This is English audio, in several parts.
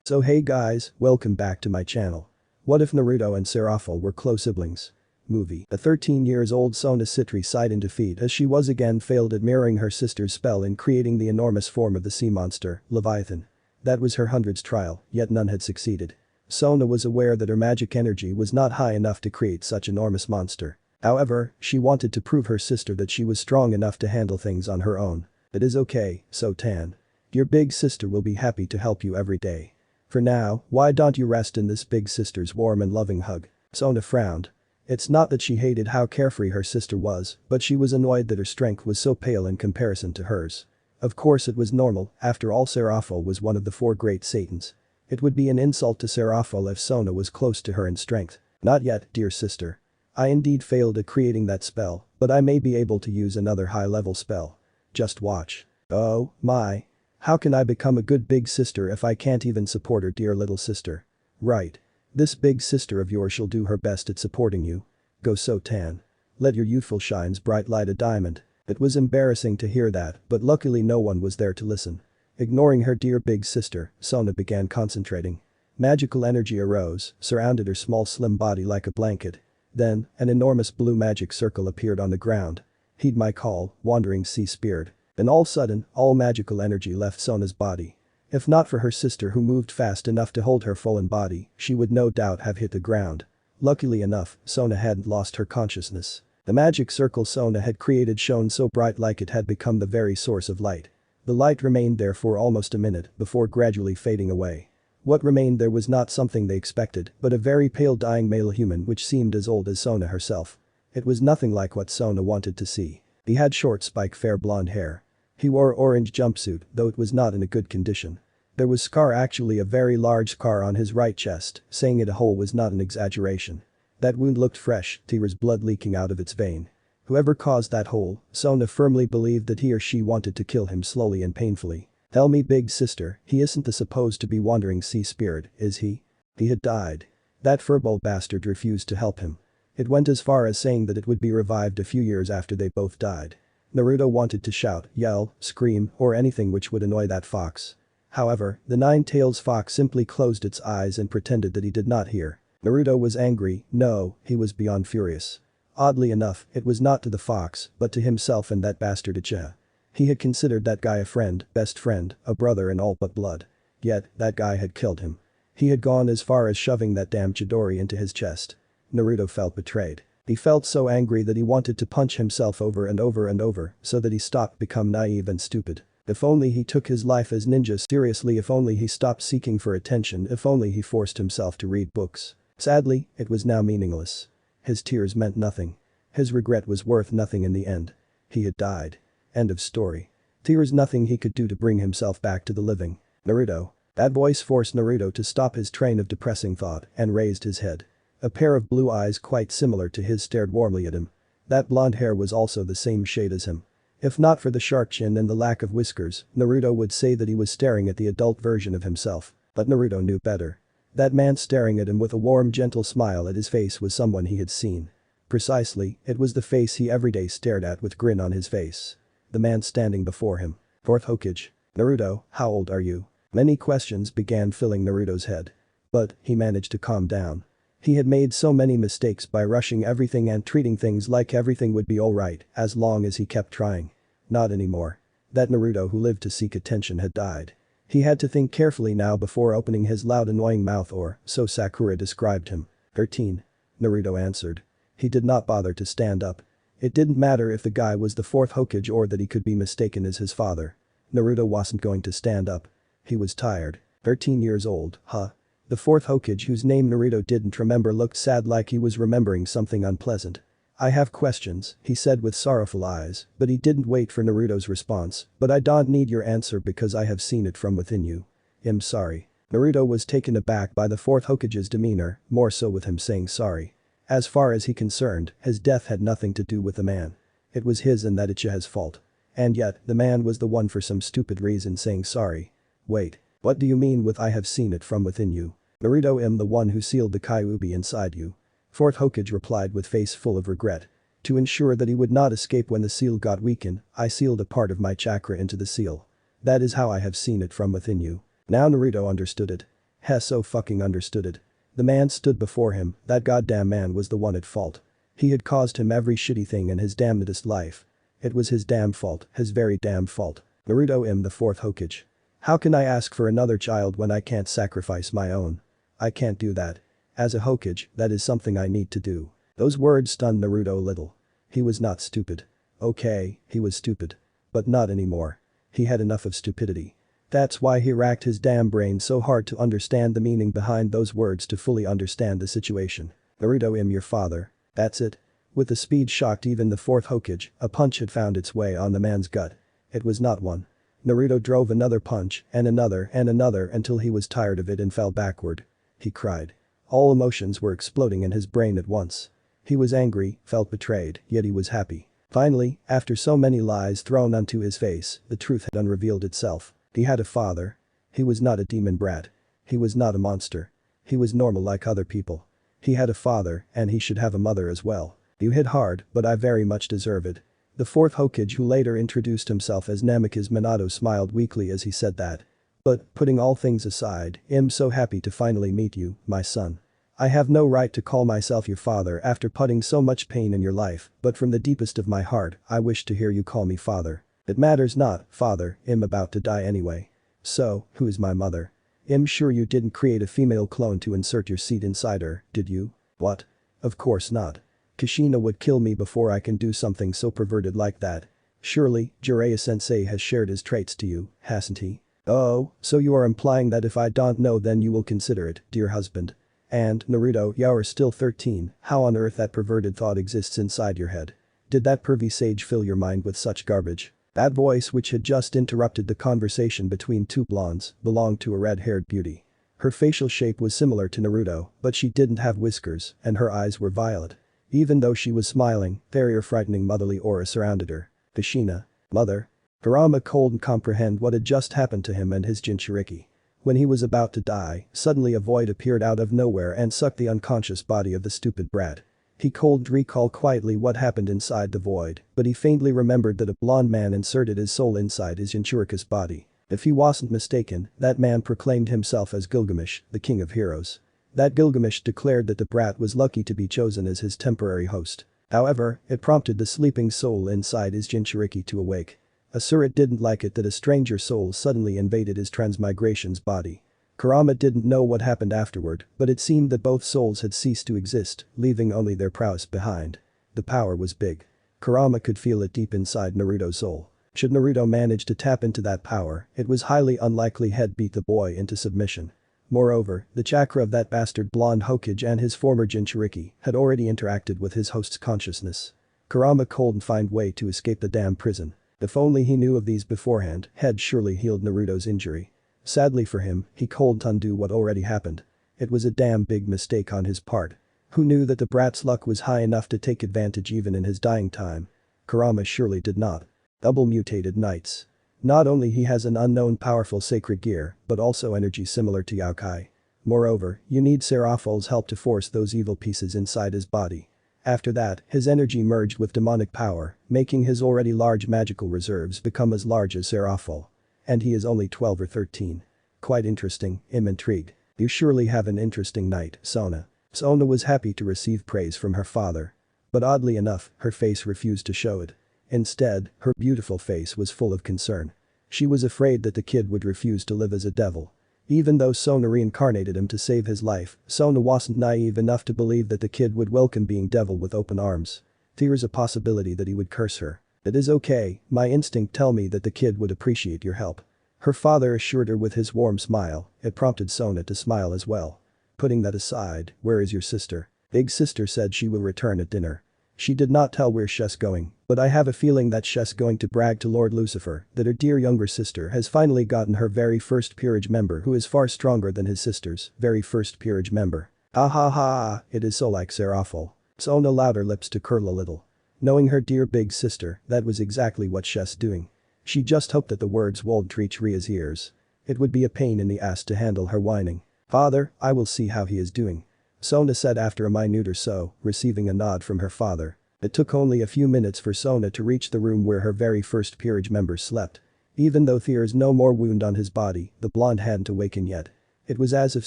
So hey guys, welcome back to my channel. What if Naruto and Serafall were close siblings? Movie. A 13 years old Sona Citri sighed in defeat as she was again failed at mirroring her sister's spell in creating the enormous form of the sea monster, Leviathan. That was her 100th trial, yet none had succeeded. Sona was aware that her magic energy was not high enough to create such enormous monster. However, she wanted to prove her sister that she was strong enough to handle things on her own. It is okay, So-tan. Your big sister will be happy to help you every day. For now, why don't you rest in this big sister's warm and loving hug? Sona frowned. It's not that she hated how carefree her sister was, but she was annoyed that her strength was so pale in comparison to hers. Of course it was normal, after all Serafall was one of the 4 great Satans. It would be an insult to Serafall if Sona was close to her in strength. Not yet, dear sister. I indeed failed at creating that spell, but I may be able to use another high-level spell. Just watch. Oh, my. How can I become a good big sister if I can't even support her dear little sister? Right. This big sister of yours shall do her best at supporting you. Go So-tan. Let your youthful shines bright light a diamond. It was embarrassing to hear that, but luckily no one was there to listen. Ignoring her dear big sister, Sona began concentrating. Magical energy arose, surrounded her small slim body like a blanket. Then, an enormous blue magic circle appeared on the ground. Heed my call, wandering sea spirit. And all sudden, all magical energy left Sona's body. If not for her sister who moved fast enough to hold her fallen body, she would no doubt have hit the ground. Luckily enough, Sona hadn't lost her consciousness. The magic circle Sona had created shone so bright like it had become the very source of light. The light remained there for almost a minute before gradually fading away. What remained there was not something they expected, but a very pale dying male human which seemed as old as Sona herself. It was nothing like what Sona wanted to see. He had short spike fair blonde hair. He wore orange jumpsuit, though it was not in a good condition. There was scar, actually a very large scar on his right chest, saying it a hole was not an exaggeration. That wound looked fresh, tears blood leaking out of its vein. Whoever caused that hole, Sona firmly believed that he or she wanted to kill him slowly and painfully. Tell me big sister, he isn't the supposed to be wandering sea spirit, is he? He had died. That furball bastard refused to help him. It went as far as saying that it would be revived a few years after they both died. Naruto wanted to shout, yell, scream, or anything which would annoy that fox. However, the nine-tailed fox simply closed its eyes and pretended that he did not hear. Naruto was angry, no, he was beyond furious. Oddly enough, it was not to the fox, but to himself and that bastard Ajuka. He had considered that guy a friend, best friend, a brother in all but blood. Yet, that guy had killed him. He had gone as far as shoving that damn Chidori into his chest. Naruto felt betrayed. He felt so angry that he wanted to punch himself over and over and over so that he stopped become naive and stupid. If only he took his life as ninja seriously, if only he stopped seeking for attention, if only he forced himself to read books. Sadly, it was now meaningless. His tears meant nothing. His regret was worth nothing in the end. He had died. End of story. Tears nothing he could do to bring himself back to the living. Naruto. That voice forced Naruto to stop his train of depressing thought and raised his head. A pair of blue eyes quite similar to his stared warmly at him. That blonde hair was also the same shade as him. If not for the sharp chin and the lack of whiskers, Naruto would say that he was staring at the adult version of himself. But Naruto knew better. That man staring at him with a warm gentle smile at his face was someone he had seen. Precisely, it was the face he everyday stared at with grin on his face. The man standing before him. 4th Hokage. Naruto, how old are you? Many questions began filling Naruto's head. But, he managed to calm down. He had made so many mistakes by rushing everything and treating things like everything would be alright as long as he kept trying. Not anymore. That Naruto who lived to seek attention had died. He had to think carefully now before opening his loud annoying mouth, or so Sakura described him. 13. Naruto answered. He did not bother to stand up. It didn't matter if the guy was the 4th Hokage or that he could be mistaken as his father. Naruto wasn't going to stand up. He was tired. 13 years old, huh? The 4th Hokage, whose name Naruto didn't remember, looked sad like he was remembering something unpleasant. I have questions, he said with sorrowful eyes, but he didn't wait for Naruto's response. But I don't need your answer because I have seen it from within you. I'm sorry. Naruto was taken aback by the 4th Hokage's demeanor, more so with him saying sorry. As far as he concerned, his death had nothing to do with the man. It was his and that Uchiha's fault. And yet, the man was the one for some stupid reason saying sorry. Wait. What do you mean with I have seen it from within you? Naruto, am the one who sealed the Kyuubi inside you. 4th Hokage replied with face full of regret. To ensure that he would not escape when the seal got weakened, I sealed a part of my chakra into the seal. That is how I have seen it from within you. Now Naruto understood it. He so fucking understood it. The man stood before him, that goddamn man was the one at fault. He had caused him every shitty thing in his damnedest life. It was his damn fault, his very damn fault. Naruto im the fourth Hokage. How can I ask for another child when I can't sacrifice my own? I can't do that. As a Hokage, that is something I need to do. Those words stunned Naruto a little. He was not stupid. Okay, he was stupid. But not anymore. He had enough of stupidity. That's why he racked his damn brain so hard to understand the meaning behind those words to fully understand the situation. Naruto im your father. That's it. With the speed shocked even the fourth Hokage, a punch had found its way on the man's gut. It was not one. Naruto drove another punch and another until he was tired of it and fell backward. He cried. All emotions were exploding in his brain at once. He was angry, felt betrayed, yet he was happy. Finally, after so many lies thrown onto his face, the truth had unrevealed itself. He had a father. He was not a demon brat. He was not a monster. He was normal like other people. He had a father, and he should have a mother as well. You hit hard, but I very much deserve it. The fourth Hokage, who later introduced himself as Namikaze Minato, smiled weakly as he said that. But, putting all things aside, I'm so happy to finally meet you, my son. I have no right to call myself your father after putting so much pain in your life, but from the deepest of my heart, I wish to hear you call me father. It matters not, father, I'm about to die anyway. So, who is my mother? I'm sure you didn't create a female clone to insert your seed inside her, did you? What? Of course not. Kushina would kill me before I can do something so perverted like that. Surely, Jiraiya-sensei has shared his traits to you, hasn't he? Oh, so you are implying that if I don't know then you will consider it, dear husband. And, Naruto, you are still 13, how on earth that perverted thought exists inside your head? Did that pervy sage fill your mind with such garbage? That voice, which had just interrupted the conversation between two blondes, belonged to a red-haired beauty. Her facial shape was similar to Naruto, but she didn't have whiskers, and her eyes were violet. Even though she was smiling, very frightening motherly aura surrounded her. Kushina. Mother. Kurama couldn't comprehend what had just happened to him and his Jinchuriki. When he was about to die, suddenly a void appeared out of nowhere and sucked the unconscious body of the stupid brat. He couldn't recall quietly what happened inside the void, but he faintly remembered that a blonde man inserted his soul inside his Jinchurika's body. If he wasn't mistaken, that man proclaimed himself as Gilgamesh, the king of heroes. That Gilgamesh declared that the brat was lucky to be chosen as his temporary host. However, it prompted the sleeping soul inside his Jinchuriki to awake. Asura didn't like it that a stranger soul suddenly invaded his transmigration's body. Kurama didn't know what happened afterward, but it seemed that both souls had ceased to exist, leaving only their prowess behind. The power was big. Kurama could feel it deep inside Naruto's soul. Should Naruto manage to tap into that power, it was highly unlikely he'd beat the boy into submission. Moreover, the chakra of that bastard blonde Hokage and his former Jinchuriki had already interacted with his host's consciousness. Kurama couldn't find way to escape the damn prison. If only he knew of these beforehand, had surely healed Naruto's injury. Sadly for him, he couldn't undo what already happened. It was a damn big mistake on his part. Who knew that the brat's luck was high enough to take advantage even in his dying time? Kurama surely did not. Double mutated knights. Not only he has an unknown powerful sacred gear, but also energy similar to Yaokai. Moreover, you need Serafall's help to force those evil pieces inside his body. After that, his energy merged with demonic power, making his already large magical reserves become as large as Serafall. And he is only 12 or 13. Quite interesting, I'm intrigued. You surely have an interesting knight, Sona. Sona was happy to receive praise from her father. But oddly enough, her face refused to show it. Instead, her beautiful face was full of concern. She was afraid that the kid would refuse to live as a devil. Even though Sona reincarnated him to save his life, Sona wasn't naive enough to believe that the kid would welcome being devil with open arms. There's a possibility that he would curse her. It is okay, my instinct tell me that the kid would appreciate your help. Her father assured her with his warm smile, it prompted Sona to smile as well. Putting that aside, where is your sister? Big sister said she will return at dinner. She did not tell where she's going, but I have a feeling that she's going to brag to Lord Lucifer that her dear younger sister has finally gotten her very first peerage member who is far stronger than his sister's very first peerage member. Ah ha ha, it is so like Serafall. Sona allowed her lips to curl a little. Knowing her dear big sister, that was exactly what she's doing. She just hoped that the words won't reach Ria's ears. It would be a pain in the ass to handle her whining. Father, I will see how he is doing. Sona said after a minute or so, receiving a nod from her father. It took only a few minutes for Sona to reach the room where her very first peerage member slept. Even though there's no more wound on his body, the blonde hadn't awakened yet. It was as if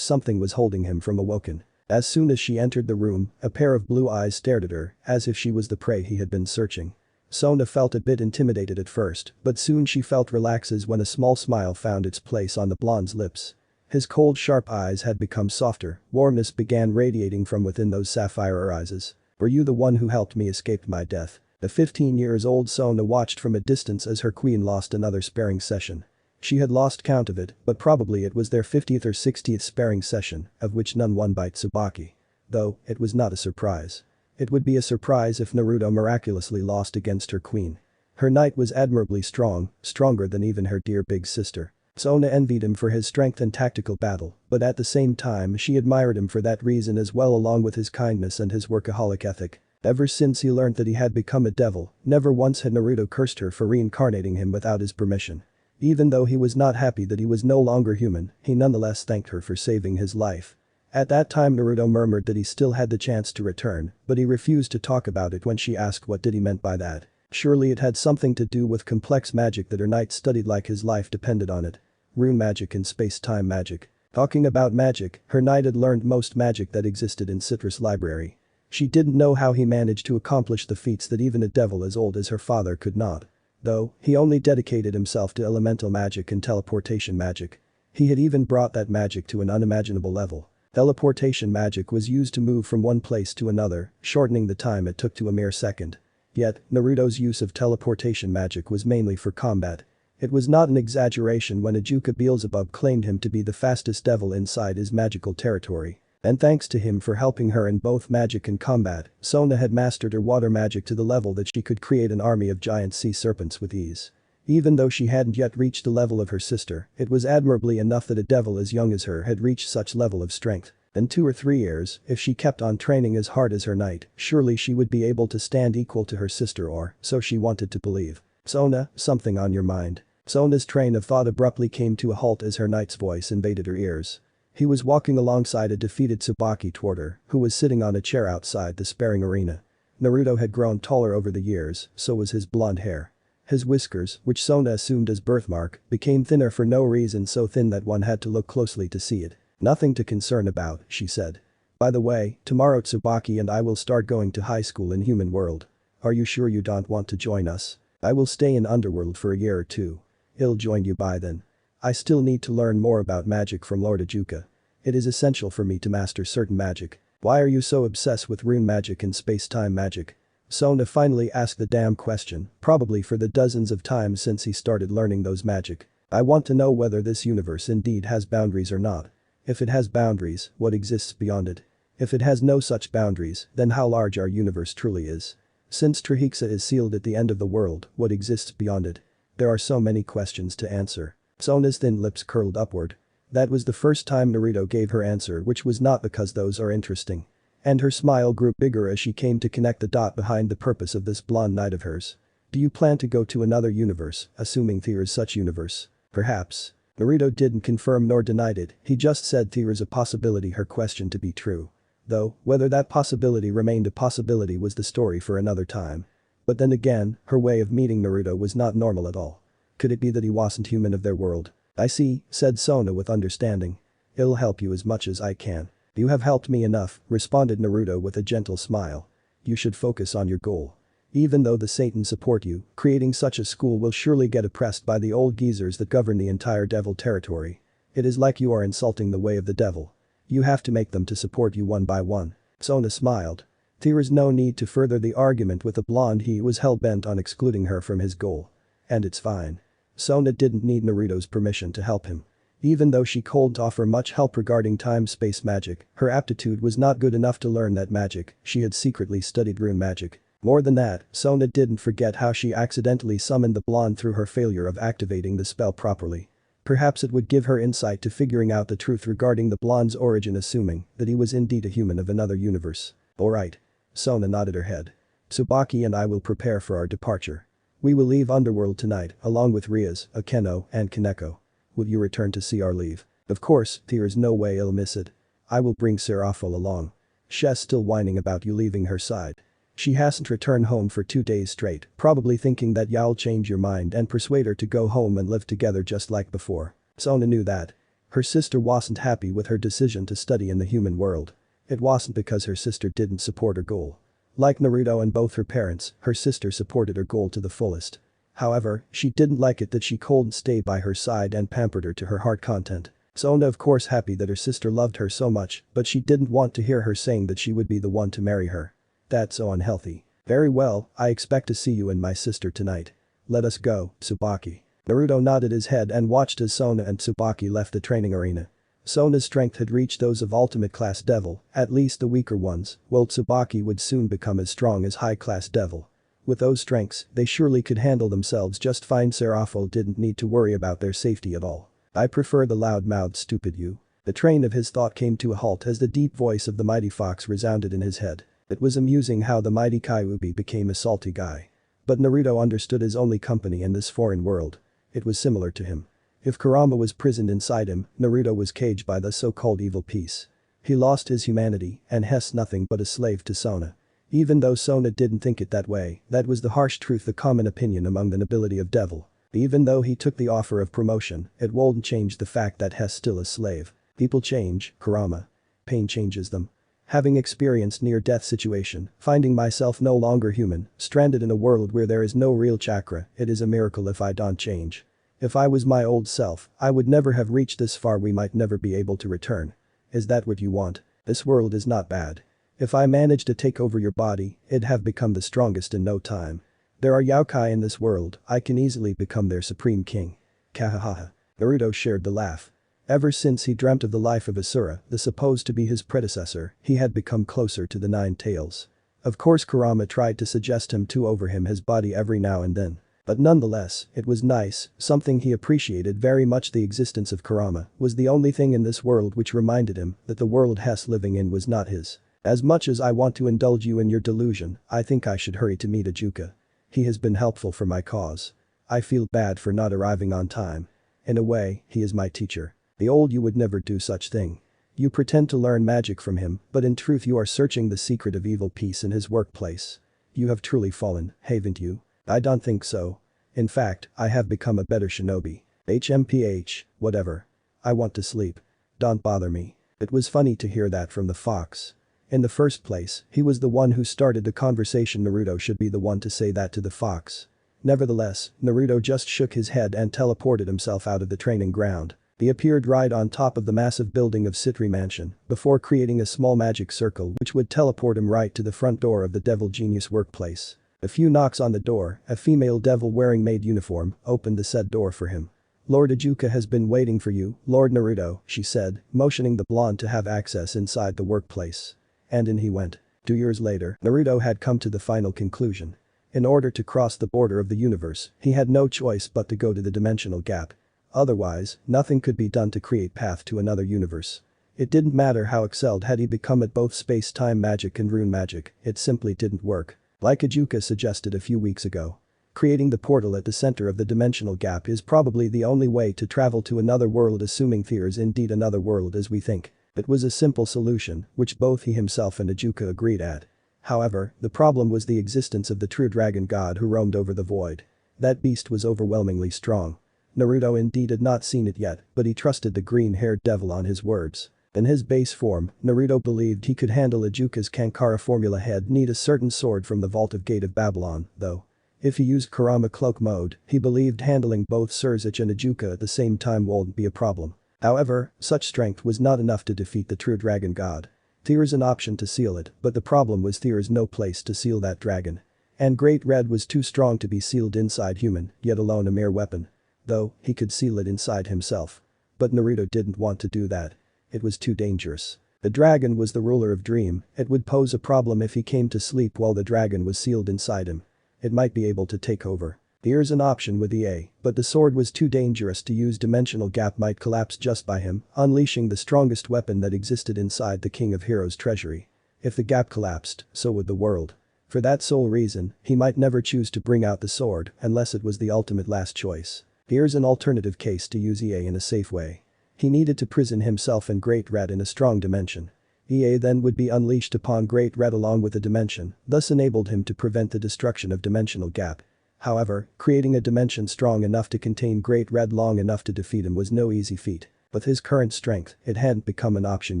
something was holding him from awoken. As soon as she entered the room, a pair of blue eyes stared at her, as if she was the prey he had been searching. Sona felt a bit intimidated at first, but soon she felt relaxes when a small smile found its place on the blonde's lips. His cold sharp eyes had become softer, warmness began radiating from within those sapphire eyes. "Were you the one who helped me escape my death?" The 15-year-old Sona watched from a distance as her queen lost another sparring session. She had lost count of it, but probably it was their 50th or 60th sparring session, of which none won by Tsubaki. Though, it was not a surprise. It would be a surprise if Naruto miraculously lost against her queen. Her knight was admirably strong, stronger than even her dear big sister. Sona envied him for his strength and tactical battle, but at the same time she admired him for that reason as well, along with his kindness and his workaholic ethic. Ever since he learned that he had become a devil, never once had Naruto cursed her for reincarnating him without his permission. Even though he was not happy that he was no longer human, he nonetheless thanked her for saving his life. At that time Naruto murmured that he still had the chance to return, but he refused to talk about it when she asked what did he meant by that. Surely it had something to do with complex magic that her knight studied like his life depended on it. Rune magic and space-time magic. Talking about magic, her knight had learned most magic that existed in Citrus Library. She didn't know how he managed to accomplish the feats that even a devil as old as her father could not. Though, he only dedicated himself to elemental magic and teleportation magic. He had even brought that magic to an unimaginable level. Teleportation magic was used to move from one place to another, shortening the time it took to a mere second. Yet, Naruto's use of teleportation magic was mainly for combat. It was not an exaggeration when Ajuka Beelzebub claimed him to be the fastest devil inside his magical territory. And thanks to him for helping her in both magic and combat, Sona had mastered her water magic to the level that she could create an army of giant sea serpents with ease. Even though she hadn't yet reached the level of her sister, it was admirably enough that a devil as young as her had reached such level of strength. In 2 or 3 years, if she kept on training as hard as her knight, surely she would be able to stand equal to her sister, or so she wanted to believe. "Sona, something on your mind?" Sona's train of thought abruptly came to a halt as her knight's voice invaded her ears. He was walking alongside a defeated Tsubaki toward her, who was sitting on a chair outside the sparring arena. Naruto had grown taller over the years, so was his blonde hair. His whiskers, which Sona assumed as birthmark, became thinner for no reason, so thin that one had to look closely to see it. "Nothing to concern about," she said. "By the way, tomorrow Tsubaki and I will start going to high school in human world. Are you sure you don't want to join us? I will stay in underworld for a year or 2. I'll join you by then. I still need to learn more about magic from Lord Ajuka. It is essential for me to master certain magic." "Why are you so obsessed with rune magic and space-time magic?" Sona finally asked the damn question, probably for the dozens of times since he started learning those magic. "I want to know whether this universe indeed has boundaries or not. If it has boundaries, what exists beyond it? If it has no such boundaries, then how large our universe truly is? Since Trihexa is sealed at the end of the world, what exists beyond it? There are so many questions to answer." Sona's thin lips curled upward. That was the first time Naruto gave her answer, which was not because those are interesting. And her smile grew bigger as she came to connect the dot behind the purpose of this blonde knight of hers. "Do you plan to go to another universe, assuming there is such universe?" "Perhaps." Naruto didn't confirm nor denied it, he just said there is a possibility her question to be true. Though, whether that possibility remained a possibility was the story for another time. But then again, her way of meeting Naruto was not normal at all. Could it be that he wasn't human of their world? "I see," said Sona with understanding. "I'll help you as much as I can." "You have helped me enough," responded Naruto with a gentle smile. "You should focus on your goal. Even though the Satan support you, creating such a school will surely get oppressed by the old geezers that govern the entire devil territory. It is like you are insulting the way of the devil. You have to make them to support you one by one." Sona smiled. There was no need to further the argument with the blonde, he was hell-bent on excluding her from his goal. And it's fine. Sona didn't need Naruto's permission to help him. Even though she couldn't offer much help regarding time-space magic, her aptitude was not good enough to learn that magic, she had secretly studied rune magic. More than that, Sona didn't forget how she accidentally summoned the blonde through her failure of activating the spell properly. Perhaps it would give her insight to figuring out the truth regarding the blonde's origin, assuming that he was indeed a human of another universe. "Alright." Sona nodded her head. "Tsubaki and I will prepare for our departure. We will leave Underworld tonight, along with Rias, Akeno, and Kaneko. Will you return to see our leave?" "Of course, there is no way I'll miss it. I will bring Serafall along. She's still whining about you leaving her side. She hasn't returned home for 2 days straight, probably thinking that you'll change your mind and persuade her to go home and live together just like before." Sona knew that. Her sister wasn't happy with her decision to study in the human world. It wasn't because her sister didn't support her goal. Like Naruto and both her parents, her sister supported her goal to the fullest. However, she didn't like it that she couldn't stay by her side and pampered her to her heart content. Sona of course happy that her sister loved her so much, but she didn't want to hear her saying that she would be the one to marry her. That's so unhealthy. Very well, I expect to see you and my sister tonight. Let us go, Tsubaki. Naruto nodded his head and watched as Sona and Tsubaki left the training arena. Sona's strength had reached those of ultimate class devil, at least the weaker ones, while Tsubaki would soon become as strong as high class devil. With those strengths, they surely could handle themselves just fine. Serafall didn't need to worry about their safety at all. I prefer the loud-mouthed stupid you. The train of his thought came to a halt as the deep voice of the mighty fox resounded in his head. It was amusing how the mighty Kyuubi became a salty guy. But Naruto understood his only company in this foreign world. It was similar to him. If Kurama was prisoned inside him, Naruto was caged by the so-called evil peace. He lost his humanity and hence nothing but a slave to Sona. Even though Sona didn't think it that way, that was the harsh truth, the common opinion among the nobility of devil. Even though he took the offer of promotion, it wouldn't change the fact that he's still a slave. People change, Kurama. Pain changes them. Having experienced near-death situation, finding myself no longer human, stranded in a world where there is no real chakra, it is a miracle if I don't change. If I was my old self, I would never have reached this far. We might never be able to return. Is that what you want? This world is not bad. If I managed to take over your body, it'd have become the strongest in no time. There are yokai in this world, I can easily become their supreme king. Kahaha. Naruto shared the laugh. Ever since he dreamt of the life of Asura, the supposed to be his predecessor, he had become closer to the Nine Tails. Of course Kurama tried to suggest him to over him his body every now and then. But nonetheless, it was nice, something he appreciated very much. The existence of Kurama was the only thing in this world which reminded him that the world he's living in was not his. As much as I want to indulge you in your delusion, I think I should hurry to meet Ajuka. He has been helpful for my cause. I feel bad for not arriving on time. In a way, he is my teacher. The old you would never do such thing. You pretend to learn magic from him, but in truth you are searching the secret of evil peace in his workplace. You have truly fallen, haven't you? I don't think so. In fact, I have become a better shinobi. HMPH, whatever. I want to sleep. Don't bother me. It was funny to hear that from the fox. In the first place, he was the one who started the conversation. Naruto should be the one to say that to the fox. Nevertheless, Naruto just shook his head and teleported himself out of the training ground. He appeared right on top of the massive building of Citri Mansion before creating a small magic circle which would teleport him right to the front door of the Devil Genius workplace. A few knocks on the door, a female devil wearing maid uniform opened the said door for him. Lord Ajuka has been waiting for you, Lord Naruto, she said, motioning the blonde to have access inside the workplace. And in he went. 2 years later, Naruto had come to the final conclusion. In order to cross the border of the universe, he had no choice but to go to the dimensional gap. Otherwise, nothing could be done to create path to another universe. It didn't matter how excelled had he become at both space-time magic and rune magic, it simply didn't work. Like Ajuka suggested a few weeks ago. Creating the portal at the center of the dimensional gap is probably the only way to travel to another world, assuming there is indeed another world as we think. It was a simple solution, which both he himself and Ajuka agreed at. However, the problem was the existence of the true dragon god who roamed over the void. That beast was overwhelmingly strong. Naruto indeed had not seen it yet, but he trusted the green-haired devil on his words. In his base form, Naruto believed he could handle Ajuka's Kankara formula. He'd need a certain sword from the Vault of Gate of Babylon, though. If he used Kurama cloak mode, he believed handling both Surzuch and Ajuka at the same time wouldn't be a problem. However, such strength was not enough to defeat the true dragon god. There's an option to seal it, but the problem was there's no place to seal that dragon. And Great Red was too strong to be sealed inside human, yet alone a mere weapon. Though, he could seal it inside himself. But Naruto didn't want to do that. It was too dangerous. The dragon was the ruler of dream, it would pose a problem if he came to sleep while the dragon was sealed inside him. It might be able to take over. Here's an option with EA, but the sword was too dangerous to use. Dimensional gap might collapse just by him, unleashing the strongest weapon that existed inside the King of Heroes treasury. If the gap collapsed, so would the world. For that sole reason, he might never choose to bring out the sword unless it was the ultimate last choice. Here's an alternative case to use EA in a safe way. He needed to prison himself and Great Red in a strong dimension. EA then would be unleashed upon Great Red along with the dimension, thus enabled him to prevent the destruction of dimensional gap. However, creating a dimension strong enough to contain Great Red long enough to defeat him was no easy feat. With his current strength, it hadn't become an option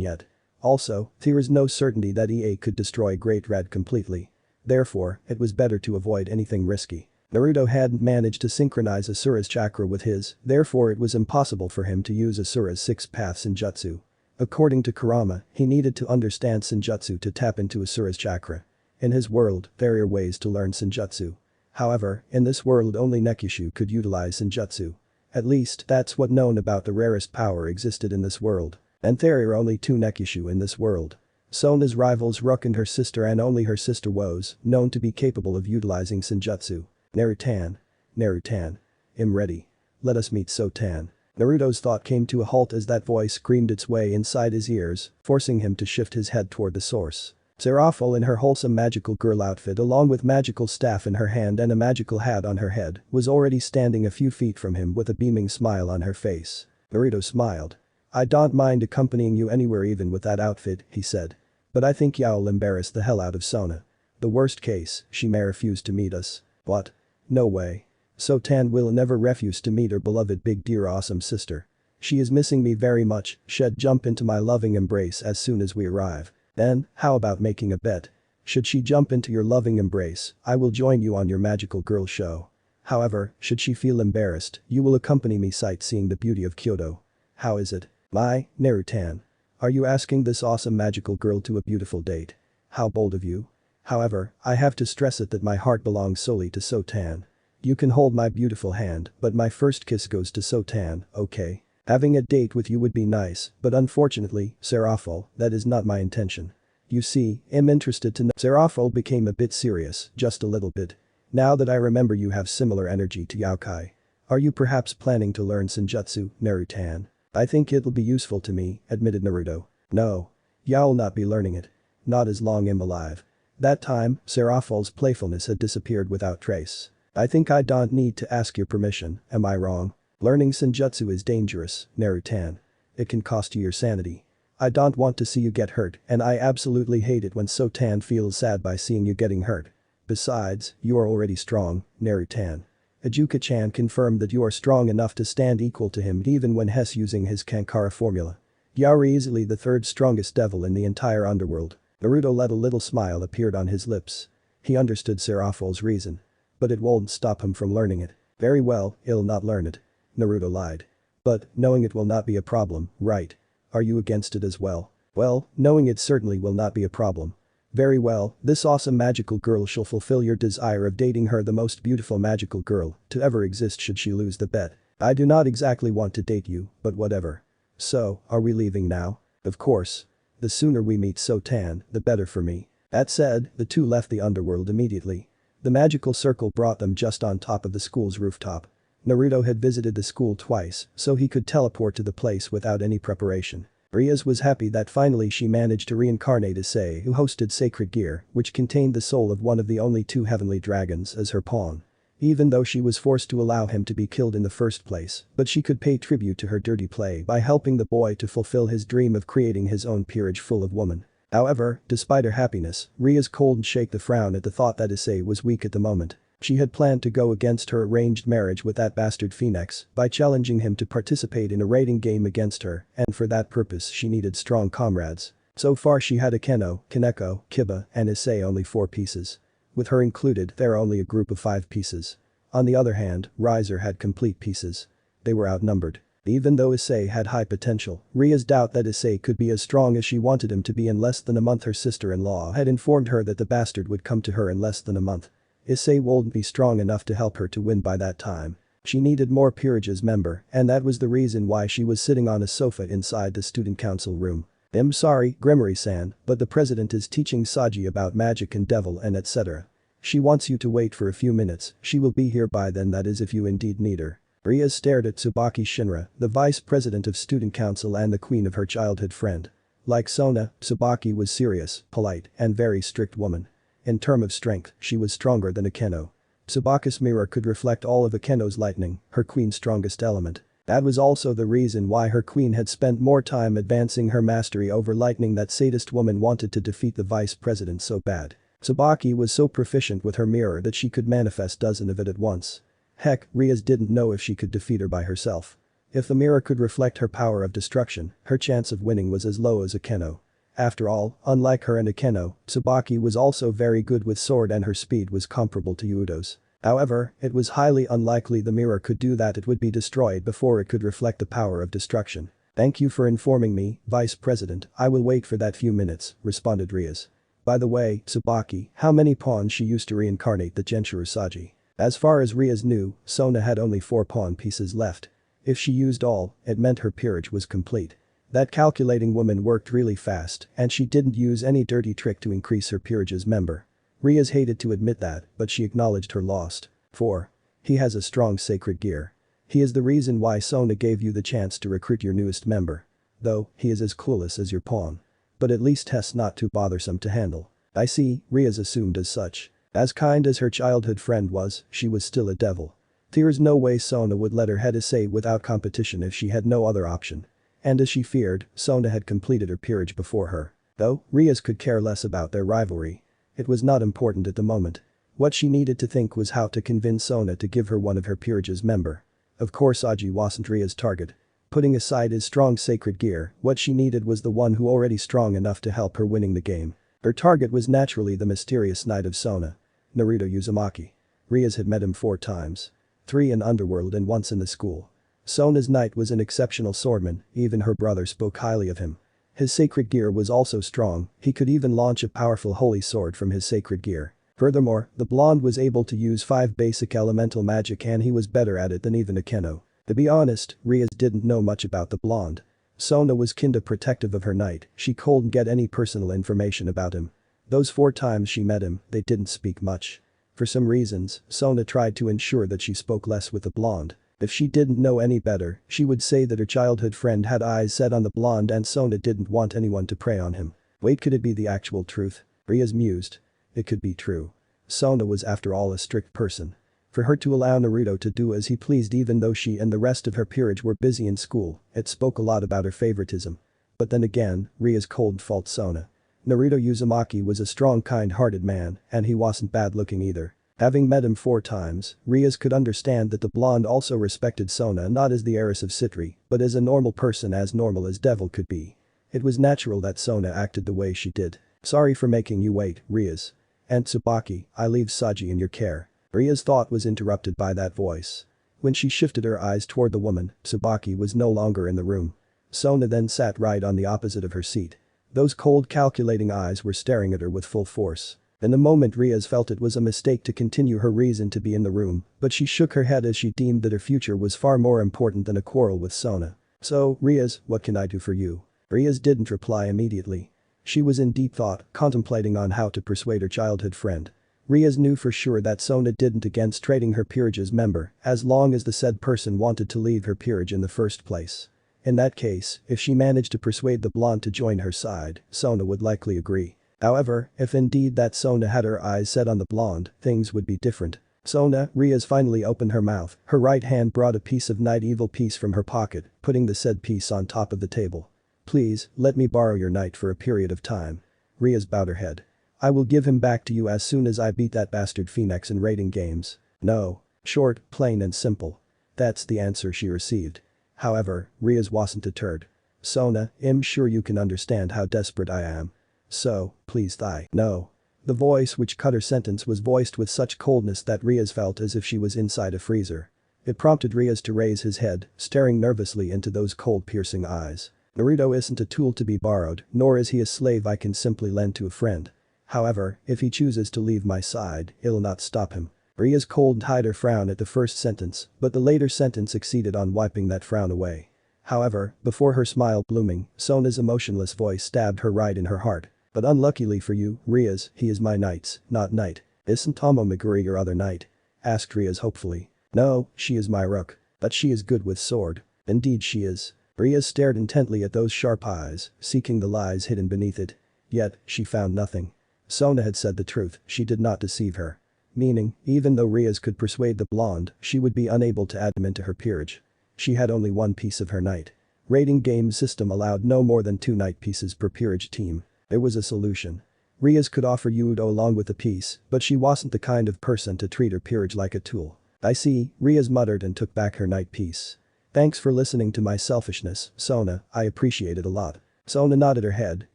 yet. Also, there was no certainty that EA could destroy Great Red completely. Therefore, it was better to avoid anything risky. Naruto hadn't managed to synchronize Asura's chakra with his, therefore it was impossible for him to use Asura's 6-path Senjutsu. According to Kurama, he needed to understand Senjutsu to tap into Asura's chakra. In his world, there are ways to learn Senjutsu. However, in this world only Nekushu could utilize Senjutsu. At least, that's what known about the rarest power existed in this world. And there are only 2 Nekushu in this world. Sona's rivals Rook and her sister, and only her sister was known to be capable of utilizing Senjutsu. Narutan. Narutan. I'm ready. Let us meet Sotan. Naruto's thought came to a halt as that voice screamed its way inside his ears, forcing him to shift his head toward the source. Serafall in her wholesome magical girl outfit along with magical staff in her hand and a magical hat on her head was already standing a few feet from him with a beaming smile on her face. Naruto smiled. I don't mind accompanying you anywhere even with that outfit, he said. But I think you'll embarrass the hell out of Sona. The worst case, she may refuse to meet us. What? No way. Sotan will never refuse to meet her beloved big dear awesome sister. She is missing me very much, she'd jump into my loving embrace as soon as we arrive. Then, how about making a bet? Should she jump into your loving embrace, I will join you on your magical girl show. However, should she feel embarrassed, you will accompany me sightseeing the beauty of Kyoto. How is it? My, Narutan. Are you asking this awesome magical girl to a beautiful date? How bold of you. However, I have to stress it that my heart belongs solely to Sotan. You can hold my beautiful hand, but my first kiss goes to Sotan, okay? Having a date with you would be nice, but unfortunately, Serafall, that is not my intention. You see, I'm interested to know. Serafall became a bit serious, just a little bit. Now that I remember you have similar energy to Hokage. Are you perhaps planning to learn Senjutsu, Narutan? I think it'll be useful to me, admitted Naruto. No. You'll not be learning it. Not as long I'm alive. That time, Serafall's playfulness had disappeared without trace. I think I don't need to ask your permission, am I wrong? Learning Senjutsu is dangerous, Narutan. It can cost you your sanity. I don't want to see you get hurt and I absolutely hate it when Sotan feels sad by seeing you getting hurt. Besides, you are already strong, Narutan. Ajuka-chan confirmed that you are strong enough to stand equal to him even when Hess using his Kankara formula. You are easily the 3rd strongest devil in the entire underworld. Naruto let a little smile appeared on his lips. He understood Serafall's reason. But it won't stop him from learning it. Very well, he'll not learn it. Naruto lied. But, knowing it will not be a problem, right? Are you against it as well? Well, knowing it certainly will not be a problem. Very well, this awesome magical girl shall fulfill your desire of dating her, the most beautiful magical girl to ever exist should she lose the bet. I do not exactly want to date you, but whatever. So, are we leaving now? Of course. The sooner we meet Sotan, the better for me. That said, the two left the underworld immediately. The magical circle brought them just on top of the school's rooftop. Naruto had visited the school twice, so he could teleport to the place without any preparation. Rias was happy that finally she managed to reincarnate Issei, who hosted sacred gear, which contained the soul of one of the only 2 heavenly dragons, as her pawn. Even though she was forced to allow him to be killed in the first place, but she could pay tribute to her dirty play by helping the boy to fulfill his dream of creating his own peerage full of woman. However, despite her happiness, Rias cold shake the frown at the thought that Issei was weak at the moment. She had planned to go against her arranged marriage with that bastard Phoenix by challenging him to participate in a raiding game against her, and for that purpose she needed strong comrades. So far she had Akeno, Kaneko, Kiba, and Issei only 4 pieces. With her included, there are only a group of 5 pieces. On the other hand, Riser had complete pieces. They were outnumbered. Even though Issei had high potential, Rias doubt that Issei could be as strong as she wanted him to be in less than a month. Her sister-in-law had informed her that the bastard would come to her in less than a month. Issei wouldn't be strong enough to help her to win by that time. She needed more peerage's member, and that was the reason why she was sitting on a sofa inside the student council room. I'm sorry, Gremory-san, but the president is teaching Saji about magic and devil and etc. She wants you to wait for a few minutes, she will be here by then, that is if you indeed need her. Rias stared at Tsubaki Shinra, the vice president of student council and the queen of her childhood friend. Like Sona, Tsubaki was serious, polite, and very strict woman. In terms of strength, she was stronger than Akeno. Tsubaki's mirror could reflect all of Akeno's lightning, her queen's strongest element. That was also the reason why her queen had spent more time advancing her mastery over lightning. That sadist woman wanted to defeat the vice president so bad. Tsubaki was so proficient with her mirror that she could manifest dozens of it at once. Heck, Rias didn't know if she could defeat her by herself. If the mirror could reflect her power of destruction, her chance of winning was as low as a Keno. After all, unlike her and Akeno, Tsubaki was also very good with sword and her speed was comparable to Yudo's. However, it was highly unlikely the mirror could do that. It would be destroyed before it could reflect the power of destruction. "Thank you for informing me, Vice President, I will wait for that few minutes," responded Rias. By the way, Tsubaki, how many pawns she used to reincarnate the Genshiro Saji? As far as Rias knew, Sona had only 4 pawn pieces left. If she used all, it meant her peerage was complete. That calculating woman worked really fast and she didn't use any dirty trick to increase her peerage's member. Rias hated to admit that, but she acknowledged her loss. 4. He has a strong sacred gear. He is the reason why Sona gave you the chance to recruit your newest member. Though, he is as clueless as your pawn. But at least Tess not too bothersome to handle. I see, Rias assumed as such. As kind as her childhood friend was, she was still a devil. There's no way Sona would let her head essay without competition if she had no other option. And as she feared, Sona had completed her peerage before her. Though, Rias could care less about their rivalry. It was not important at the moment. What she needed to think was how to convince Sona to give her one of her peerage's member. Of course Saji wasn't Ria's target. Putting aside his strong sacred gear, what she needed was the one who already strong enough to help her winning the game. Her target was naturally the mysterious knight of Sona. Naruto Uzumaki. Rias had met him 4 times. 3 in Underworld and once in the school. Sona's knight was an exceptional swordman, even her brother spoke highly of him. His sacred gear was also strong, he could even launch a powerful holy sword from his sacred gear. Furthermore, the blonde was able to use 5 basic elemental magic and he was better at it than even Akeno. To be honest, Rias didn't know much about the blonde. Sona was kinda protective of her knight, she couldn't get any personal information about him. Those 4 times she met him, they didn't speak much. For some reasons, Sona tried to ensure that she spoke less with the blonde. If she didn't know any better, she would say that her childhood friend had eyes set on the blonde and Sona didn't want anyone to prey on him. Wait, could it be the actual truth? Rias mused. It could be true. Sona was after all a strict person. For her to allow Naruto to do as he pleased even though she and the rest of her peerage were busy in school, it spoke a lot about her favoritism. But then again, Rias cold fault Sona. Naruto Uzumaki was a strong kind-hearted man, and he wasn't bad-looking either. Having met him 4 times, Rias could understand that the blonde also respected Sona not as the heiress of Citri, but as a normal person as normal as devil could be. It was natural that Sona acted the way she did. Sorry for making you wait, Rias. And Tsubaki, I leave Saji in your care. Rias' thought was interrupted by that voice. When she shifted her eyes toward the woman, Tsubaki was no longer in the room. Sona then sat right on the opposite of her seat. Those cold calculating eyes were staring at her with full force. In the moment Rias felt it was a mistake to continue her reason to be in the room, but she shook her head as she deemed that her future was far more important than a quarrel with Sona. So, Rias, what can I do for you? Rias didn't reply immediately. She was in deep thought, contemplating on how to persuade her childhood friend. Rias knew for sure that Sona didn't against trading her peerage's member, as long as the said person wanted to leave her peerage in the first place. In that case, if she managed to persuade the blonde to join her side, Sona would likely agree. However, if indeed that Sona had her eyes set on the blonde, things would be different. Sona, Rias finally opened her mouth, her right hand brought a piece of night evil piece from her pocket, putting the said piece on top of the table. Please, let me borrow your knight for a period of time. Rias bowed her head. I will give him back to you as soon as I beat that bastard Phoenix in raiding games. No. Short, plain and simple. That's the answer she received. However, Rias wasn't deterred. Sona, I'm sure you can understand how desperate I am. So, please no. The voice which cut her sentence was voiced with such coldness that Rias felt as if she was inside a freezer. It prompted Rias to raise his head, staring nervously into those cold piercing eyes. Naruto isn't a tool to be borrowed, nor is he a slave I can simply lend to a friend. However, if he chooses to leave my side, it'll not stop him. Rias cold hid her frown at the first sentence, but the later sentence succeeded on wiping that frown away. However, before her smile blooming, Sona's emotionless voice stabbed her right in her heart. But unluckily for you, Rias, he is my knight's, not knight. Isn't Tomo Meguri your other knight? Asked Rias hopefully. No, she is my rook. But she is good with sword. Indeed she is. Rias stared intently at those sharp eyes, seeking the lies hidden beneath it. Yet, she found nothing. Sona had said the truth, she did not deceive her. Meaning, even though Rias could persuade the blonde, she would be unable to add him into her peerage. She had only one piece of her knight. Raiding game system allowed no more than 2 knight pieces per peerage team. There was a solution. Rias could offer Yudo along with a piece, but she wasn't the kind of person to treat her peerage like a tool. I see, Rias muttered and took back her knight piece. Thanks for listening to my selfishness, Sona, I appreciate it a lot. Sona nodded her head,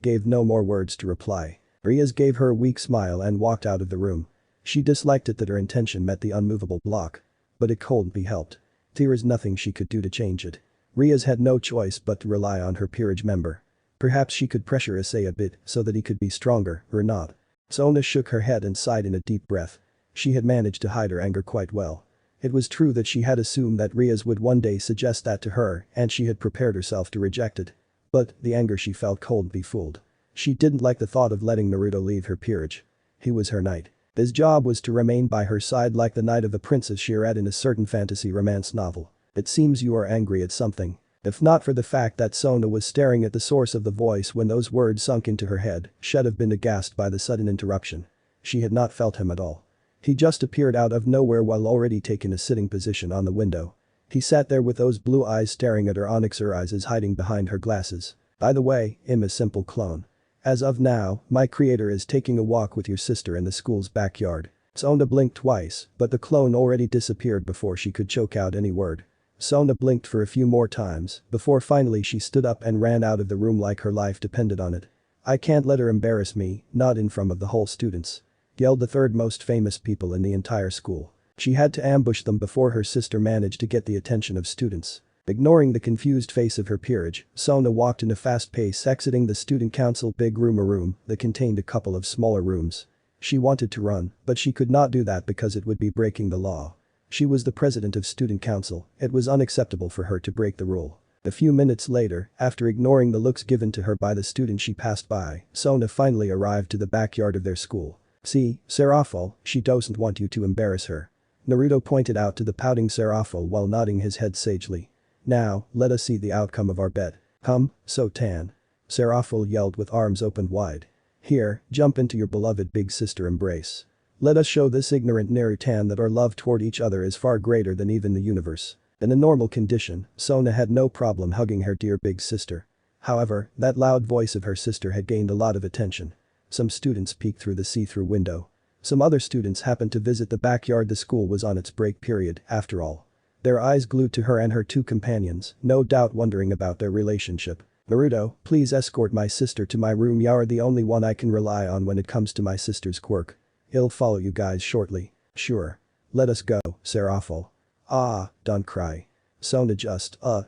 gave no more words to reply. Rias gave her a weak smile and walked out of the room. She disliked it that her intention met the unmovable block. But it couldn't be helped. There was nothing she could do to change it. Rias had no choice but to rely on her peerage member. Perhaps she could pressure Issei a bit so that he could be stronger, or not. Sona shook her head and sighed in a deep breath. She had managed to hide her anger quite well. It was true that she had assumed that Rias would one day suggest that to her and she had prepared herself to reject it. But the anger she felt couldn't be fooled. She didn't like the thought of letting Naruto leave her peerage. He was her knight. His job was to remain by her side like the knight of the princess she read in a certain fantasy romance novel. It seems you are angry at something. If not for the fact that Sona was staring at the source of the voice when those words sunk into her head, she'd have been aghast by the sudden interruption. She had not felt him at all. He just appeared out of nowhere while already taking a sitting position on the window. He sat there with those blue eyes staring at her, onyx eyes hiding behind her glasses. By the way, I'm a simple clone. As of now, my creator is taking a walk with your sister in the school's backyard. Sona blinked twice, but the clone already disappeared before she could choke out any word. Sona blinked for a few more times before finally she stood up and ran out of the room like her life depended on it. I can't let her embarrass me, not in front of the whole students. Yelled the third most famous people in the entire school. She had to ambush them before her sister managed to get the attention of students. Ignoring the confused face of her peerage, Sona walked in a fast pace exiting the student council big room, a room that contained a couple of smaller rooms. She wanted to run, but she could not do that because it would be breaking the law. She was the president of student council, it was unacceptable for her to break the rule. A few minutes later, after ignoring the looks given to her by the student she passed by, Sona finally arrived to the backyard of their school. See, Serafall, she doesn't want you to embarrass her. Naruto pointed out to the pouting Serafall while nodding his head sagely. Now, let us see the outcome of our bet. Come, Sotan. Serafall yelled with arms opened wide. Here, jump into your beloved big sister embrace. Let us show this ignorant Narutan that our love toward each other is far greater than even the universe. In a normal condition, Sona had no problem hugging her dear big sister. However, that loud voice of her sister had gained a lot of attention. Some students peeked through the see-through window. Some other students happened to visit the backyard. The school was on its break period, after all. Their eyes glued to her and her two companions, no doubt wondering about their relationship. Naruto, please escort my sister to my room. You are the only one I can rely on when it comes to my sister's quirk. I'll follow you guys shortly. Sure. Let us go, Serafall. Ah, don't cry. Sona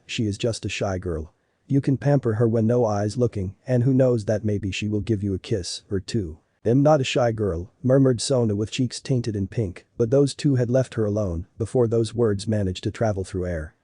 she is just a shy girl. You can pamper her when no eyes looking, and who knows that maybe she will give you a kiss or two. I'm not a shy girl, murmured Sona with cheeks tainted in pink, but those two had left her alone before those words managed to travel through air.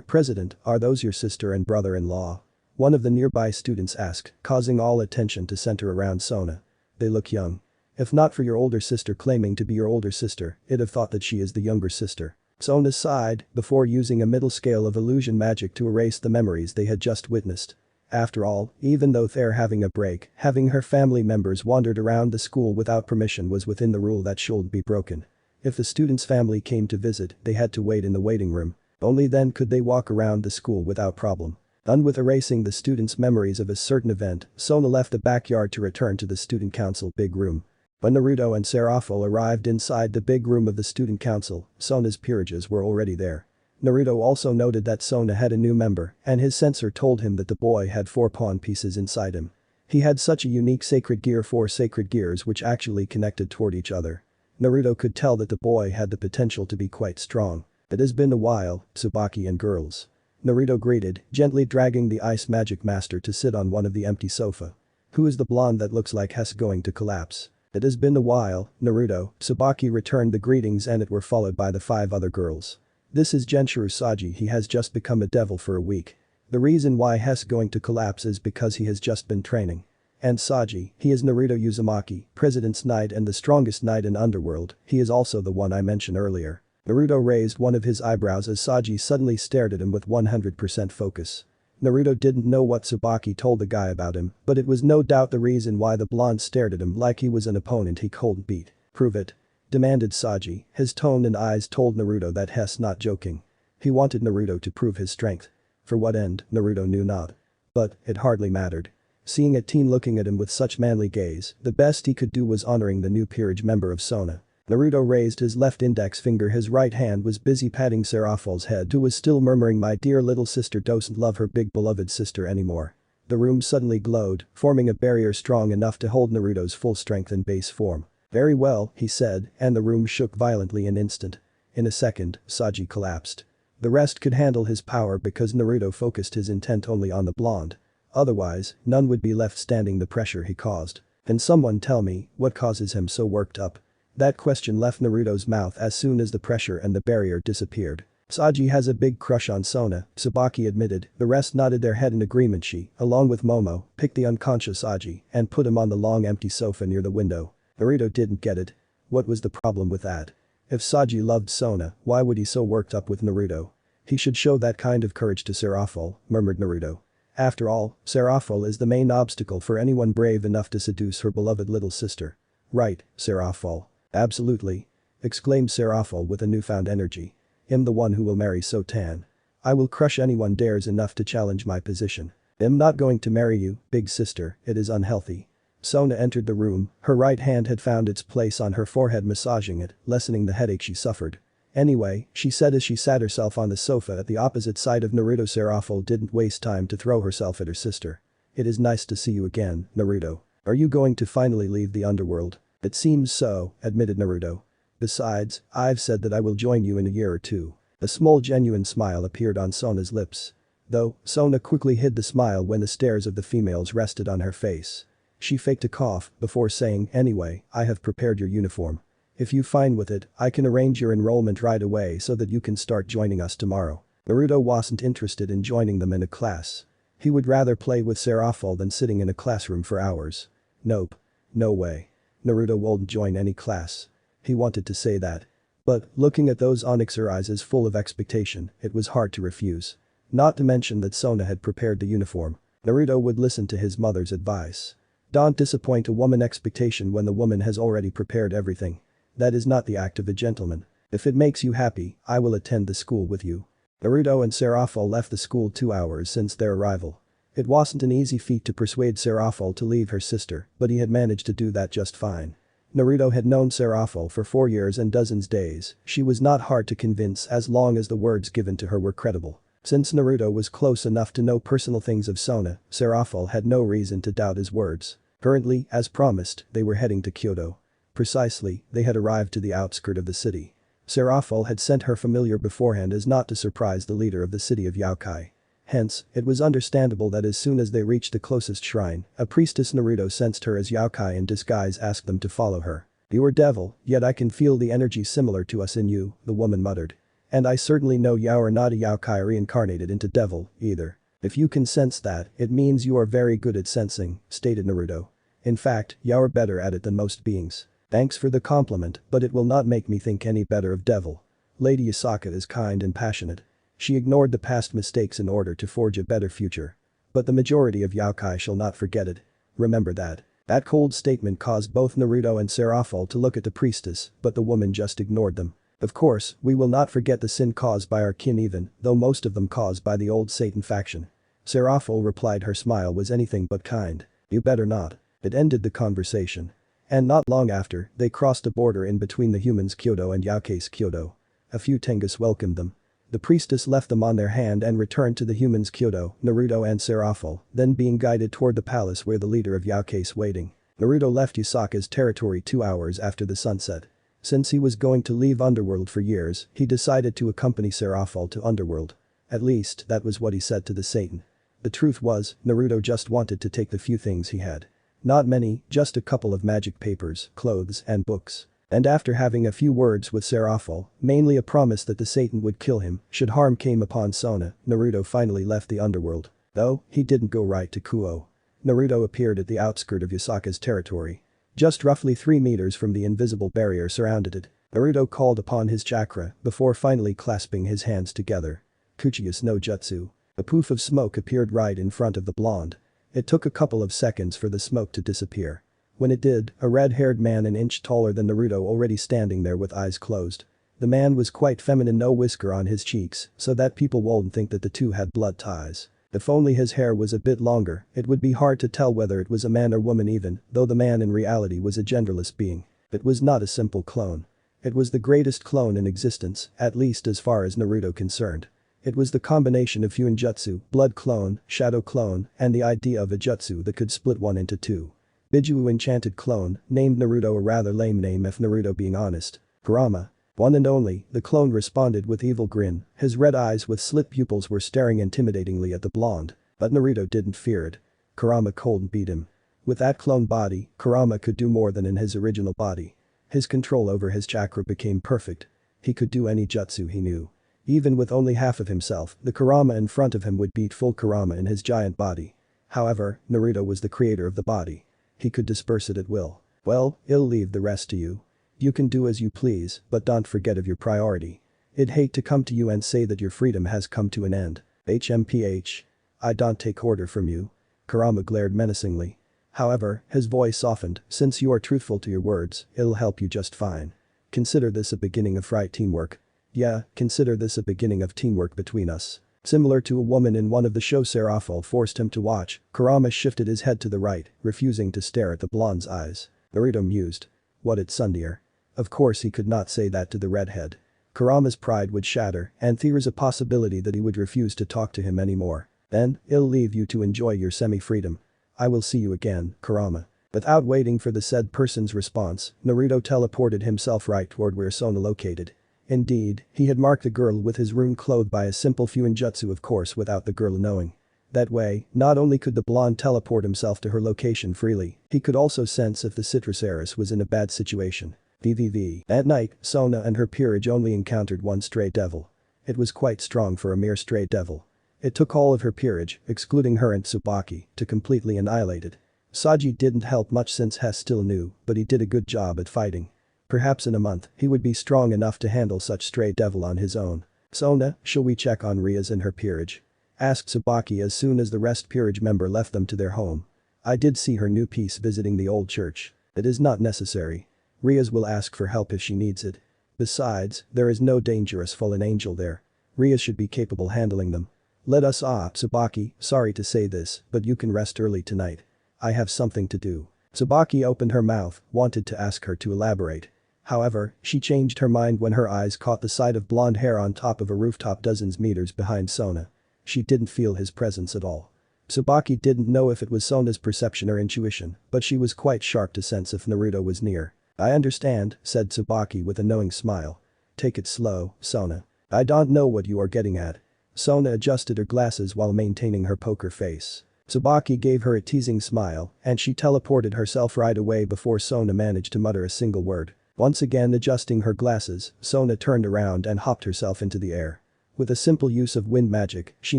President, are those your sister and brother-in-law? One of the nearby students asked, causing all attention to center around Sona. They look young. If not for your older sister claiming to be your older sister, I'd have thought that she is the younger sister. Sona sighed before using a middle scale of illusion magic to erase the memories they had just witnessed. After all, even though they're having a break, having her family members wandered around the school without permission was within the rule that shouldn't be broken. If the student's family came to visit, they had to wait in the waiting room. Only then could they walk around the school without problem. Done with erasing the students' memories of a certain event, Sona left the backyard to return to the student council big room. When Naruto and Serafall arrived inside the big room of the student council, Sona's peerages were already there. Naruto also noted that Sona had a new member, and his sensor told him that the boy had 4 pawn pieces inside him. He had such a unique sacred gear, 4 sacred gears which actually connected toward each other. Naruto could tell that the boy had the potential to be quite strong. It has been a while, Tsubaki and girls. Naruto greeted, gently dragging the ice magic master to sit on one of the empty sofa. Who is the blonde that looks like he's going to collapse? It has been a while, Naruto, Tsubaki returned the greetings and it were followed by the 5 other girls. This is Genshiro Saji, he has just become a devil for a week. The reason why he's going to collapse is because he has just been training. And Saji, he is Naruto Uzumaki, President's Knight and the strongest knight in Underworld, he is also the one I mentioned earlier. Naruto raised one of his eyebrows as Saji suddenly stared at him with 100% focus. Naruto didn't know what Tsubaki told the guy about him, but it was no doubt the reason why the blonde stared at him like he was an opponent he couldn't beat. Prove it. Demanded Saji, his tone and eyes told Naruto that he's not joking. He wanted Naruto to prove his strength. For what end, Naruto knew not. But, it hardly mattered. Seeing a teen looking at him with such manly gaze, the best he could do was honoring the new peerage member of Sona. Naruto raised his left index finger, his right hand was busy patting Serafall's head, who was still murmuring, "My dear little sister doesn't love her big beloved sister anymore." The room suddenly glowed, forming a barrier strong enough to hold Naruto's full strength and base form. "Very well," he said, and the room shook violently an instant. In a second, Saji collapsed. The rest could handle his power because Naruto focused his intent only on the blonde. Otherwise, none would be left standing the pressure he caused. "Can someone tell me what causes him so worked up?" That question left Naruto's mouth as soon as the pressure and the barrier disappeared. "Saji has a big crush on Sona," Tsubaki admitted. The rest nodded their head in agreement. She, along with Momo, picked the unconscious Saji and put him on the long empty sofa near the window. Naruto didn't get it. What was the problem with that? If Saji loved Sona, why would he so worked up with Naruto? He should show that kind of courage to Serafall, murmured Naruto. After all, Serafall is the main obstacle for anyone brave enough to seduce her beloved little sister. Right, Serafall. Absolutely. Exclaimed Serafall with a newfound energy. "I'm the one who will marry Sotan. I will crush anyone dares enough to challenge my position. I'm not going to marry you, big sister, it is unhealthy." Sona entered the room, her right hand had found its place on her forehead, massaging it, lessening the headache she suffered. "Anyway," she said as she sat herself on the sofa at the opposite side of Naruto. Serafall didn't waste time to throw herself at her sister. "It is nice to see you again, Naruto. Are you going to finally leave the underworld?" "It seems so," admitted Naruto. "Besides, I've said that I will join you in a year or two." A small genuine smile appeared on Sona's lips. Though, Sona quickly hid the smile when the stares of the females rested on her face. She faked a cough before saying, "Anyway, I have prepared your uniform. If you're fine with it, I can arrange your enrollment right away so that you can start joining us tomorrow." Naruto wasn't interested in joining them in a class. He would rather play with Serafall than sitting in a classroom for hours. Nope. No way. Naruto won't join any class. He wanted to say that. But, looking at those onyxer eyes full of expectation, it was hard to refuse. Not to mention that Sona had prepared the uniform. Naruto would listen to his mother's advice. Don't disappoint a woman expectation when the woman has already prepared everything. That is not the act of a gentleman. If it makes you happy, I will attend the school with you. Naruto and Serafall left the school 2 hours since their arrival. It wasn't an easy feat to persuade Serafall to leave her sister, but he had managed to do that just fine. Naruto had known Serafall for 4 years and dozens days. She was not hard to convince as long as the words given to her were credible. Since Naruto was close enough to know personal things of Sona, Serafall had no reason to doubt his words. Currently, as promised, they were heading to Kyoto. Precisely, they had arrived to the outskirt of the city. Serafall had sent her familiar beforehand as not to surprise the leader of the city of Yokai. Hence, it was understandable that as soon as they reached the closest shrine, a priestess Naruto sensed her as Yokai in disguise asked them to follow her. "You are devil, yet I can feel the energy similar to us in you," the woman muttered. "And I certainly know you are not a Yokai reincarnated into devil, either. If you can sense that, it means you are very good at sensing," stated Naruto. "In fact, you are better at it than most beings." "Thanks for the compliment, but it will not make me think any better of devil. Lady Yasaka is kind and passionate. She ignored the past mistakes in order to forge a better future. But the majority of Yokai shall not forget it. Remember that." That cold statement caused both Naruto and Serafall to look at the priestess, but the woman just ignored them. "Of course, we will not forget the sin caused by our kin even, though most of them caused by the old Satan faction." Serafall replied, her smile was anything but kind. "You better not." It ended the conversation. And not long after, they crossed a border in between the humans' Kyoto and Yakai's Kyoto. A few Tengus welcomed them. The priestess left them on their hand and returned to the humans' Kyoto, Naruto and Serafall, then being guided toward the palace where the leader of Yakai's waiting. Naruto left Yasaka's territory 2 hours after the sunset. Since he was going to leave Underworld for years, he decided to accompany Serafall to Underworld. At least, that was what he said to the Satan. The truth was, Naruto just wanted to take the few things he had. Not many, just a couple of magic papers, clothes, and books. And after having a few words with Serafall, mainly a promise that the Satan would kill him should harm came upon Sona, Naruto finally left the underworld. Though, he didn't go right to Kuo. Naruto appeared at the outskirt of Yasaka's territory. Just roughly 3 meters from the invisible barrier surrounded it. Naruto called upon his chakra before finally clasping his hands together. Kuchiyas no Jutsu. A poof of smoke appeared right in front of the blonde. It took a couple of seconds for the smoke to disappear. When it did, a red-haired man an inch taller than Naruto already standing there with eyes closed. The man was quite feminine, no whisker on his cheeks, so that people wouldn't think that the two had blood ties. If only his hair was a bit longer, it would be hard to tell whether it was a man or woman even, though the man in reality was a genderless being. It was not a simple clone. It was the greatest clone in existence, at least as far as Naruto concerned. It was the combination of Fuinjutsu, blood clone, shadow clone, and the idea of a jutsu that could split one into two. Biju enchanted clone, named Naruto, a rather lame name if Naruto being honest. Kurama. One and only, the clone responded with evil grin, his red eyes with slit pupils were staring intimidatingly at the blonde. But Naruto didn't fear it. Kurama cold beat him. With that clone body, Kurama could do more than in his original body. His control over his chakra became perfect. He could do any jutsu he knew. Even with only half of himself, the Kurama in front of him would beat full Kurama in his giant body. However, Naruto was the creator of the body. He could disperse it at will. Well, I'll leave the rest to you. You can do as you please, but don't forget of your priority. I'd hate to come to you and say that your freedom has come to an end. HMPH. I don't take order from you. Kurama glared menacingly. However, his voice softened, since you are truthful to your words, it'll help you just fine. Consider this a beginning of right teamwork. Yeah, consider this a beginning of teamwork between us. Similar to a woman in one of the shows Serafall forced him to watch, Kurama shifted his head to the right, refusing to stare at the blonde's eyes. Naruto mused. What at Sundeer? Of course he could not say that to the redhead. Kurama's pride would shatter, and there is a possibility that he would refuse to talk to him anymore. Then, I'll leave you to enjoy your semi-freedom. I will see you again, Kurama. Without waiting for the said person's response, Naruto teleported himself right toward where Sona located. Indeed, he had marked the girl with his rune clothed by a simple Fuinjutsu, of course, without the girl knowing. That way, not only could the blonde teleport himself to her location freely, he could also sense if the citrus heiress was in a bad situation. VVV. At night, Sona and her peerage only encountered one stray devil. It was quite strong for a mere stray devil. It took all of her peerage, excluding her and Tsubaki, to completely annihilate it. Saji didn't help much since Hess still knew, but he did a good job at fighting. Perhaps in a month, he would be strong enough to handle such stray devil on his own. Sona, shall we check on Rias and her peerage? Asked Tsubaki as soon as the rest peerage member left them to their home. I did see her new piece visiting the old church. It is not necessary. Rias will ask for help if she needs it. Besides, there is no dangerous fallen angel there. Rias should be capable handling them. Let us Tsubaki, sorry to say this, but you can rest early tonight. I have something to do. Tsubaki opened her mouth, wanted to ask her to elaborate. However, she changed her mind when her eyes caught the sight of blonde hair on top of a rooftop dozens meters behind Sona. She didn't feel his presence at all. Tsubaki didn't know if it was Sona's perception or intuition, but she was quite sharp to sense if Naruto was near. I understand, said Tsubaki with a knowing smile. Take it slow, Sona. I don't know what you are getting at. Sona adjusted her glasses while maintaining her poker face. Tsubaki gave her a teasing smile, and she teleported herself right away before Sona managed to mutter a single word. Once again adjusting her glasses, Sona turned around and hopped herself into the air. With a simple use of wind magic, she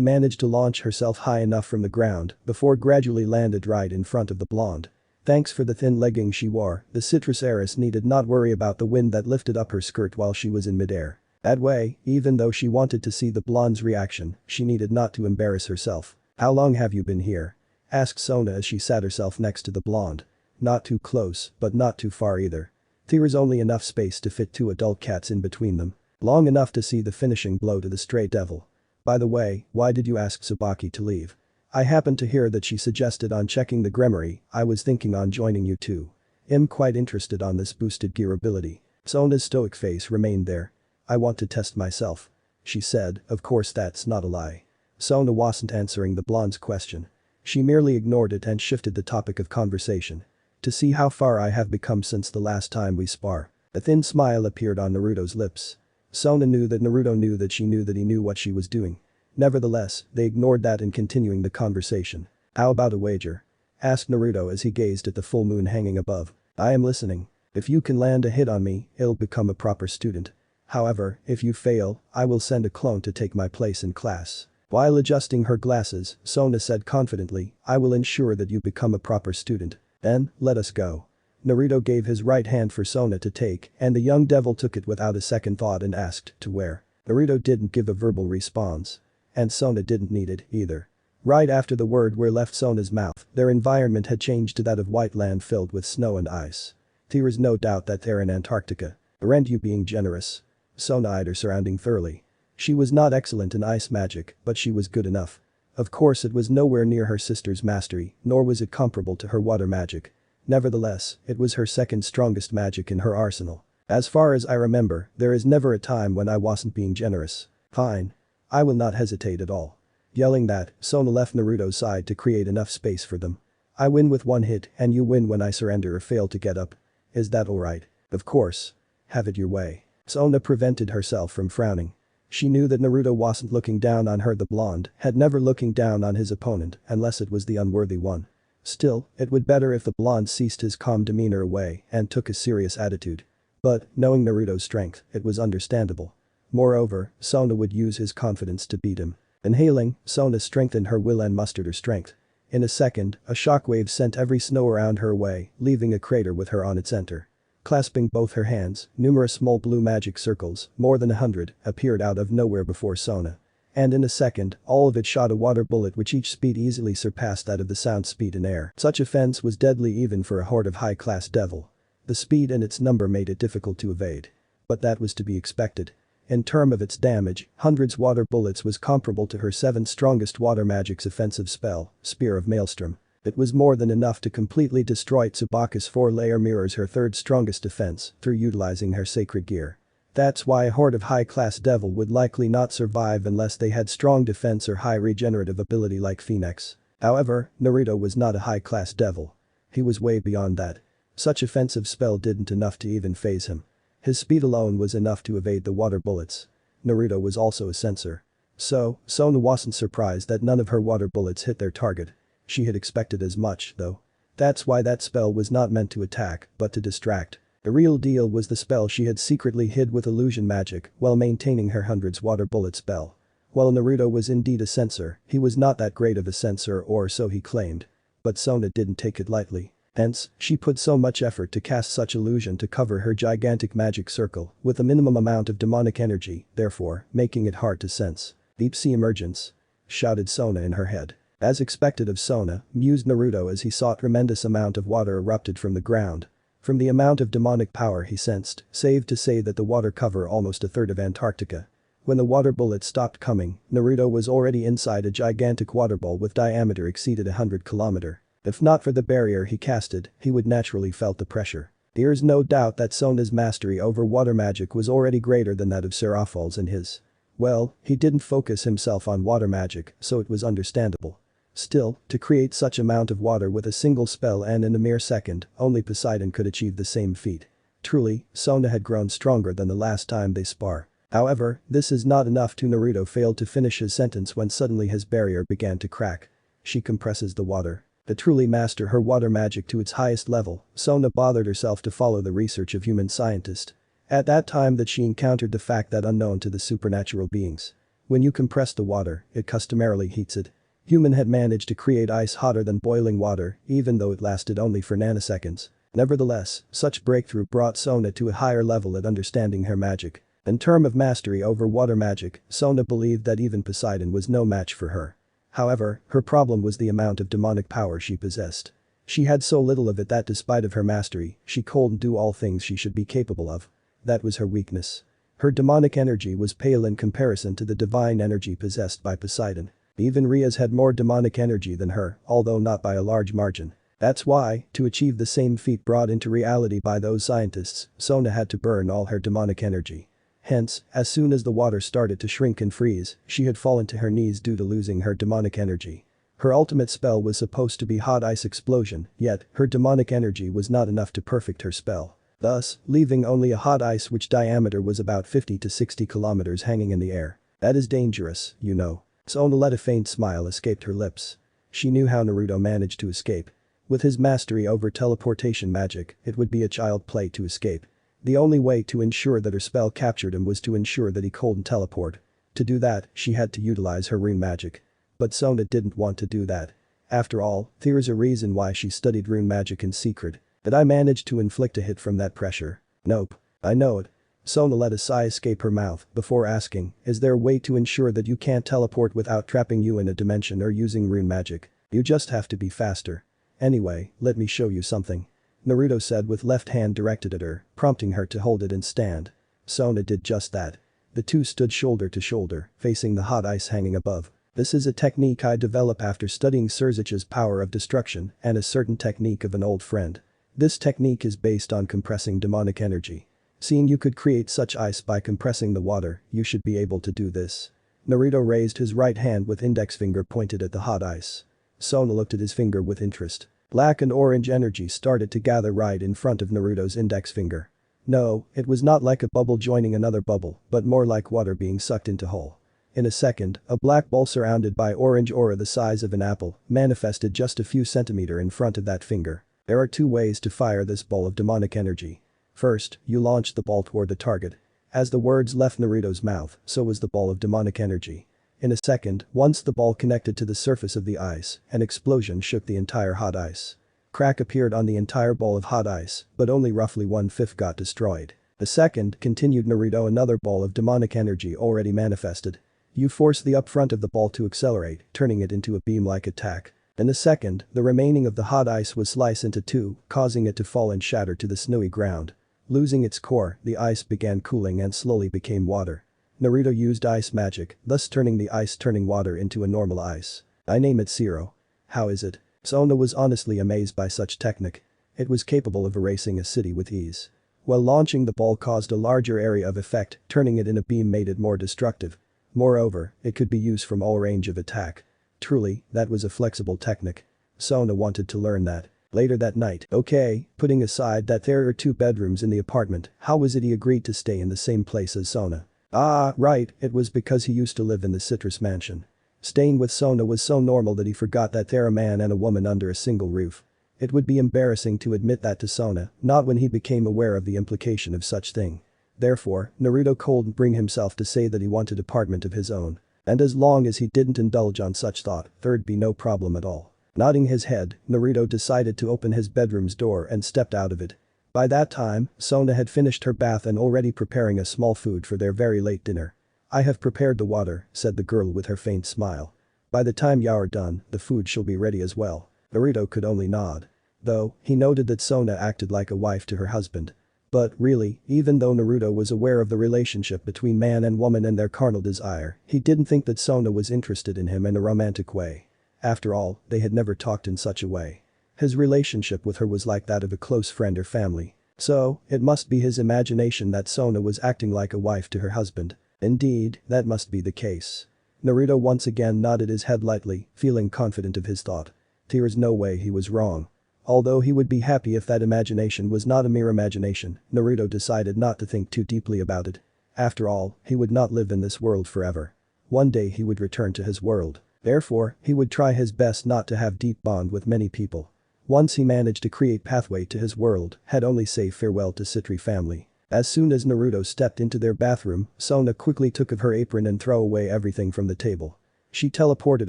managed to launch herself high enough from the ground before gradually landed right in front of the blonde. Thanks for the thin leggings she wore, the citrus heiress needed not worry about the wind that lifted up her skirt while she was in midair. That way, even though she wanted to see the blonde's reaction, she needed not to embarrass herself. How long have you been here? Asked Sona as she sat herself next to the blonde. Not too close, but not too far either. There is only enough space to fit two adult cats in between them. Long enough to see the finishing blow to the stray devil. By the way, why did you ask Tsubaki to leave? I happened to hear that she suggested on checking the Gremory. I was thinking on joining you too. I'm quite interested on this boosted gear ability. Sona's stoic face remained there. I want to test myself. She said, of course that's not a lie. Sona wasn't answering the blonde's question. She merely ignored it and shifted the topic of conversation. To see how far I have become since the last time we spar. A thin smile appeared on Naruto's lips. Sona knew that Naruto knew that she knew that he knew what she was doing. Nevertheless, they ignored that in continuing the conversation. How about a wager? Asked Naruto as he gazed at the full moon hanging above. I am listening. If you can land a hit on me, I'll become a proper student. However, if you fail, I will send a clone to take my place in class. While adjusting her glasses, Sona said confidently, I will ensure that you become a proper student. Then, let us go. Naruto gave his right hand for Sona to take, and the young devil took it without a second thought and asked, to where? Naruto didn't give a verbal response. And Sona didn't need it either. Right after the word where left Sona's mouth, their environment had changed to that of white land filled with snow and ice. There is no doubt that they're in Antarctica. Aren't you being generous? Sona eyed her surrounding thoroughly. She was not excellent in ice magic, but she was good enough. Of course it was nowhere near her sister's mastery, nor was it comparable to her water magic. Nevertheless, it was her second strongest magic in her arsenal. As far as I remember, there is never a time when I wasn't being generous. Fine. I will not hesitate at all. Yelling that, Sona left Naruto's side to create enough space for them. I win with one hit and you win when I surrender or fail to get up. Is that alright? Of course. Have it your way. Sona prevented herself from frowning. She knew that Naruto wasn't looking down on her. The blonde had never looking down on his opponent unless it was the unworthy one. Still, it would better if the blonde ceased his calm demeanor away and took a serious attitude. But, knowing Naruto's strength, it was understandable. Moreover, Sona would use his confidence to beat him. Inhaling, Sona strengthened her will and mustered her strength. In a second, a shockwave sent every snow around her away, leaving a crater with her on its center. Clasping both her hands, numerous small blue magic circles, more than 100, appeared out of nowhere before Sona. And in a second, all of it shot a water bullet which each speed easily surpassed that of the sound speed in air. Such a fence was deadly even for a horde of high-class devil. The speed and its number made it difficult to evade. But that was to be expected. In term of its damage, hundreds water bullets was comparable to her 7th strongest water magic's offensive spell, Spear of Maelstrom. It was more than enough to completely destroy Tsubaka's 4-layer mirrors, her 3rd strongest defense, through utilizing her sacred gear. That's why a horde of high-class devil would likely not survive unless they had strong defense or high regenerative ability like Phoenix. However, Naruto was not a high-class devil. He was way beyond that. Such offensive spell didn't enough to even phase him. His speed alone was enough to evade the water bullets. Naruto was also a censor. So, Sona wasn't surprised that none of her water bullets hit their target. She had expected as much, though. That's why that spell was not meant to attack, but to distract. The real deal was the spell she had secretly hid with illusion magic while maintaining her hundreds water bullet spell. While Naruto was indeed a censor, he was not that great of a censor, or so he claimed. But Sona didn't take it lightly. Hence, she put so much effort to cast such illusion to cover her gigantic magic circle with a minimum amount of demonic energy, therefore, making it hard to sense. Deep sea emergence. Shouted Sona in her head. As expected of Sona, mused Naruto as he saw a tremendous amount of water erupted from the ground. From the amount of demonic power he sensed, safe to say that the water cover almost a third of Antarctica. When the water bullets stopped coming, Naruto was already inside a gigantic water ball with diameter exceeded 100 km. If not for the barrier he casted, he would naturally felt the pressure. There is no doubt that Sona's mastery over water magic was already greater than that of Serafall's and his. Well, he didn't focus himself on water magic, so it was understandable. Still, to create such amount of water with a single spell and in a mere second, only Poseidon could achieve the same feat. Truly, Sona had grown stronger than the last time they spar. However, this is not enough. Naruto failed to finish his sentence when suddenly his barrier began to crack. She compresses the water. To truly master her water magic to its highest level, Sona bothered herself to follow the research of human scientists. At that time that she encountered the fact that unknown to the supernatural beings. When you compress the water, it customarily heats it. Human had managed to create ice hotter than boiling water, even though it lasted only for nanoseconds. Nevertheless, such breakthrough brought Sona to a higher level at understanding her magic. In term of mastery over water magic, Sona believed that even Poseidon was no match for her. However, her problem was the amount of demonic power she possessed. She had so little of it that despite of her mastery, she couldn't do all things she should be capable of. That was her weakness. Her demonic energy was pale in comparison to the divine energy possessed by Poseidon. Even Rias had more demonic energy than her, although not by a large margin. That's why, to achieve the same feat brought into reality by those scientists, Sona had to burn all her demonic energy. Hence, as soon as the water started to shrink and freeze, she had fallen to her knees due to losing her demonic energy. Her ultimate spell was supposed to be hot ice explosion, yet, her demonic energy was not enough to perfect her spell. Thus, leaving only a hot ice which diameter was about 50 to 60 kilometers hanging in the air. That is dangerous, you know. Sona let a faint smile escape her lips. She knew how Naruto managed to escape. With his mastery over teleportation magic, it would be a child play to escape. The only way to ensure that her spell captured him was to ensure that he couldn't teleport. To do that, she had to utilize her rune magic. But Sona didn't want to do that. After all, there is a reason why she studied rune magic in secret. Did I manage to inflict a hit from that pressure? Nope. I know it. Sona let a sigh escape her mouth before asking, is there a way to ensure that you can't teleport without trapping you in a dimension or using rune magic? You just have to be faster. Anyway, let me show you something. Naruto said with left hand directed at her, prompting her to hold it and stand. Sona did just that. The two stood shoulder to shoulder, facing the hot ice hanging above. This is a technique I developed after studying Serzich's power of destruction and a certain technique of an old friend. This technique is based on compressing demonic energy. Seeing you could create such ice by compressing the water, you should be able to do this. Naruto raised his right hand with index finger pointed at the hot ice. Sona looked at his finger with interest. Black and orange energy started to gather right in front of Naruto's index finger. No, it was not like a bubble joining another bubble, but more like water being sucked into whole. In a second, a black ball surrounded by orange aura the size of an apple manifested just a few centimeters in front of that finger. There are two ways to fire this ball of demonic energy. First, you launch the ball toward the target. As the words left Naruto's mouth, so was the ball of demonic energy. In a second, once the ball connected to the surface of the ice, an explosion shook the entire hot ice. Crack appeared on the entire ball of hot ice, but only roughly 1/5 got destroyed. The second, continued Naruto, another ball of demonic energy already manifested. You force the upfront of the ball to accelerate, turning it into a beam-like attack. In a second, the remaining of the hot ice was sliced into two, causing it to fall and shatter to the snowy ground. Losing its core, the ice began cooling and slowly became water. Naruto used ice magic, thus turning the ice-turning water into a normal ice. I name it Zero. How is it? Sona was honestly amazed by such technique. It was capable of erasing a city with ease. While launching the ball caused a larger area of effect, turning it in a beam made it more destructive. Moreover, it could be used from all range of attack. Truly, that was a flexible technique. Sona wanted to learn that. Later that night, okay, putting aside that there are 2 bedrooms in the apartment, how was it he agreed to stay in the same place as Sona? Ah, right, it was because he used to live in the citrus mansion. Staying with Sona was so normal that he forgot that there are a man and a woman under a single roof. It would be embarrassing to admit that to Sona, not when he became aware of the implication of such thing. Therefore, Naruto couldn't bring himself to say that he wanted an apartment of his own. And as long as he didn't indulge on such thought, there'd be no problem at all. Nodding his head, Naruto decided to open his bedroom's door and stepped out of it. By that time, Sona had finished her bath and already preparing a small food for their very late dinner. I have prepared the water, said the girl with her faint smile. By the time you're done, the food shall be ready as well. Naruto could only nod. Though, he noted that Sona acted like a wife to her husband. But really, even though Naruto was aware of the relationship between man and woman and their carnal desire, he didn't think that Sona was interested in him in a romantic way. After all, they had never talked in such a way. His relationship with her was like that of a close friend or family. So, it must be his imagination that Sona was acting like a wife to her husband. Indeed, that must be the case. Naruto once again nodded his head lightly, feeling confident of his thought. There is no way he was wrong. Although he would be happy if that imagination was not a mere imagination, Naruto decided not to think too deeply about it. After all, he would not live in this world forever. One day he would return to his world. Therefore, he would try his best not to have deep bond with many people. Once he managed to create pathway to his world, had only say farewell to Citri family. As soon as Naruto stepped into their bathroom, Sona quickly took off her apron and threw away everything from the table. She teleported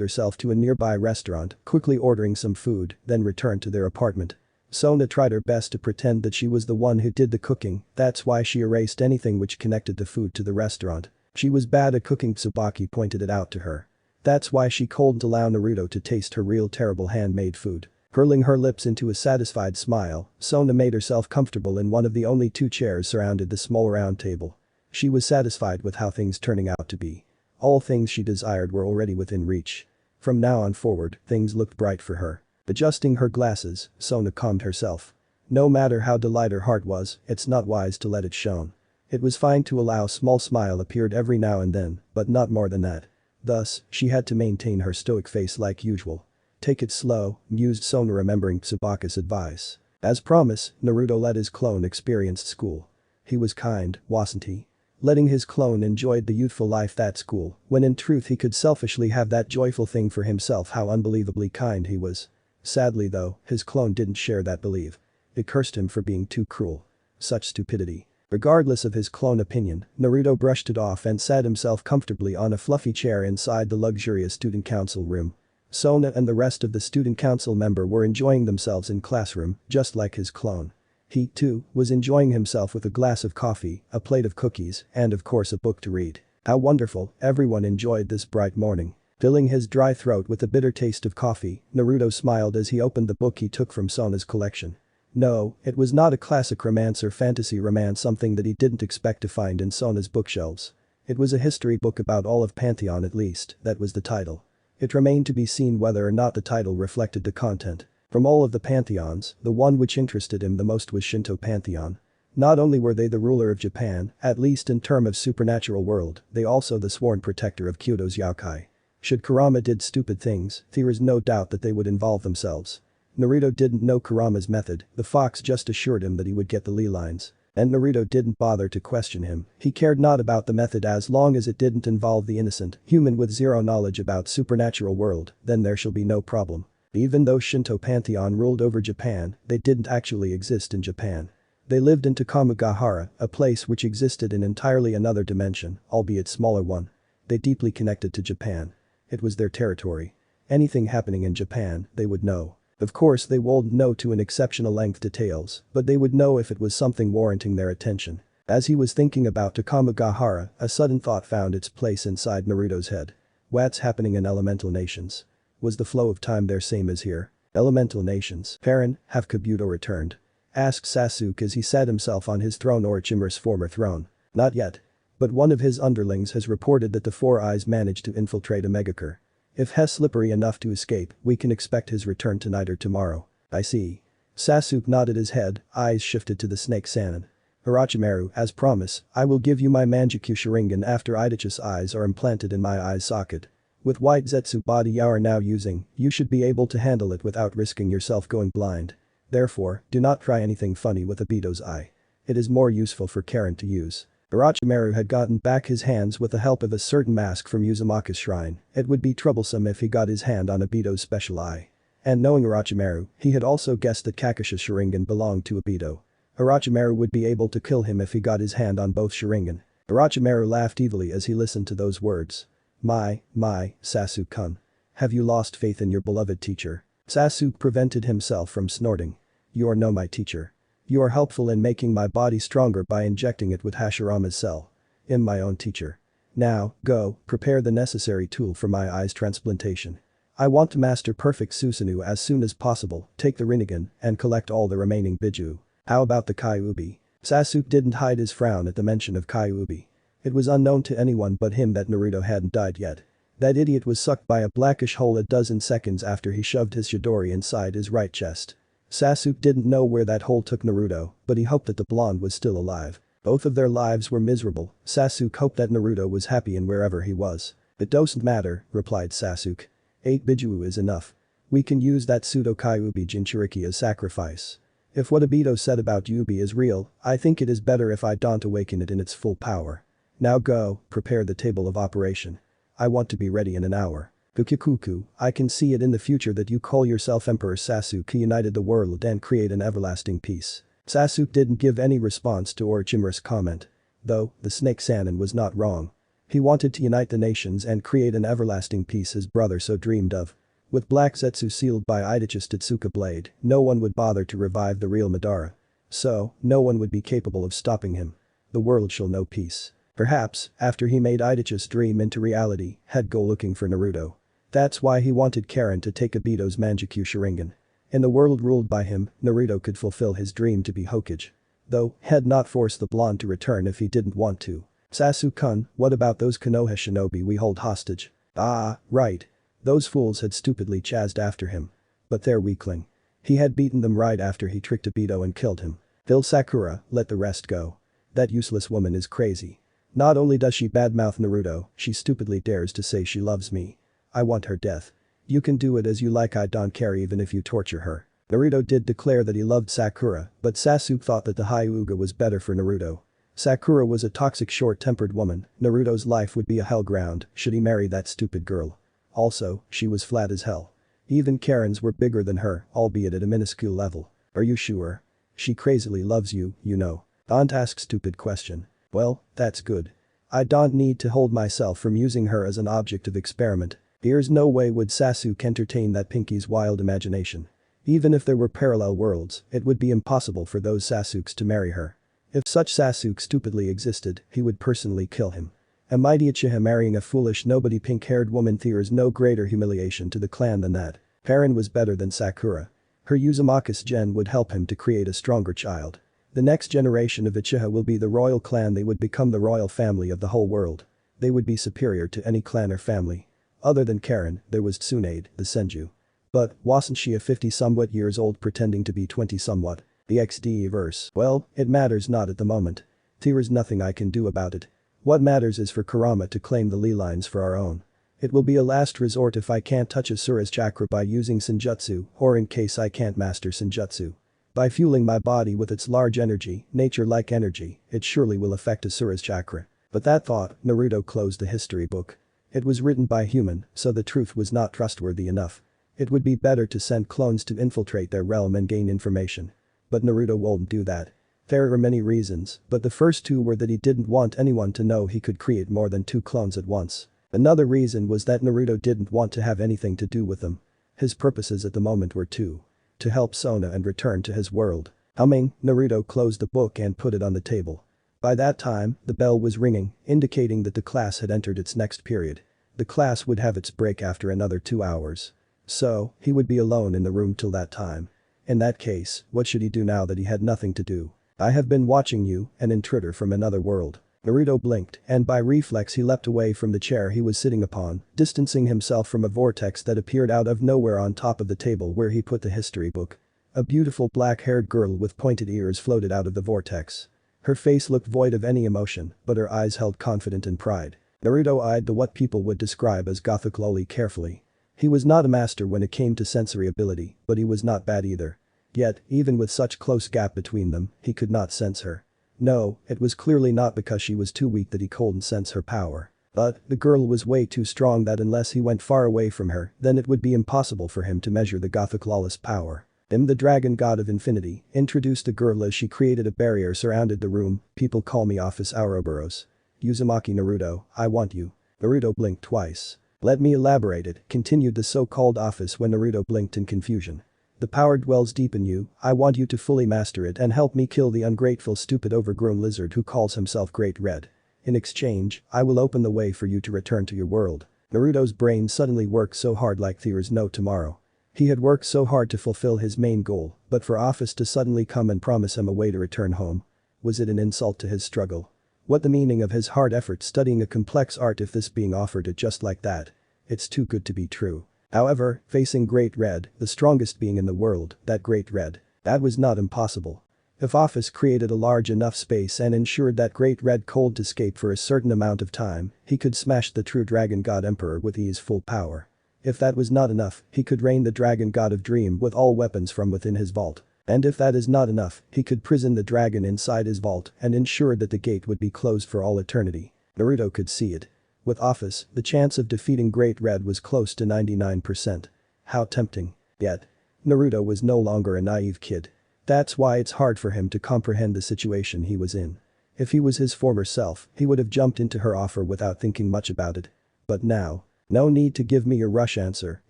herself to a nearby restaurant, quickly ordering some food, then returned to their apartment. Sona tried her best to pretend that she was the one who did the cooking, that's why she erased anything which connected the food to the restaurant. She was bad at cooking, Tsubaki pointed it out to her. That's why she couldn't allow Naruto to taste her real terrible handmade food. Curling her lips into a satisfied smile, Sona made herself comfortable in one of the only 2 chairs surrounded the small round table. She was satisfied with how things turning out to be. All things she desired were already within reach. From now on forward, things looked bright for her. Adjusting her glasses, Sona calmed herself. No matter how delighted her heart was, it's not wise to let it show. It was fine to allow a small smile appeared every now and then, but not more than that. Thus, she had to maintain her stoic face like usual. Take it slow, mused Sona remembering Tsubaki's advice. As promised, Naruto let his clone experience school. He was kind, wasn't he? Letting his clone enjoy the youthful life at school, when in truth he could selfishly have that joyful thing for himself. How unbelievably kind he was. Sadly though, his clone didn't share that belief. It cursed him for being too cruel. Such stupidity. Regardless of his clone opinion, Naruto brushed it off and sat himself comfortably on a fluffy chair inside the luxurious student council room. Sona and the rest of the student council member were enjoying themselves in classroom, just like his clone. He, too, was enjoying himself with a glass of coffee, a plate of cookies, and of course a book to read. How wonderful, everyone enjoyed this bright morning. Filling his dry throat with a bitter taste of coffee, Naruto smiled as he opened the book he took from Sona's collection. No, it was not a classic romance or fantasy romance, something that he didn't expect to find in Sona's bookshelves. It was a history book about all of Pantheon, at least, that was the title. It remained to be seen whether or not the title reflected the content. From all of the pantheons, the one which interested him the most was Shinto pantheon. Not only were they the ruler of Japan, at least in term of supernatural world, they also the sworn protector of Kyoto's yokai. Should Kurama did stupid things, there is no doubt that they would involve themselves. Naruto didn't know Kurama's method, the fox just assured him that he would get the ley lines. And Naruto didn't bother to question him, he cared not about the method as long as it didn't involve the innocent human with zero knowledge about supernatural world, then there shall be no problem. Even though Shinto pantheon ruled over Japan, they didn't actually exist in Japan. They lived in Takamagahara, a place which existed in entirely another dimension, albeit smaller one. They deeply connected to Japan. It was their territory. Anything happening in Japan, they would know. Of course they wouldn't know to an exceptional length details, but they would know if it was something warranting their attention. As he was thinking about Takamagahara, a sudden thought found its place inside Naruto's head. What's happening in elemental nations? Was the flow of time there same as here? Elemental nations. Parent, have Kabuto returned? Asked Sasuke as he sat himself on his throne Orochimaru's former throne. Not yet. But one of his underlings has reported that the Four Eyes managed to infiltrate a Megacure. If he's slippery enough to escape, we can expect his return tonight or tomorrow. I see. Sasuke nodded his head, eyes shifted to the snake Sannin. Orochimaru, as promised, I will give you my Manjikyu Sharingan after Itachi's eyes are implanted in my eye socket. With white Zetsu body you are now using, you should be able to handle it without risking yourself going blind. Therefore, do not try anything funny with Obito's eye. It is more useful for Karen to use. Orochimaru had gotten back his hands with the help of a certain mask from Uzumaki's shrine, it would be troublesome if he got his hand on Obito's special eye. And knowing Orochimaru, he had also guessed that Kakashi's Sharingan belonged to Obito. Orochimaru would be able to kill him if he got his hand on both Sharingan. Orochimaru laughed evilly as he listened to those words. My, Sasuke-kun. Have you lost faith in your beloved teacher? Sasuke prevented himself from snorting. You are no my teacher. You are helpful in making my body stronger by injecting it with Hashirama's cell. I'm my own teacher. Now, go, prepare the necessary tool for my eye's transplantation. I want to master perfect Susanoo as soon as possible, take the Rinnegan, and collect all the remaining Biju. How about the Kyuubi? Sasuke didn't hide his frown at the mention of Kyuubi. It was unknown to anyone but him that Naruto hadn't died yet. That idiot was sucked by a blackish hole a dozen seconds after he shoved his Chidori inside his right chest. Sasuke didn't know where that hole took Naruto, but he hoped that the blonde was still alive. Both of their lives were miserable, Sasuke hoped that Naruto was happy in wherever he was. It doesn't matter, replied Sasuke. 8 Biju is enough. We can use that pseudo Kyuubi Jinchuriki as sacrifice. If what Obito said about Yubi is real, I think it is better if I don't awaken it in its full power. Now go, prepare the table of operation. I want to be ready in an hour. Bukikuku, I can see it in the future that you call yourself Emperor Sasuke united the world and create an everlasting peace. Sasuke didn't give any response to Orochimaru's comment. Though, the snake Sannin was not wrong. He wanted to unite the nations and create an everlasting peace his brother so dreamed of. With Black Zetsu sealed by Itachi's Totsuka blade, no one would bother to revive the real Madara. So, no one would be capable of stopping him. The world shall know peace. Perhaps, after he made Itachi's dream into reality, he'd go looking for Naruto. That's why he wanted Karen to take Obito's Manjikyu Sharingan. In the world ruled by him, Naruto could fulfill his dream to be Hokage. Though, he'd not force the blonde to return if he didn't want to. Sasuke-kun, what about those Konoha shinobi we hold hostage? Ah, right. Those fools had stupidly chased after him. But they're weakling. He had beaten them right after he tricked Obito and killed him. Phil Sakura, let the rest go. That useless woman is crazy. Not only does she badmouth Naruto, she stupidly dares to say she loves me. I want her death. You can do it as you like, I don't care even if you torture her. Naruto did declare that he loved Sakura, but Sasuke thought that the Hyuga was better for Naruto. Sakura was a toxic short-tempered woman, Naruto's life would be a hell ground should he marry that stupid girl. Also, she was flat as hell. Even Karens were bigger than her, albeit at a minuscule level. Are you sure? She crazily loves you, you know. Don't ask stupid question. Well, that's good. I don't need to hold myself from using her as an object of experiment. There's no way would Sasuke entertain that Pinky's wild imagination. Even if there were parallel worlds, it would be impossible for those Sasukes to marry her. If such Sasuke stupidly existed, he would personally kill him. A mighty Uchiha marrying a foolish nobody pink-haired woman, there is no greater humiliation to the clan than that. Karen was better than Sakura. Her Uzumaki's gen would help him to create a stronger child. The next generation of Uchiha will be the royal clan, they would become the royal family of the whole world. They would be superior to any clan or family. Other than Karen, there was Tsunade, the Senju. But, wasn't she a 50-somewhat years old pretending to be 20-somewhat? The XD verse. Well, it matters not at the moment. There's nothing I can do about it. What matters is for Kurama to claim the Lee lines for our own. It will be a last resort if I can't touch Asura's chakra by using Senjutsu, or in case I can't master Senjutsu. By fueling my body with its large energy, nature-like energy, it surely will affect Asura's chakra. But that thought, Naruto closed the history book. It was written by a human, so the truth was not trustworthy enough. It would be better to send clones to infiltrate their realm and gain information. But Naruto won't do that. There are many reasons, but the first two were that he didn't want anyone to know he could create more than 2 clones at once. Another reason was that Naruto didn't want to have anything to do with them. His purposes at the moment were to help Sona and return to his world. Humming, Naruto closed the book and put it on the table. By that time, the bell was ringing, indicating that the class had entered its next period. The class would have its break after another 2 hours. So, he would be alone in the room till that time. In that case, what should he do now that he had nothing to do? I have been watching you, an intruder from another world. Naruto blinked, and by reflex he leapt away from the chair he was sitting upon, distancing himself from a vortex that appeared out of nowhere on top of the table where he put the history book. A beautiful black-haired girl with pointed ears floated out of the vortex. Her face looked void of any emotion, but her eyes held confident in pride. Naruto eyed the what people would describe as gothic loli carefully. He was not a master when it came to sensory ability, but he was not bad either. Yet, even with such close gap between them, he could not sense her. No, it was clearly not because she was too weak that he couldn't sense her power. But, the girl was way too strong that unless he went far away from her, then it would be impossible for him to measure the gothic lawless power. The dragon god of infinity, introduced the girl as she created a barrier surrounded the room. People call me Ophis Ouroboros. Uzumaki Naruto, I want you. Naruto blinked twice. Let me elaborate it, continued the so-called Ophis when Naruto blinked in confusion. The power dwells deep in you, I want you to fully master it and help me kill the ungrateful stupid overgrown lizard who calls himself Great Red. In exchange, I will open the way for you to return to your world. Naruto's brain suddenly worked so hard like there's no tomorrow. He had worked so hard to fulfill his main goal, but for Ophis to suddenly come and promise him a way to return home. Was it an insult to his struggle? What the meaning of his hard effort studying a complex art if this being offered it just like that? It's too good to be true. However, facing Great Red, the strongest being in the world, that Great Red, that was not impossible. If Ophis created a large enough space and ensured that Great Red could escape for a certain amount of time, he could smash the true Dragon God Emperor with his full power. If that was not enough, he could reign the Dragon God of Dream with all weapons from within his vault. And if that is not enough, he could prison the dragon inside his vault and ensure that the gate would be closed for all eternity. Naruto could see it. With Ophis, the chance of defeating Great Red was close to 99%. How tempting. Yet, Naruto was no longer a naive kid. That's why it's hard for him to comprehend the situation he was in. If he was his former self, he would have jumped into her offer without thinking much about it. But now, no need to give me your rush answer,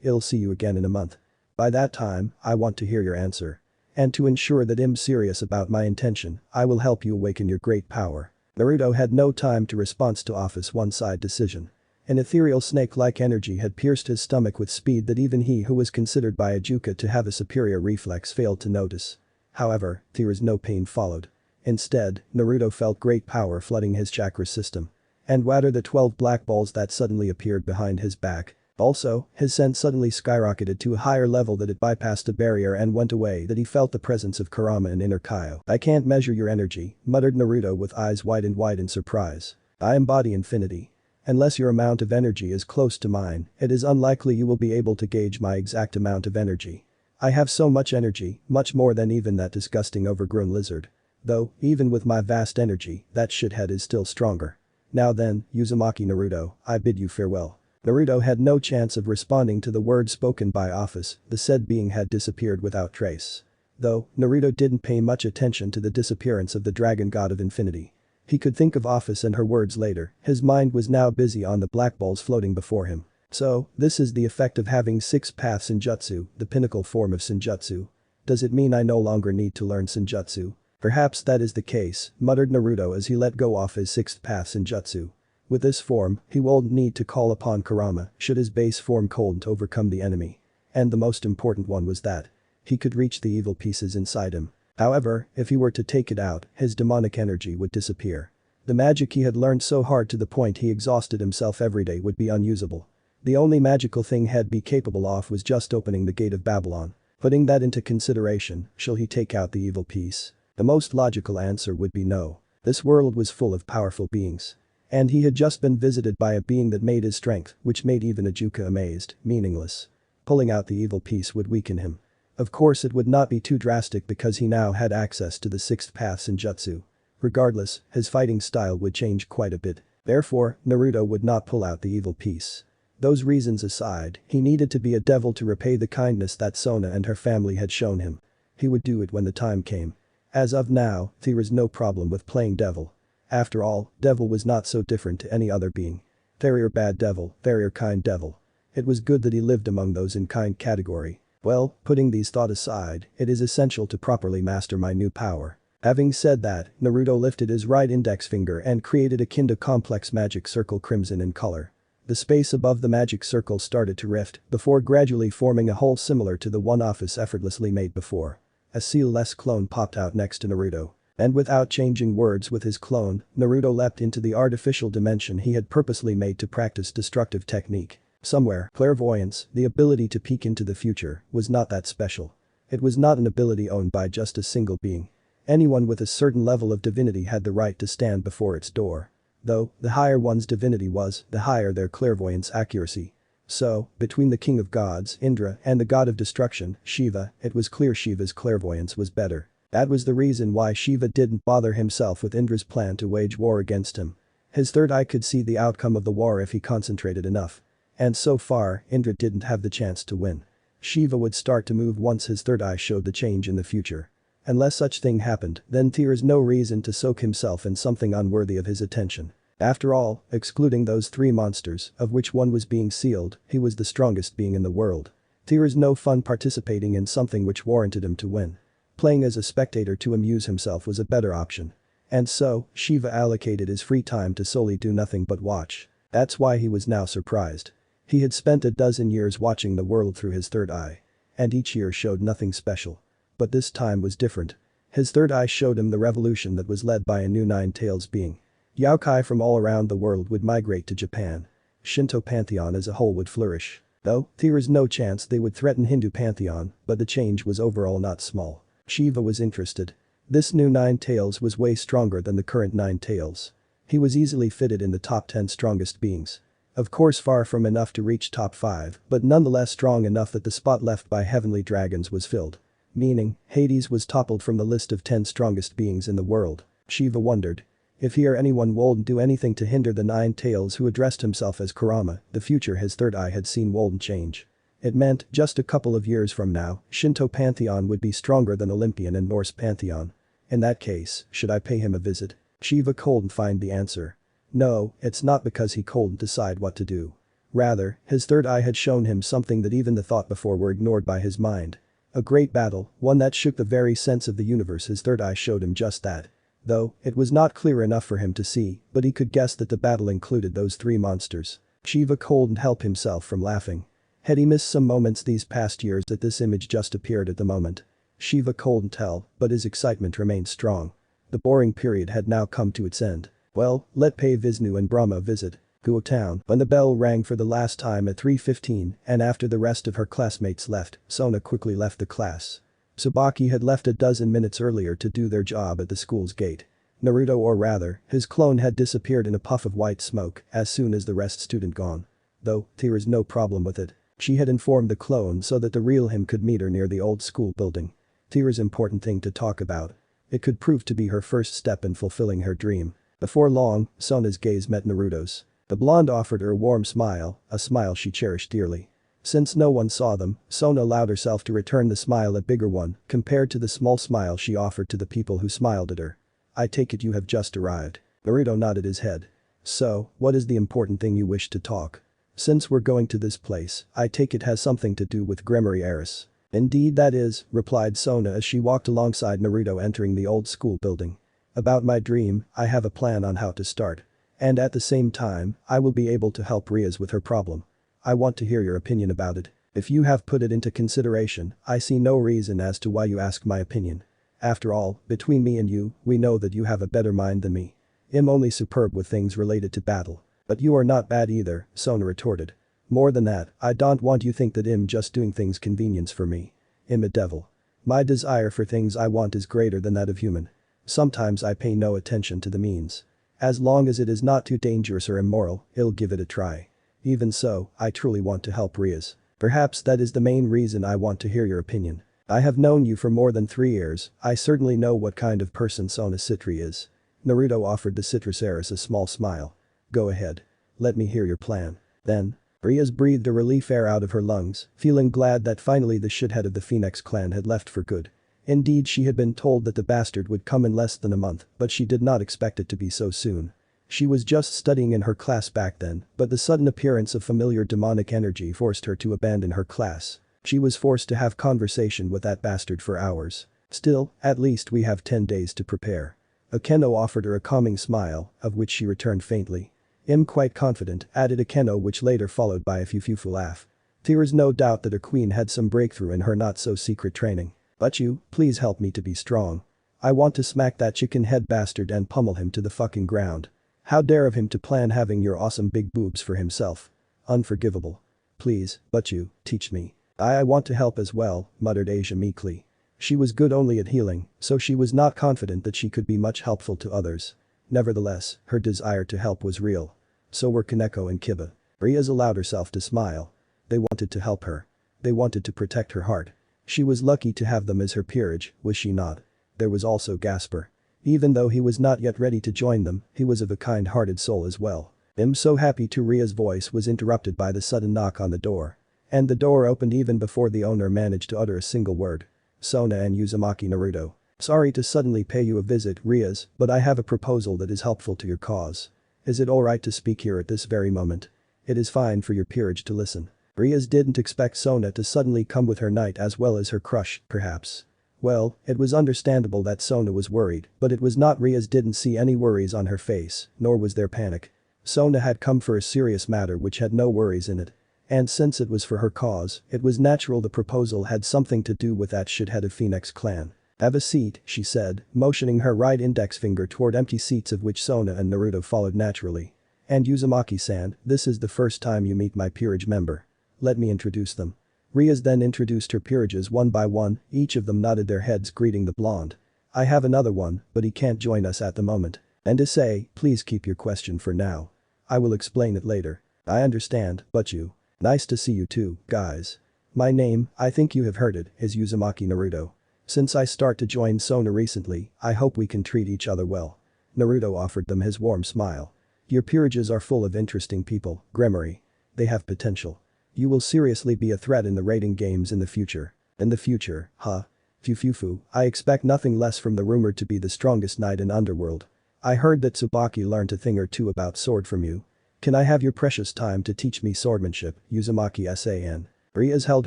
I'll see you again in a month. By that time, I want to hear your answer. And to ensure that I'm serious about my intention, I will help you awaken your great power. Naruto had no time to respond to Ophis' one-side decision. An ethereal snake-like energy had pierced his stomach with speed that even he who was considered by Ajuka to have a superior reflex failed to notice. However, there was no pain followed. Instead, Naruto felt great power flooding his chakra system. And what are the 12 black balls that suddenly appeared behind his back? Also, his sense suddenly skyrocketed to a higher level that it bypassed a barrier and went away that he felt the presence of Kurama and inner Kyo. I can't measure your energy, muttered Naruto with eyes widened wide in surprise. I embody infinity. Unless your amount of energy is close to mine, it is unlikely you will be able to gauge my exact amount of energy. I have so much energy, much more than even that disgusting overgrown lizard. Though, even with my vast energy, that shithead is still stronger. Now then, Uzumaki Naruto, I bid you farewell. Naruto had no chance of responding to the words spoken by Ophis, the said being had disappeared without trace. Though, Naruto didn't pay much attention to the disappearance of the Dragon God of Infinity. He could think of Ophis and her words later, his mind was now busy on the black balls floating before him. So, this is the effect of having 6 paths Senjutsu, the pinnacle form of Senjutsu. Does it mean I no longer need to learn Senjutsu? Perhaps that is the case, muttered Naruto as he let go of his 6th path Senjutsu. With this form, he won't need to call upon Kurama should his base form couldn't overcome the enemy. And the most important one was that he could reach the evil pieces inside him. However, if he were to take it out, his demonic energy would disappear. The magic he had learned so hard to the point he exhausted himself every day would be unusable. The only magical thing he'd be capable of was just opening the gate of Babylon. Putting that into consideration, shall he take out the evil piece? The most logical answer would be no. This world was full of powerful beings. And he had just been visited by a being that made his strength, which made even Ajuka amazed, meaningless. Pulling out the evil piece would weaken him. Of course it would not be too drastic because he now had access to the sixth path Senjutsu. Regardless, his fighting style would change quite a bit. Therefore, Naruto would not pull out the evil piece. Those reasons aside, he needed to be a devil to repay the kindness that Sona and her family had shown him. He would do it when the time came. As of now, there was no problem with playing devil. After all, devil was not so different to any other being. Therier bad devil, Therier kind devil. It was good that he lived among those in kind category. Well, putting these thoughts aside, it is essential to properly master my new power. Having said that, Naruto lifted his right index finger and created a kinda complex magic circle crimson in color. The space above the magic circle started to rift before gradually forming a hole similar to the one Ophis effortlessly made before. A seal-less clone popped out next to Naruto. And without changing words with his clone, Naruto leapt into the artificial dimension he had purposely made to practice destructive technique. Somewhere, clairvoyance, the ability to peek into the future, was not that special. It was not an ability owned by just a single being. Anyone with a certain level of divinity had the right to stand before its door. Though, the higher one's divinity was, the higher their clairvoyance accuracy. So, between the king of gods, Indra, and the god of destruction, Shiva, it was clear Shiva's clairvoyance was better. That was the reason why Shiva didn't bother himself with Indra's plan to wage war against him. His third eye could see the outcome of the war if he concentrated enough. And so far, Indra didn't have the chance to win. Shiva would start to move once his third eye showed the change in the future. Unless such thing happened, then there is no reason to soak himself in something unworthy of his attention. After all, excluding those three monsters, of which one was being sealed, he was the strongest being in the world. There is no fun participating in something which warranted him to win. Playing as a spectator to amuse himself was a better option. And so, Shiva allocated his free time to solely do nothing but watch. That's why he was now surprised. He had spent a dozen years watching the world through his third eye. And each year showed nothing special. But this time was different. His third eye showed him the revolution that was led by a new nine-tails being. Yokai from all around the world would migrate to Japan. Shinto pantheon as a whole would flourish. Though, there is no chance they would threaten Hindu pantheon, but the change was overall not small. Shiva was interested. This new nine-tails was way stronger than the current nine-tails. He was easily fitted in the top 10 strongest beings. Of course far from enough to reach top 5, but nonetheless strong enough that the spot left by heavenly dragons was filled. Meaning, Hades was toppled from the list of 10 strongest beings in the world. Shiva wondered. If he or anyone wouldn't do anything to hinder the nine-tails who addressed himself as Kurama, the future his third eye had seen wouldn't change. It meant, just a couple of years from now, Shinto pantheon would be stronger than Olympian and Norse pantheon. In that case, should I pay him a visit? Shiva couldn't find the answer. No, it's not because he couldn't decide what to do. Rather, his third eye had shown him something that even the thought before were ignored by his mind. A great battle, one that shook the very sense of the universe. His third eye showed him just that. Though, it was not clear enough for him to see, but he could guess that the battle included those three monsters. Shiva couldn't help himself from laughing. Had he missed some moments these past years that this image just appeared at the moment? Shiva couldn't tell, but his excitement remained strong. The boring period had now come to its end. Well, let pay Vishnu and Brahma a visit. Go town. When the bell rang for the last time at 3:15 and after the rest of her classmates left, Sona quickly left the class. Tsubaki had left a dozen minutes earlier to do their job at the school's gate. Naruto, or rather, his clone, had disappeared in a puff of white smoke as soon as the rest student gone. Though, there is no problem with it. She had informed the clone so that the real him could meet her near the old school building. There's important thing to talk about. It could prove to be her first step in fulfilling her dream. Before long, Sona's gaze met Naruto's. The blonde offered her a warm smile, a smile she cherished dearly. Since no one saw them, Sona allowed herself to return the smile, a bigger one, compared to the small smile she offered to the people who smiled at her. I take it you have just arrived. Naruto nodded his head. So, what is the important thing you wish to talk? Since we're going to this place, I take it has something to do with Gremory Heiress. Indeed that is, replied Sona as she walked alongside Naruto entering the old school building. About my dream, I have a plan on how to start. And at the same time, I will be able to help Rias with her problem. I want to hear your opinion about it. If you have put it into consideration, I see no reason as to why you ask my opinion. After all, between me and you, we know that you have a better mind than me. I'm only superb with things related to battle. But you are not bad either, Sona retorted. More than that, I don't want you think that I'm just doing things convenience for me. I'm a devil. My desire for things I want is greater than that of human. Sometimes I pay no attention to the means. As long as it is not too dangerous or immoral, I'll give it a try. Even so, I truly want to help Rias. Perhaps that is the main reason I want to hear your opinion. I have known you for more than 3 years, I certainly know what kind of person Sona Citri is. Naruto offered the Citrus a small smile. Go ahead. Let me hear your plan. Then, Rias breathed a relief air out of her lungs, feeling glad that finally the shithead of the Phoenix clan had left for good. Indeed, she had been told that the bastard would come in less than a month, but she did not expect it to be so soon. She was just studying in her class back then, but the sudden appearance of familiar demonic energy forced her to abandon her class. She was forced to have conversation with that bastard for hours. Still, at least we have 10 days to prepare. Akeno offered her a calming smile, of which she returned faintly. I'm quite confident, added Akeno, which later followed by a fufu laugh. There is no doubt that her queen had some breakthrough in her not-so-secret training. But you, please help me to be strong. I want to smack that chicken-head bastard and pummel him to the fucking ground. How dare of him to plan having your awesome big boobs for himself. Unforgivable. Please, but you, teach me. I want to help as well, muttered Asia meekly. She was good only at healing, so she was not confident that she could be much helpful to others. Nevertheless, her desire to help was real. So were Kaneko and Kiba. Rias allowed herself to smile. They wanted to help her. They wanted to protect her heart. She was lucky to have them as her peerage, was she not? There was also Gasper. Even though he was not yet ready to join them, he was of a kind-hearted soul as well. I'm so happy to. Ria's voice was interrupted by the sudden knock on the door. And the door opened even before the owner managed to utter a single word. Sona and Uzumaki Naruto. Sorry to suddenly pay you a visit, Rias, but I have a proposal that is helpful to your cause. Is it alright to speak here at this very moment? It is fine for your peerage to listen. Rias didn't expect Sona to suddenly come with her knight as well as her crush, perhaps. Well, it was understandable that Sona was worried, but it was not. Rias didn't see any worries on her face, nor was there panic. Sona had come for a serious matter which had no worries in it. And since it was for her cause, it was natural the proposal had something to do with that shithead of Phoenix clan. Have a seat, she said, motioning her right index finger toward empty seats of which Sona and Naruto followed naturally. And Uzumaki-san, this is the first time you meet my peerage member. Let me introduce them. Rias then introduced her peerages one by one, each of them nodded their heads greeting the blonde. I have another one, but he can't join us at the moment. And to say, please keep your question for now. I will explain it later. I understand, but you. Nice to see you too, guys. My name, I think you have heard it, is Uzumaki Naruto. Since I start to join Sona recently, I hope we can treat each other well. Naruto offered them his warm smile. Your peerages are full of interesting people, Gremory. They have potential. You will seriously be a threat in the raiding games in the future. In the future, huh? Fufufu, I expect nothing less from the rumored to be the strongest knight in Underworld. I heard that Tsubaki learned a thing or two about sword from you. Can I have your precious time to teach me swordmanship, Uzumaki-san? Rias held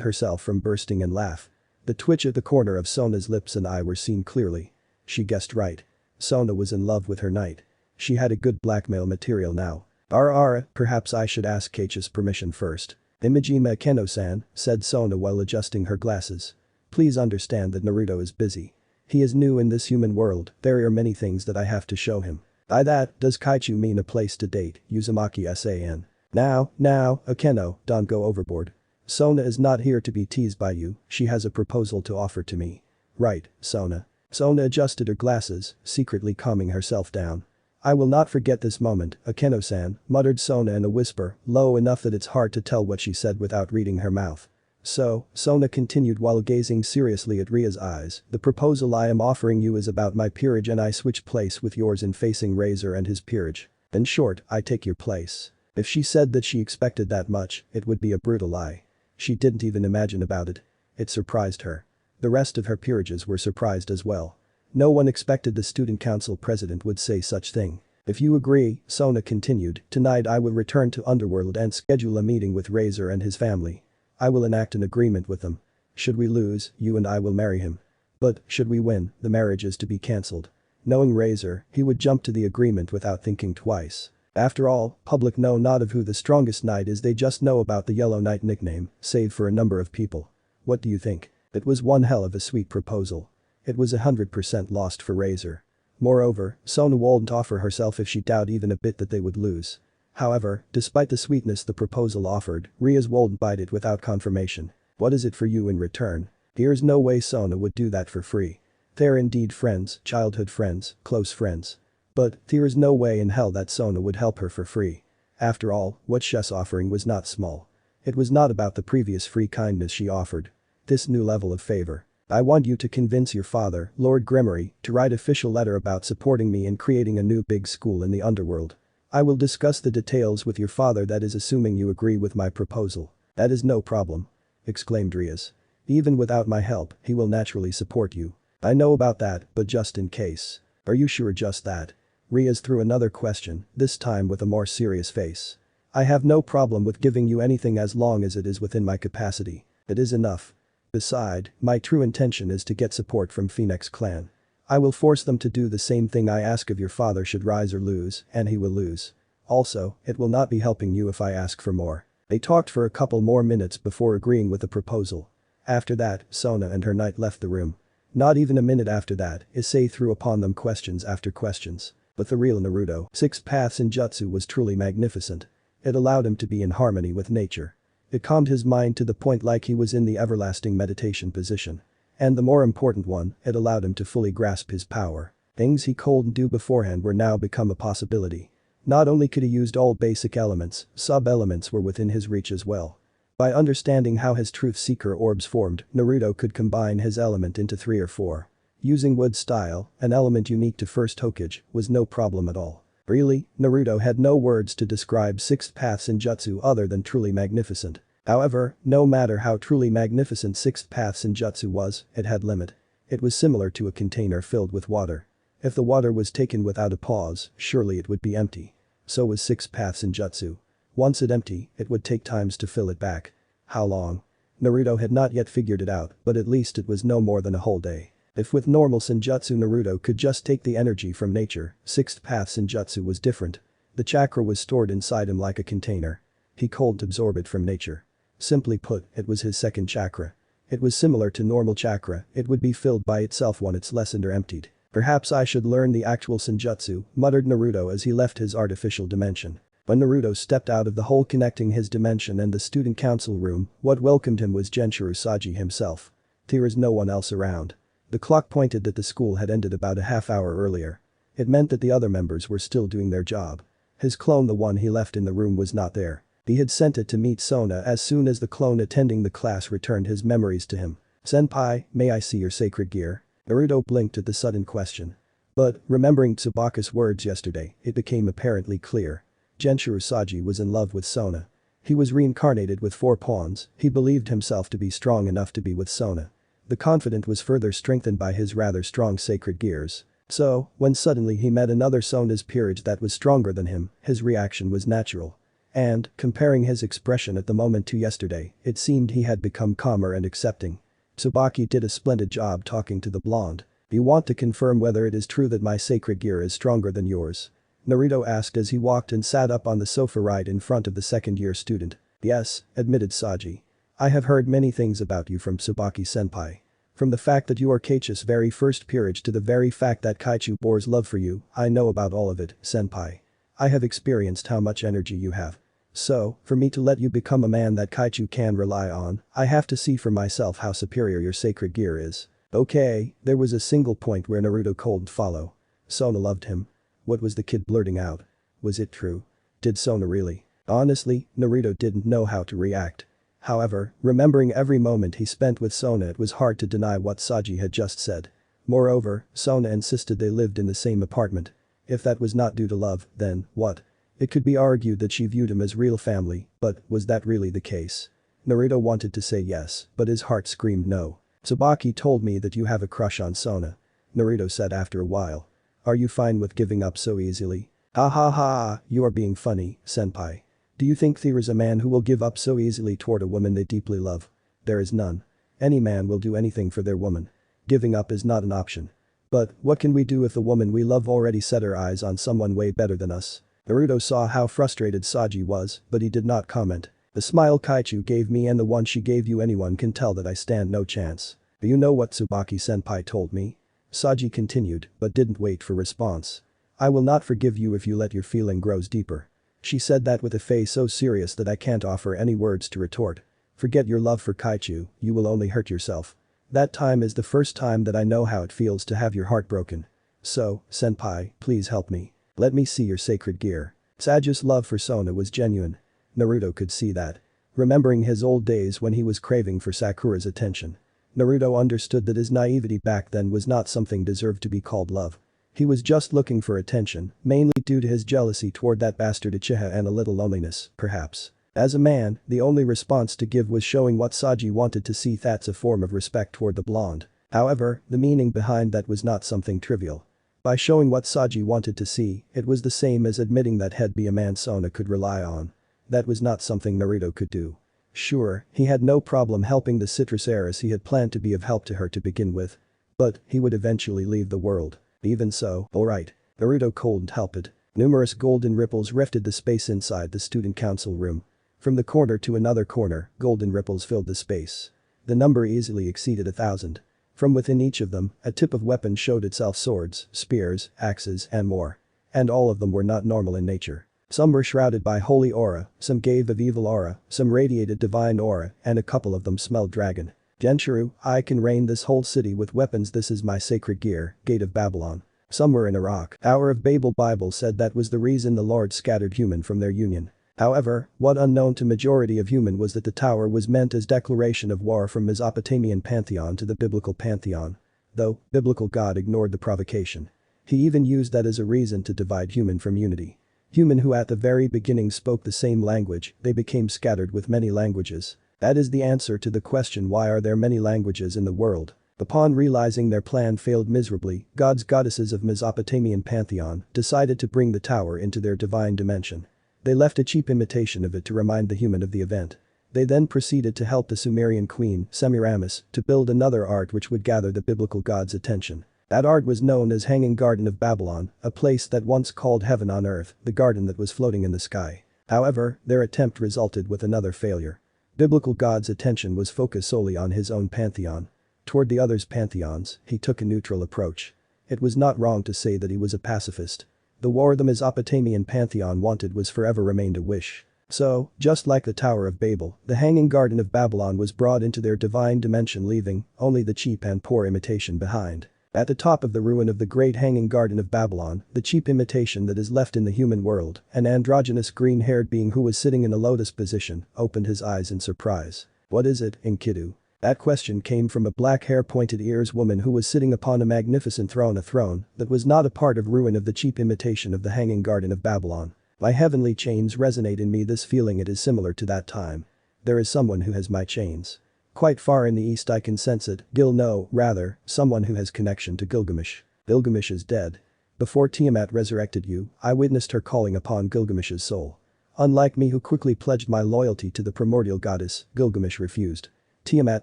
herself from bursting in laugh. The twitch at the corner of Sona's lips and eye were seen clearly. She guessed right. Sona was in love with her knight. She had a good blackmail material now. Perhaps I should ask Keiichi's permission first. Imajima Akeno-san, said Sona while adjusting her glasses. Please understand that Naruto is busy. He is new in this human world, there are many things that I have to show him. By that, does Keiichi mean a place to date, Uzumaki-san? Now, Akeno, don't go overboard. Sona is not here to be teased by you, she has a proposal to offer to me. Right, Sona. Sona adjusted her glasses, secretly calming herself down. I will not forget this moment, Akeno-san, muttered Sona in a whisper, low enough that it's hard to tell what she said without reading her mouth. So, Sona continued while gazing seriously at Ria's eyes, the proposal I am offering you is about my peerage and I switch place with yours in facing Razor and his peerage. In short, I take your place. If she said that she expected that much, it would be a brutal lie. She didn't even imagine about it. It surprised her. The rest of her peerages were surprised as well. No one expected the student council president would say such thing. If you agree, Sona continued, tonight I will return to Underworld and schedule a meeting with Razor and his family. I will enact an agreement with them. Should we lose, you and I will marry him. But, should we win, the marriage is to be cancelled. Knowing Razor, he would jump to the agreement without thinking twice. After all, public know not of who the strongest knight is, they just know about the Yellow Knight nickname, save for a number of people. What do you think? It was one hell of a sweet proposal. It was 100% lost for Razor. Moreover, Sona wouldn't offer herself if she doubted even a bit that they would lose. However, despite the sweetness the proposal offered, Rias wouldn't bite it without confirmation. What is it for you in return? There's no way Sona would do that for free. They're indeed friends, childhood friends, close friends. But there is no way in hell that Sona would help her for free. After all, what she's offering was not small. It was not about the previous free kindness she offered. This new level of favor. I want you to convince your father, Lord Gremory, to write official letter about supporting me in creating a new big school in the underworld. I will discuss the details with your father, that is assuming you agree with my proposal. That is no problem. Exclaimed Rias. Even without my help, he will naturally support you. I know about that, but just in case. Are you sure just that? Rias threw another question, this time with a more serious face. I have no problem with giving you anything as long as it is within my capacity. It is enough. Besides, my true intention is to get support from Phoenix Clan. I will force them to do the same thing I ask of your father should rise or lose, and he will lose. Also, it will not be helping you if I ask for more. They talked for a couple more minutes before agreeing with the proposal. After that, Sona and her knight left the room. Not even a minute after that, Issei threw upon them questions after questions. But the real Naruto, Six Paths Ninjutsu was truly magnificent. It allowed him to be in harmony with nature. It calmed his mind to the point like he was in the everlasting meditation position. And the more important one, it allowed him to fully grasp his power. Things he couldn't do beforehand were now become a possibility. Not only could he use all basic elements, sub-elements were within his reach as well. By understanding how his Truth Seeker orbs formed, Naruto could combine his element into 3 or 4. Using wood style, an element unique to first Hokage, was no problem at all. Really, Naruto had no words to describe Sixth Paths Ninjutsu other than truly magnificent. However, no matter how truly magnificent Sixth Paths Ninjutsu was, it had limit. It was similar to a container filled with water. If the water was taken without a pause, surely it would be empty. So was Sixth Paths Ninjutsu. Once it empty, it would take times to fill it back. How long? Naruto had not yet figured it out, but at least it was no more than a whole day. If with normal Senjutsu Naruto could just take the energy from nature, Sixth Path Senjutsu was different. The chakra was stored inside him like a container. He couldn't absorb it from nature. Simply put, it was his second chakra. It was similar to normal chakra, it would be filled by itself when it's lessened or emptied. Perhaps I should learn the actual Senjutsu, muttered Naruto as he left his artificial dimension. When Naruto stepped out of the hole connecting his dimension and the student council room, what welcomed him was Genshiro Saji himself. There is no one else around. The clock pointed that the school had ended about a half hour earlier. It meant that the other members were still doing their job. His clone, the one he left in the room, was not there. He had sent it to meet Sona as soon as the clone attending the class returned his memories to him. Senpai, may I see your sacred gear? Naruto blinked at the sudden question. But, remembering Tsubaka's words yesterday, it became apparently clear. Genshiro Saji was in love with Sona. He was reincarnated with 4 pawns, he believed himself to be strong enough to be with Sona. The confidence was further strengthened by his rather strong sacred gears. So, when suddenly he met another Sona's peerage that was stronger than him, his reaction was natural. And, comparing his expression at the moment to yesterday, it seemed he had become calmer and accepting. Tsubaki did a splendid job talking to the blonde. You want to confirm whether it is true that my sacred gear is stronger than yours? Naruto asked as he walked and sat up on the sofa right in front of the second-year student. Yes, admitted Saji. I have heard many things about you from Tsubaki-senpai. From the fact that you are Keiichi's very first peerage to the very fact that Keiichi bores love for you, I know about all of it, senpai. I have experienced how much energy you have. So, for me to let you become a man that Keiichi can rely on, I have to see for myself how superior your sacred gear is. Okay, there was a single point where Naruto couldn't follow. Sona loved him. What was the kid blurting out? Was it true? Did Sona really? Honestly, Naruto didn't know how to react. However, remembering every moment he spent with Sona, it was hard to deny what Saji had just said. Moreover, Sona insisted they lived in the same apartment. If that was not due to love, then what? It could be argued that she viewed him as real family, but was that really the case? Naruto wanted to say yes, but his heart screamed no. Tsubaki told me that you have a crush on Sona. Naruto said after a while. Are you fine with giving up so easily? Ha ha ha, you are being funny, senpai. Do you think there is a man who will give up so easily toward a woman they deeply love? There is none. Any man will do anything for their woman. Giving up is not an option. But, what can we do if the woman we love already set her eyes on someone way better than us? Naruto saw how frustrated Saji was, but he did not comment. The smile Keiichi gave me and the one she gave you, anyone can tell that I stand no chance. Do you know what Tsubaki-senpai told me? Saji continued, but didn't wait for response. I will not forgive you if you let your feeling grows deeper. She said that with a face so serious that I can't offer any words to retort. Forget your love for Keiichi, you will only hurt yourself. That time is the first time that I know how it feels to have your heart broken. So, senpai, please help me. Let me see your sacred gear. Saji's love for Sona was genuine. Naruto could see that. Remembering his old days when he was craving for Sakura's attention. Naruto understood that his naivety back then was not something deserved to be called love. He was just looking for attention, mainly due to his jealousy toward that bastard Uchiha and a little loneliness, perhaps. As a man, the only response to give was showing what Saji wanted to see. That's a form of respect toward the blonde. However, the meaning behind that was not something trivial. By showing what Saji wanted to see, it was the same as admitting that he'd be a man Sona could rely on. That was not something Naruto could do. Sure, he had no problem helping the citrus heiress. He had planned to be of help to her to begin with. But, he would eventually leave the world. Even so, alright. Naruto couldn't help it. Numerous golden ripples rifted the space inside the student council room. From the corner to another corner, golden ripples filled the space. The number easily exceeded 1,000. From within each of them, a tip of weapon showed itself: swords, spears, axes, and more. And all of them were not normal in nature. Some were shrouded by holy aura, some gave of evil aura, some radiated divine aura, and a couple of them smelled dragon. Genshuru, I can reign this whole city with weapons. This is my sacred gear, Gate of Babylon. Some were in a rock. Tower of Babel. Bible said that was the reason the Lord scattered human from their union. However, what unknown to majority of human was that the tower was meant as declaration of war from Mesopotamian pantheon to the biblical pantheon. Though, biblical God ignored the provocation. He even used that as a reason to divide human from unity. Human who at the very beginning spoke the same language, they became scattered with many languages. That is the answer to the question, why are there many languages in the world? Upon realizing their plan failed miserably, gods goddesses of Mesopotamian pantheon decided to bring the tower into their divine dimension. They left a cheap imitation of it to remind the human of the event. They then proceeded to help the Sumerian queen, Semiramis, to build another art which would gather the biblical gods' attention. That art was known as Hanging Garden of Babylon, a place that once called heaven on earth, the garden that was floating in the sky. However, their attempt resulted with another failure. Biblical God's attention was focused solely on his own pantheon. Toward the others' pantheons, he took a neutral approach. It was not wrong to say that he was a pacifist. The war the Mesopotamian pantheon wanted was forever remained a wish. So, just like the Tower of Babel, the Hanging Garden of Babylon was brought into their divine dimension, leaving only the cheap and poor imitation behind. At the top of the ruin of the great Hanging Garden of Babylon, the cheap imitation that is left in the human world, an androgynous green-haired being who was sitting in a lotus position, opened his eyes in surprise. What is it, Enkidu? That question came from a black hair pointed ears woman who was sitting upon a magnificent throne, a throne that was not a part of ruin of the cheap imitation of the Hanging Garden of Babylon. My heavenly chains resonate in me, this feeling, it is similar to that time. There is someone who has my chains. Quite far in the east I can sense it, rather, someone who has connection to Gilgamesh. Gilgamesh is dead. Before Tiamat resurrected you, I witnessed her calling upon Gilgamesh's soul. Unlike me, who quickly pledged my loyalty to the primordial goddess, Gilgamesh refused. Tiamat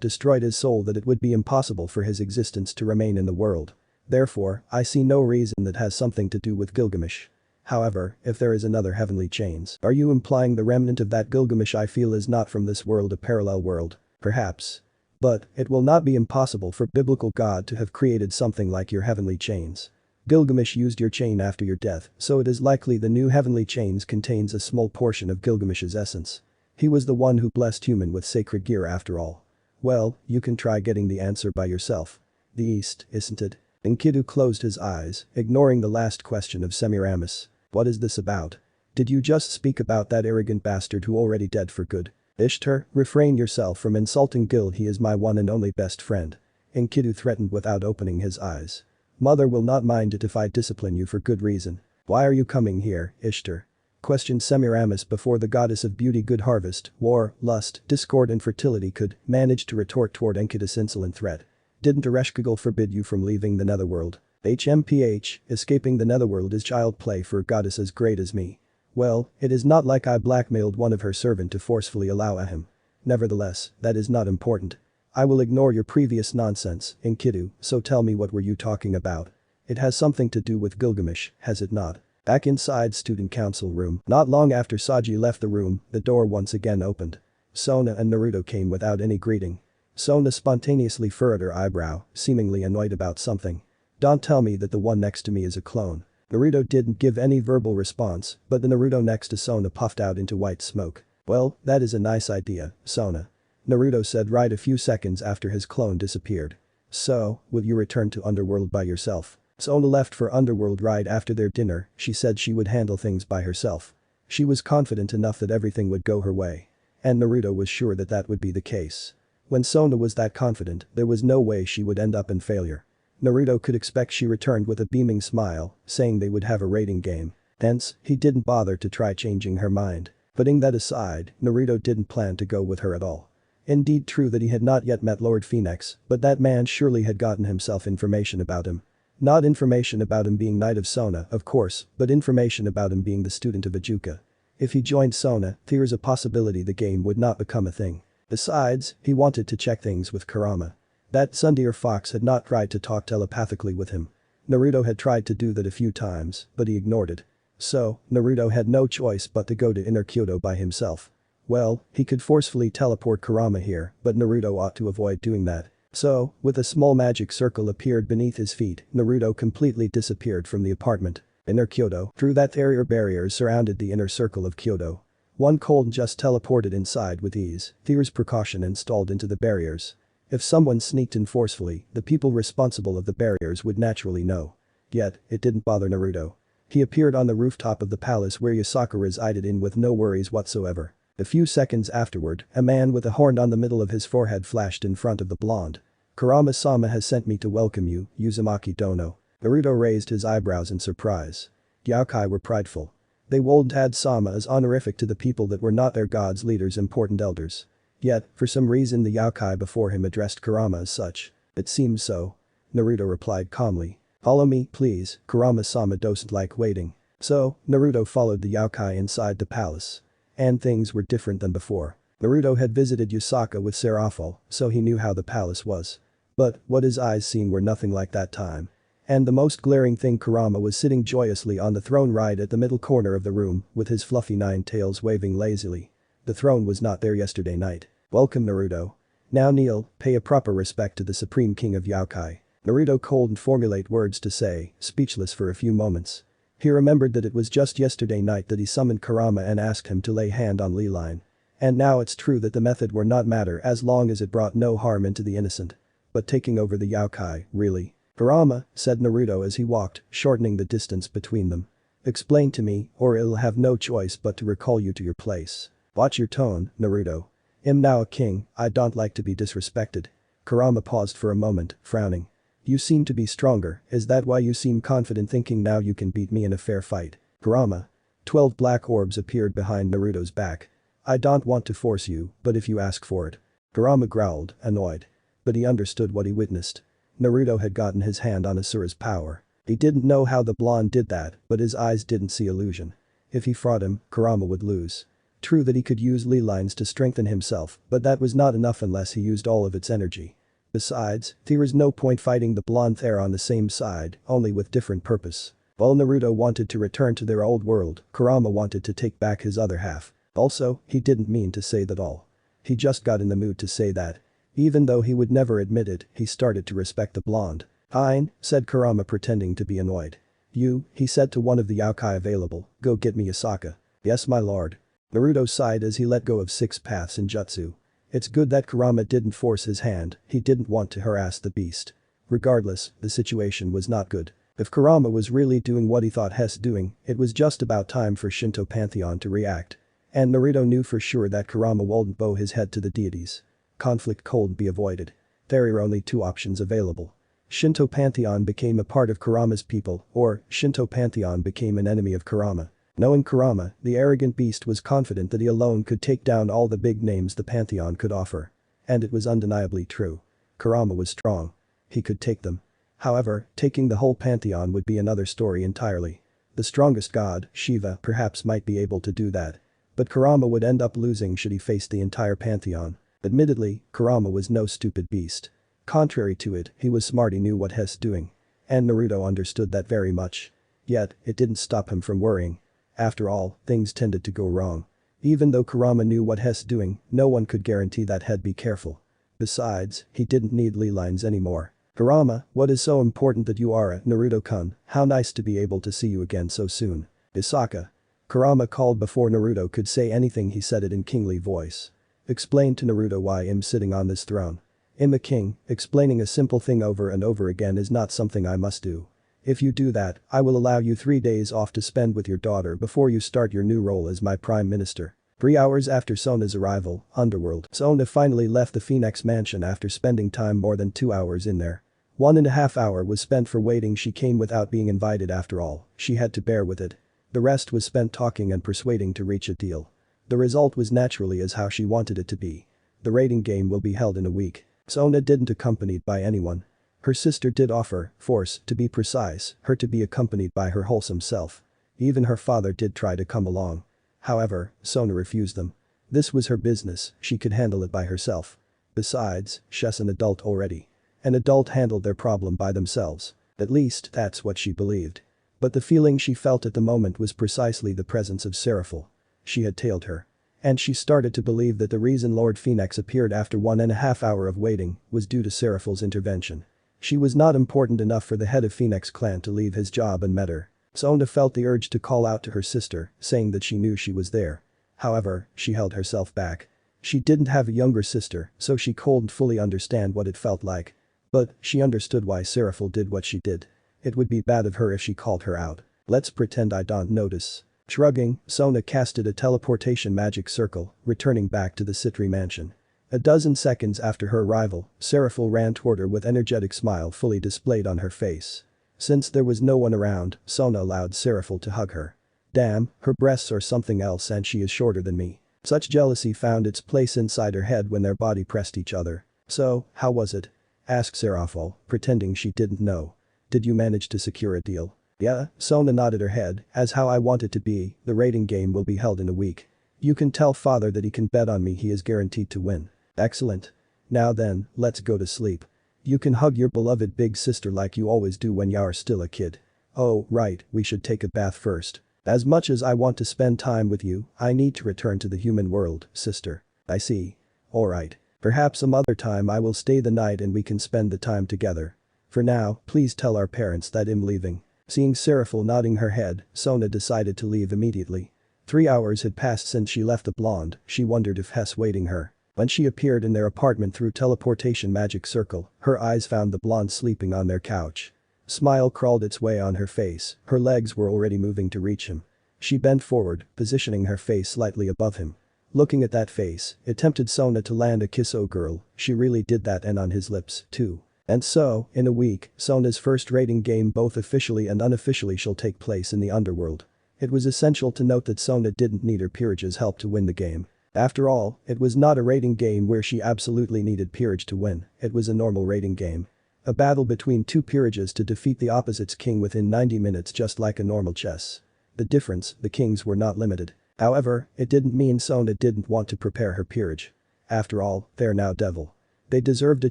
destroyed his soul that it would be impossible for his existence to remain in the world. Therefore, I see no reason that has something to do with Gilgamesh. However, if there is another heavenly chains, are you implying the remnant of that Gilgamesh I feel is not from this world, a parallel world? Perhaps. But, it will not be impossible for biblical God to have created something like your heavenly chains. Gilgamesh used your chain after your death, so it is likely the new heavenly chains contains a small portion of Gilgamesh's essence. He was the one who blessed human with sacred gear after all. Well, you can try getting the answer by yourself. The east, isn't it? Enkidu closed his eyes, ignoring the last question of Semiramis. What is this about? Did you just speak about that arrogant bastard who already dead for good? Ishtar, refrain yourself from insulting Gil, he is my one and only best friend. Enkidu threatened without opening his eyes. Mother will not mind it if I discipline you for good reason. Why are you coming here, Ishtar? Questioned Semiramis before the goddess of beauty, good harvest, war, lust, discord and fertility could manage to retort toward Enkidu's insolent threat. Didn't Ereshkigal forbid you from leaving the netherworld? HMPH, escaping the netherworld is child play for a goddess as great as me. Well, it is not like I blackmailed one of her servant to forcefully allow him. Nevertheless, that is not important. I will ignore your previous nonsense, Enkidu, so tell me, what were you talking about? It has something to do with Gilgamesh, has it not? Back inside student council room, not long after Saji left the room, the door once again opened. Sona and Naruto came without any greeting. Sona spontaneously furrowed her eyebrow, seemingly annoyed about something. Don't tell me that the one next to me is a clone. Naruto didn't give any verbal response, but the Naruto next to Sona puffed out into white smoke. Well, that is a nice idea, Sona. Naruto said right a few seconds after his clone disappeared. So, will you return to Underworld by yourself? Sona left for Underworld right after their dinner. She said she would handle things by herself. She was confident enough that everything would go her way. And Naruto was sure that that would be the case. When Sona was that confident, there was no way she would end up in failure. Naruto could expect she returned with a beaming smile, saying they would have a rating game. Hence, he didn't bother to try changing her mind. Putting that aside, Naruto didn't plan to go with her at all. Indeed true that he had not yet met Lord Phoenix, but that man surely had gotten himself information about him. Not information about him being Knight of Sona, of course, but information about him being the student of Ajuka. If he joined Sona, there's a possibility the game would not become a thing. Besides, he wanted to check things with Kurama. That Sundeer fox had not tried to talk telepathically with him. Naruto had tried to do that a few times, but he ignored it. So, Naruto had no choice but to go to Inner Kyoto by himself. Well, he could forcefully teleport Kurama here, but Naruto ought to avoid doing that. So, with a small magic circle appeared beneath his feet, Naruto completely disappeared from the apartment. Inner Kyoto, through that barriers surrounded the inner circle of Kyoto. One cold just teleported inside with ease, there's precaution installed into the barriers. If someone sneaked in forcefully, the people responsible of the barriers would naturally know. Yet, it didn't bother Naruto. He appeared on the rooftop of the palace where Yasaka resided in with no worries whatsoever. A few seconds afterward, a man with a horn on the middle of his forehead flashed in front of the blonde. Kurama-sama has sent me to welcome you, Uzumaki Dono. Naruto raised his eyebrows in surprise. Yaokai were prideful. They would add Sama as honorific to the people that were not their god's leaders' important elders. Yet, for some reason the Yaokai before him addressed Kurama as such. It seems so. Naruto replied calmly. Follow me, please, Kurama-sama doesn't like waiting. So, Naruto followed the Yaokai inside the palace. And things were different than before. Naruto had visited Yasaka with Serafall, so he knew how the palace was. But, what his eyes seen were nothing like that time. And the most glaring thing, Kurama was sitting joyously on the throne right at the middle corner of the room, with his fluffy nine tails waving lazily. The throne was not there yesterday night. Welcome Naruto. Now kneel, pay a proper respect to the supreme king of Yaokai. Naruto couldn't formulate words to say, speechless for a few moments. He remembered that it was just yesterday night that he summoned Kurama and asked him to lay hand on Leeline. And now it's true that the method would not matter as long as it brought no harm into the innocent. But taking over the Yaokai, really? Kurama, said Naruto as he walked, shortening the distance between them. Explain to me, or I'll have no choice but to recall you to your place. Watch your tone, Naruto. I'm now a king, I don't like to be disrespected. Kurama paused for a moment, frowning. You seem to be stronger, is that why you seem confident thinking now you can beat me in a fair fight? Kurama. 12 black orbs appeared behind Naruto's back. I don't want to force you, but if you ask for it. Kurama growled, annoyed. But he understood what he witnessed. Naruto had gotten his hand on Asura's power. He didn't know how the blonde did that, but his eyes didn't see illusion. If he fought him, Kurama would lose. True that he could use Leelines to strengthen himself, but that was not enough unless he used all of its energy. Besides, there was no point fighting the blonde there on the same side, only with different purpose. While Naruto wanted to return to their old world, Kurama wanted to take back his other half. Also, he didn't mean to say that all. He just got in the mood to say that. Even though he would never admit it, he started to respect the blonde. Fine, said Kurama pretending to be annoyed. You, he said to one of the Yaokai available, go get me Yasaka. Yes my lord. Naruto sighed as he let go of 6 paths in jutsu. It's good that Kurama didn't force his hand, he didn't want to harass the beast. Regardless, the situation was not good. If Kurama was really doing what he thought Hess doing, it was just about time for Shinto Pantheon to react. And Naruto knew for sure that Kurama wouldn't bow his head to the deities. Conflict could be avoided. There are only 2 options available. Shinto Pantheon became a part of Kurama's people, or Shinto Pantheon became an enemy of Kurama. Knowing Kurama, the arrogant beast was confident that he alone could take down all the big names the Pantheon could offer. And it was undeniably true. Kurama was strong. He could take them. However, taking the whole Pantheon would be another story entirely. The strongest god, Shiva, perhaps might be able to do that. But Kurama would end up losing should he face the entire Pantheon. Admittedly, Kurama was no stupid beast. Contrary to it, he was smart, he knew what Hess doing. And Naruto understood that very much. Yet, it didn't stop him from worrying. After all, things tended to go wrong. Even though Kurama knew what Hess doing, no one could guarantee that he'd be careful. Besides, he didn't need Leelines anymore. Kurama, what is so important that you are at Naruto-kun? How nice to be able to see you again so soon. Yasaka. Kurama called before Naruto could say anything, he said it in kingly voice. Explain to Naruto why I'm sitting on this throne. I'm a king, explaining a simple thing over and over again is not something I must do. If you do that, I will allow you 3 days off to spend with your daughter before you start your new role as my prime minister. 3 hours after Sona's arrival, Underworld. Sona finally left the Phoenix mansion after spending time more than 2 hours in there. 1.5 hours was spent for waiting. She came without being invited after all, she had to bear with it. The rest was spent talking and persuading to reach a deal. The result was naturally as how she wanted it to be. The rating game will be held in a week. Sona didn't accompanied by anyone. Her sister did offer, force, to be precise, her to be accompanied by her wholesome self. Even her father did try to come along. However, Sona refused them. This was her business, she could handle it by herself. Besides, she's an adult already. An adult handled their problem by themselves. At least, that's what she believed. But the feeling she felt at the moment was precisely the presence of Serafall. She had tailed her. And she started to believe that the reason Lord Phoenix appeared after 1.5 hours of waiting was due to Serafall's intervention. She was not important enough for the head of Phoenix clan to leave his job and met her. Sona felt the urge to call out to her sister, saying that she knew she was there. However, she held herself back. She didn't have a younger sister, so she couldn't fully understand what it felt like. But, she understood why Serafall did what she did. It would be bad of her if she called her out. Let's pretend I don't notice. Shrugging, Sona casted a teleportation magic circle, returning back to the Citri mansion. A dozen seconds after her arrival, Serafall ran toward her with energetic smile fully displayed on her face. Since there was no one around, Sona allowed Serafall to hug her. Damn, her breasts are something else and she is shorter than me. Such jealousy found its place inside her head when their body pressed each other. So, how was it? Asked Serafall, pretending she didn't know. Did you manage to secure a deal? Yeah, Sona nodded her head, as how I want it to be, the rating game will be held in a week. You can tell father that he can bet on me he is guaranteed to win. Excellent. Now then, let's go to sleep. You can hug your beloved big sister like you always do when you're still a kid. Oh, right, we should take a bath first. As much as I want to spend time with you, I need to return to the human world, sister. I see. Alright. Perhaps some other time I will stay the night and we can spend the time together. For now, please tell our parents that I'm leaving. Seeing Serafall nodding her head, Sona decided to leave immediately. 3 hours had passed since she left the blonde, she wondered if Hess waiting her. When she appeared in their apartment through teleportation magic circle, her eyes found the blonde sleeping on their couch. Smile crawled its way on her face, her legs were already moving to reach him. She bent forward, positioning her face slightly above him. Looking at that face, it tempted Sona to land a kiss. Oh girl, she really did that, and on his lips, too. And so, in a week, Sona's first rating game both officially and unofficially shall take place in the underworld. It was essential to note that Sona didn't need her peerage's help to win the game. After all, it was not a rating game where she absolutely needed peerage to win, it was a normal rating game. A battle between two peerages to defeat the opposite's king within 90 minutes, just like a normal chess. The difference, the kings were not limited. However, it didn't mean Sona didn't want to prepare her peerage. After all, they're now devil. They deserved a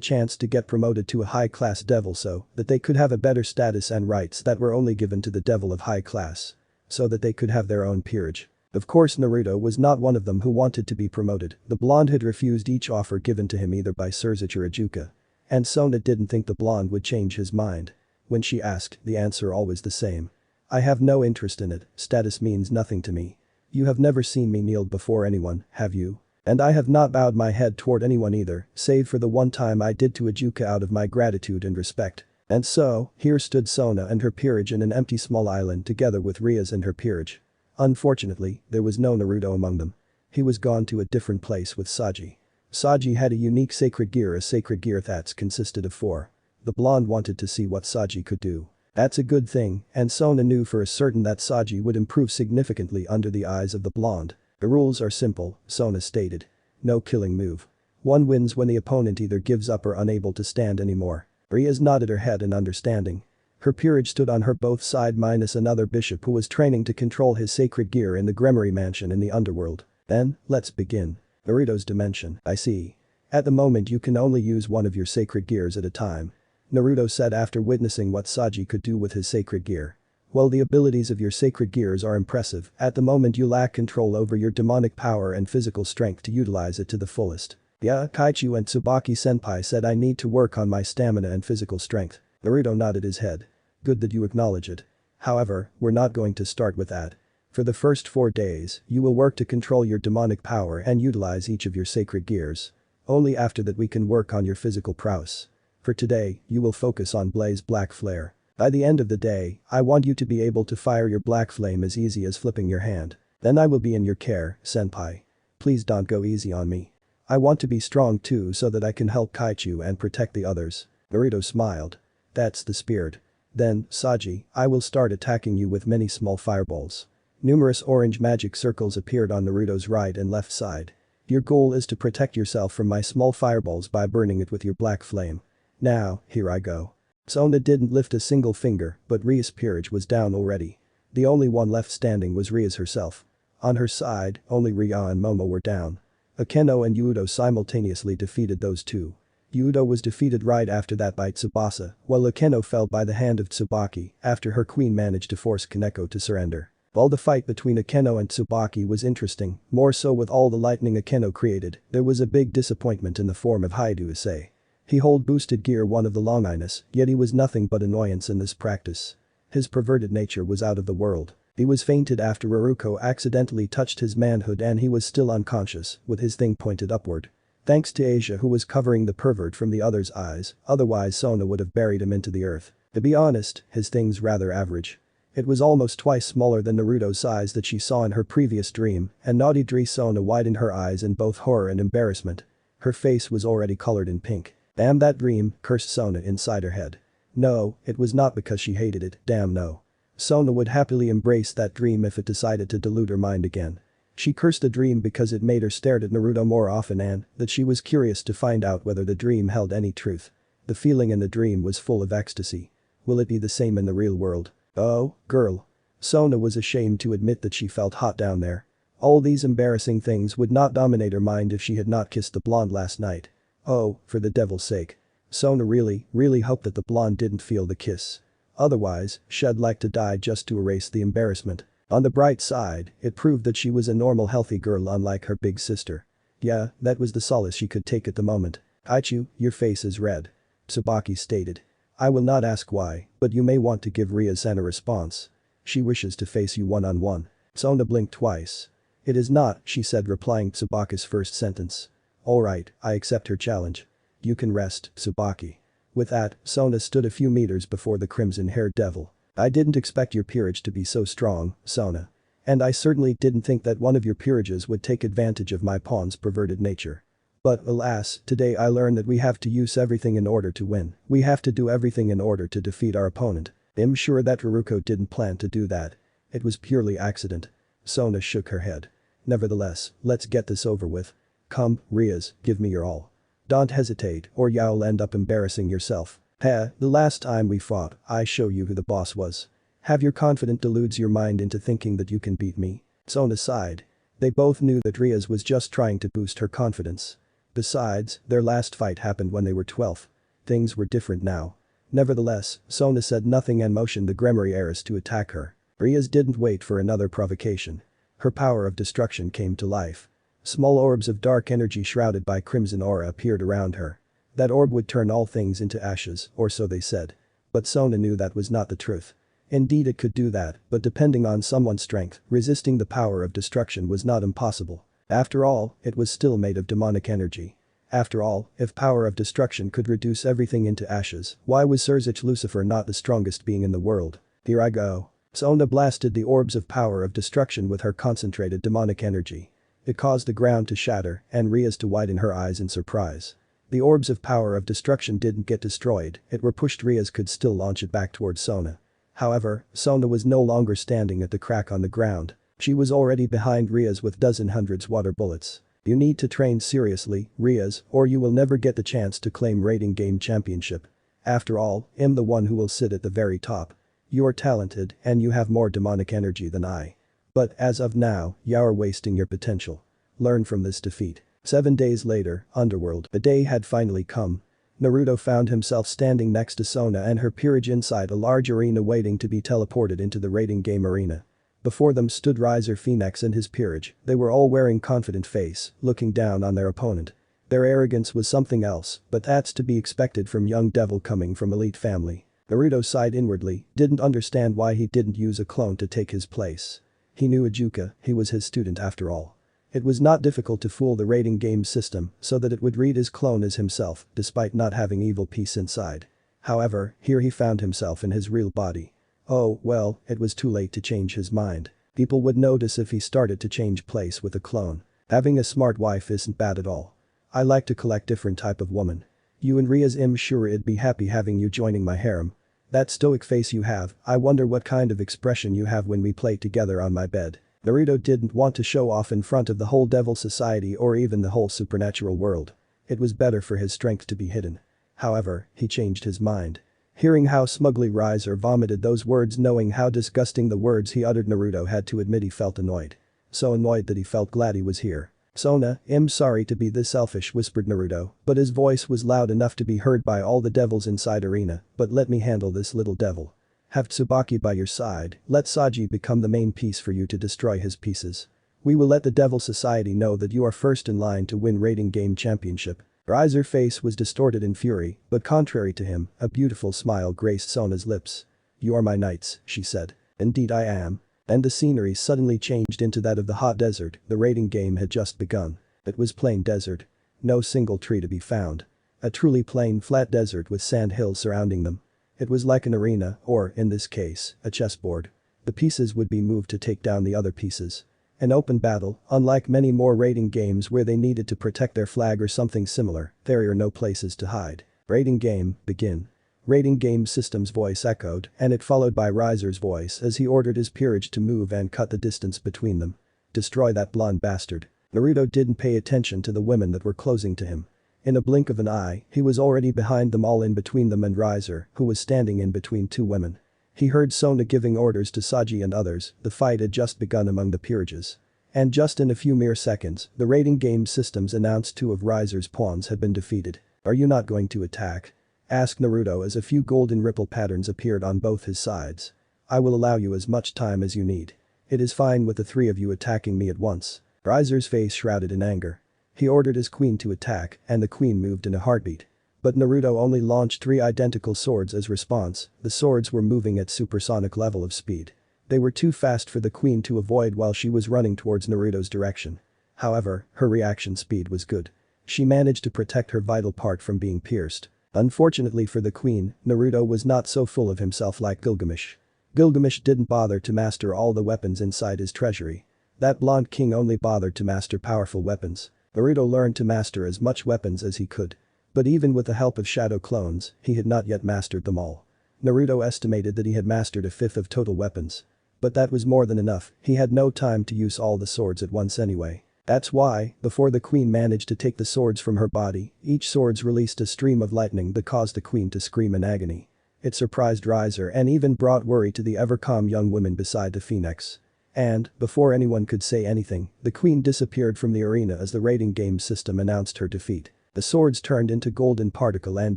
chance to get promoted to a high-class devil so that they could have a better status and rights that were only given to the devil of high class. So that they could have their own peerage. Of course Naruto was not one of them who wanted to be promoted, the blonde had refused each offer given to him either by Saji or Ajuka. And Sona didn't think the blonde would change his mind. When she asked, the answer always the same. I have no interest in it, status means nothing to me. You have never seen me kneel before anyone, have you? And I have not bowed my head toward anyone either, save for the one time I did to Ajuka out of my gratitude and respect. And so, here stood Sona and her peerage in an empty small island together with Rias and her peerage. Unfortunately, there was no Naruto among them. He was gone to a different place with Saji. Saji had a unique sacred gear, a sacred gear that consisted of 4. The blonde wanted to see what Saji could do. That's a good thing, and Sona knew for a certain that Saji would improve significantly under the eyes of the blonde. The rules are simple, Sona stated. No killing move. One wins when the opponent either gives up or unable to stand anymore. Rias nodded her head in understanding. Her peerage stood on her both side minus another bishop who was training to control his sacred gear in the Gremory mansion in the underworld. Then, let's begin. Naruto's dimension, I see. At the moment you can only use one of your sacred gears at a time. Naruto said after witnessing what Saji could do with his sacred gear. While the abilities of your sacred gears are impressive, at the moment you lack control over your demonic power and physical strength to utilize it to the fullest. Yeah, Kaichu and Tsubaki senpai said I need to work on my stamina and physical strength. Naruto nodded his head. Good that you acknowledge it. However, we're not going to start with that. For the first 4 days, you will work to control your demonic power and utilize each of your sacred gears. Only after that we can work on your physical prowess. For today, you will focus on Blaze Black Flare. By the end of the day, I want you to be able to fire your black flame as easy as flipping your hand. Then I will be in your care, senpai. Please don't go easy on me. I want to be strong too so that I can help Kaichu and protect the others. Naruto smiled. That's the spirit. Then, Saji, I will start attacking you with many small fireballs. Numerous orange magic circles appeared on Naruto's right and left side. Your goal is to protect yourself from my small fireballs by burning it with your black flame. Now, here I go. Sona didn't lift a single finger, but Rias' peerage was down already. The only one left standing was Rias herself. On her side, only Ria and Momo were down. Akeno and Yudo simultaneously defeated those two. Yudo was defeated right after that by Tsubasa, while Akeno fell by the hand of Tsubaki after her queen managed to force Kaneko to surrender. While the fight between Akeno and Tsubaki was interesting, more so with all the lightning Akeno created, there was a big disappointment in the form of Haidu-Ise. He hold boosted gear one of the Longinus, yet he was nothing but annoyance in this practice. His perverted nature was out of the world. He was fainted after Raruko accidentally touched his manhood and he was still unconscious, with his thing pointed upward. Thanks to Asia who was covering the pervert from the other's eyes, otherwise Sona would have buried him into the earth. To be honest, his thing's rather average. It was almost twice smaller than Naruto's size that she saw in her previous dream, and naughty Dri Sona widened her eyes in both horror and embarrassment. Her face was already colored in pink. Damn that dream, cursed Sona inside her head. No, it was not because she hated it, damn no. Sona would happily embrace that dream if it decided to delude her mind again. She cursed the dream because it made her stare at Naruto more often and that she was curious to find out whether the dream held any truth. The feeling in the dream was full of ecstasy. Will it be the same in the real world? Oh, girl. Sona was ashamed to admit that she felt hot down there. All these embarrassing things would not dominate her mind if she had not kissed the blonde last night. Oh, for the devil's sake. Sona really hoped that the blonde didn't feel the kiss. Otherwise, she'd like to die just to erase the embarrassment. On the bright side, it proved that she was a normal healthy girl unlike her big sister. Yeah, that was the solace she could take at the moment. Kaichu, your face is red. Tsubaki stated. I will not ask why, but you may want to give Ria-san a response. She wishes to face you one-on-one. Sona blinked twice. It is not, she said replying Tsubaki's first sentence. Alright, I accept her challenge. You can rest, Tsubaki. With that, Sona stood a few meters before the crimson-haired devil. I didn't expect your peerage to be so strong, Sona. And I certainly didn't think that one of your peerages would take advantage of my pawn's perverted nature. But alas, today I learned that we have to use everything in order to win. We have to do everything in order to defeat our opponent. I'm sure that Raruko didn't plan to do that. It was purely accident. Sona shook her head. Nevertheless, let's get this over with. Come, Rias, give me your all. Don't hesitate or you'll end up embarrassing yourself. The last time we fought, I show you who the boss was. Have your confidence deludes your mind into thinking that you can beat me. Sona sighed. They both knew that Rias was just trying to boost her confidence. Besides, their last fight happened when they were 12. Things were different now. Nevertheless, Sona said nothing and motioned the Gremory heiress to attack her. Rias didn't wait for another provocation. Her power of destruction came to life. Small orbs of dark energy shrouded by crimson aura appeared around her. That orb would turn all things into ashes, or so they said. But Sona knew that was not the truth. Indeed it could do that, but depending on someone's strength, resisting the power of destruction was not impossible. After all, it was still made of demonic energy. After all, if power of destruction could reduce everything into ashes, why was Serzich Lucifer not the strongest being in the world? Here I go. Sona blasted the orbs of power of destruction with her concentrated demonic energy. It caused the ground to shatter and Rias to widen her eyes in surprise. The orbs of power of destruction didn't get destroyed, it were pushed. Rias could still launch it back towards Sona. However, Sona was no longer standing at the crack on the ground. She was already behind Rias with hundreds water bullets. You need to train seriously, Rias, or you will never get the chance to claim rating game championship. After all, I'm the one who will sit at the very top. You are talented and you have more demonic energy than I. But as of now, you're wasting your potential. Learn from this defeat. 7 days later, Underworld. The day had finally come. Naruto found himself standing next to Sona and her peerage inside a large arena waiting to be teleported into the rating game arena. Before them stood Riser Phoenix and his peerage. They were all wearing confident face, looking down on their opponent. Their arrogance was something else, but that's to be expected from young devil coming from elite family. Naruto sighed inwardly, didn't understand why he didn't use a clone to take his place. He knew Ajuka, he was his student after all. It was not difficult to fool the rating game system so that it would read his clone as himself, despite not having evil piece inside. However, here he found himself in his real body. Oh, well, it was too late to change his mind. People would notice if he started to change place with a clone. Having a smart wife isn't bad at all. I like to collect different type of woman. You and Rias, I'm sure it'd be happy having you joining my harem. That stoic face you have, I wonder what kind of expression you have when we play together on my bed. Naruto didn't want to show off in front of the whole Devil Society or even the whole supernatural world. It was better for his strength to be hidden. However, he changed his mind. Hearing how smugly Riser vomited those words, knowing how disgusting the words he uttered, Naruto had to admit he felt annoyed. So annoyed that he felt glad he was here. Sona, I'm sorry to be this selfish, whispered Naruto, but his voice was loud enough to be heard by all the devils inside arena, but let me handle this little devil. Have Tsubaki by your side, let Saji become the main piece for you to destroy his pieces. We will let the Devil Society know that you are first in line to win rating game championship. Riser's face was distorted in fury, but contrary to him, a beautiful smile graced Sona's lips. You are my knights, she said. Indeed I am. And the scenery suddenly changed into that of the hot desert. The rating game had just begun. It was plain desert. No single tree to be found. A truly plain flat desert with sand hills surrounding them. It was like an arena, or, in this case, a chessboard. The pieces would be moved to take down the other pieces. An open battle, unlike many more rating games where they needed to protect their flag or something similar, there are no places to hide. Rating game, begin. Rating game system's voice echoed, and it followed by Riser's voice as he ordered his peerage to move and cut the distance between them. Destroy that blonde bastard. Naruto didn't pay attention to the women that were closing to him. In a blink of an eye, he was already behind them all, in between them and Riser, who was standing in between two women. He heard Sona giving orders to Saji and others. The fight had just begun among the peerages. And just in a few mere seconds, the rating game systems announced two of Riser's pawns had been defeated. Are you not going to attack? Asked Naruto as a few golden ripple patterns appeared on both his sides. I will allow you as much time as you need. It is fine with the three of you attacking me at once. Riser's face shrouded in anger. He ordered his queen to attack, and the queen moved in a heartbeat. But Naruto only launched 3 identical swords as response. The swords were moving at supersonic level of speed. They were too fast for the queen to avoid while she was running towards Naruto's direction. However, her reaction speed was good. She managed to protect her vital part from being pierced. Unfortunately for the queen, Naruto was not so full of himself like Gilgamesh. Gilgamesh didn't bother to master all the weapons inside his treasury. That blonde king only bothered to master powerful weapons. Naruto learned to master as much weapons as he could. But even with the help of shadow clones, he had not yet mastered them all. Naruto estimated that he had mastered a fifth of total weapons. But that was more than enough. He had no time to use all the swords at once anyway. That's why, before the queen managed to take the swords from her body, each swords released a stream of lightning that caused the queen to scream in agony. It surprised Riser and even brought worry to the ever-calm young woman beside the phoenix. And, before anyone could say anything, the queen disappeared from the arena as the rating game system announced her defeat. The swords turned into golden particle and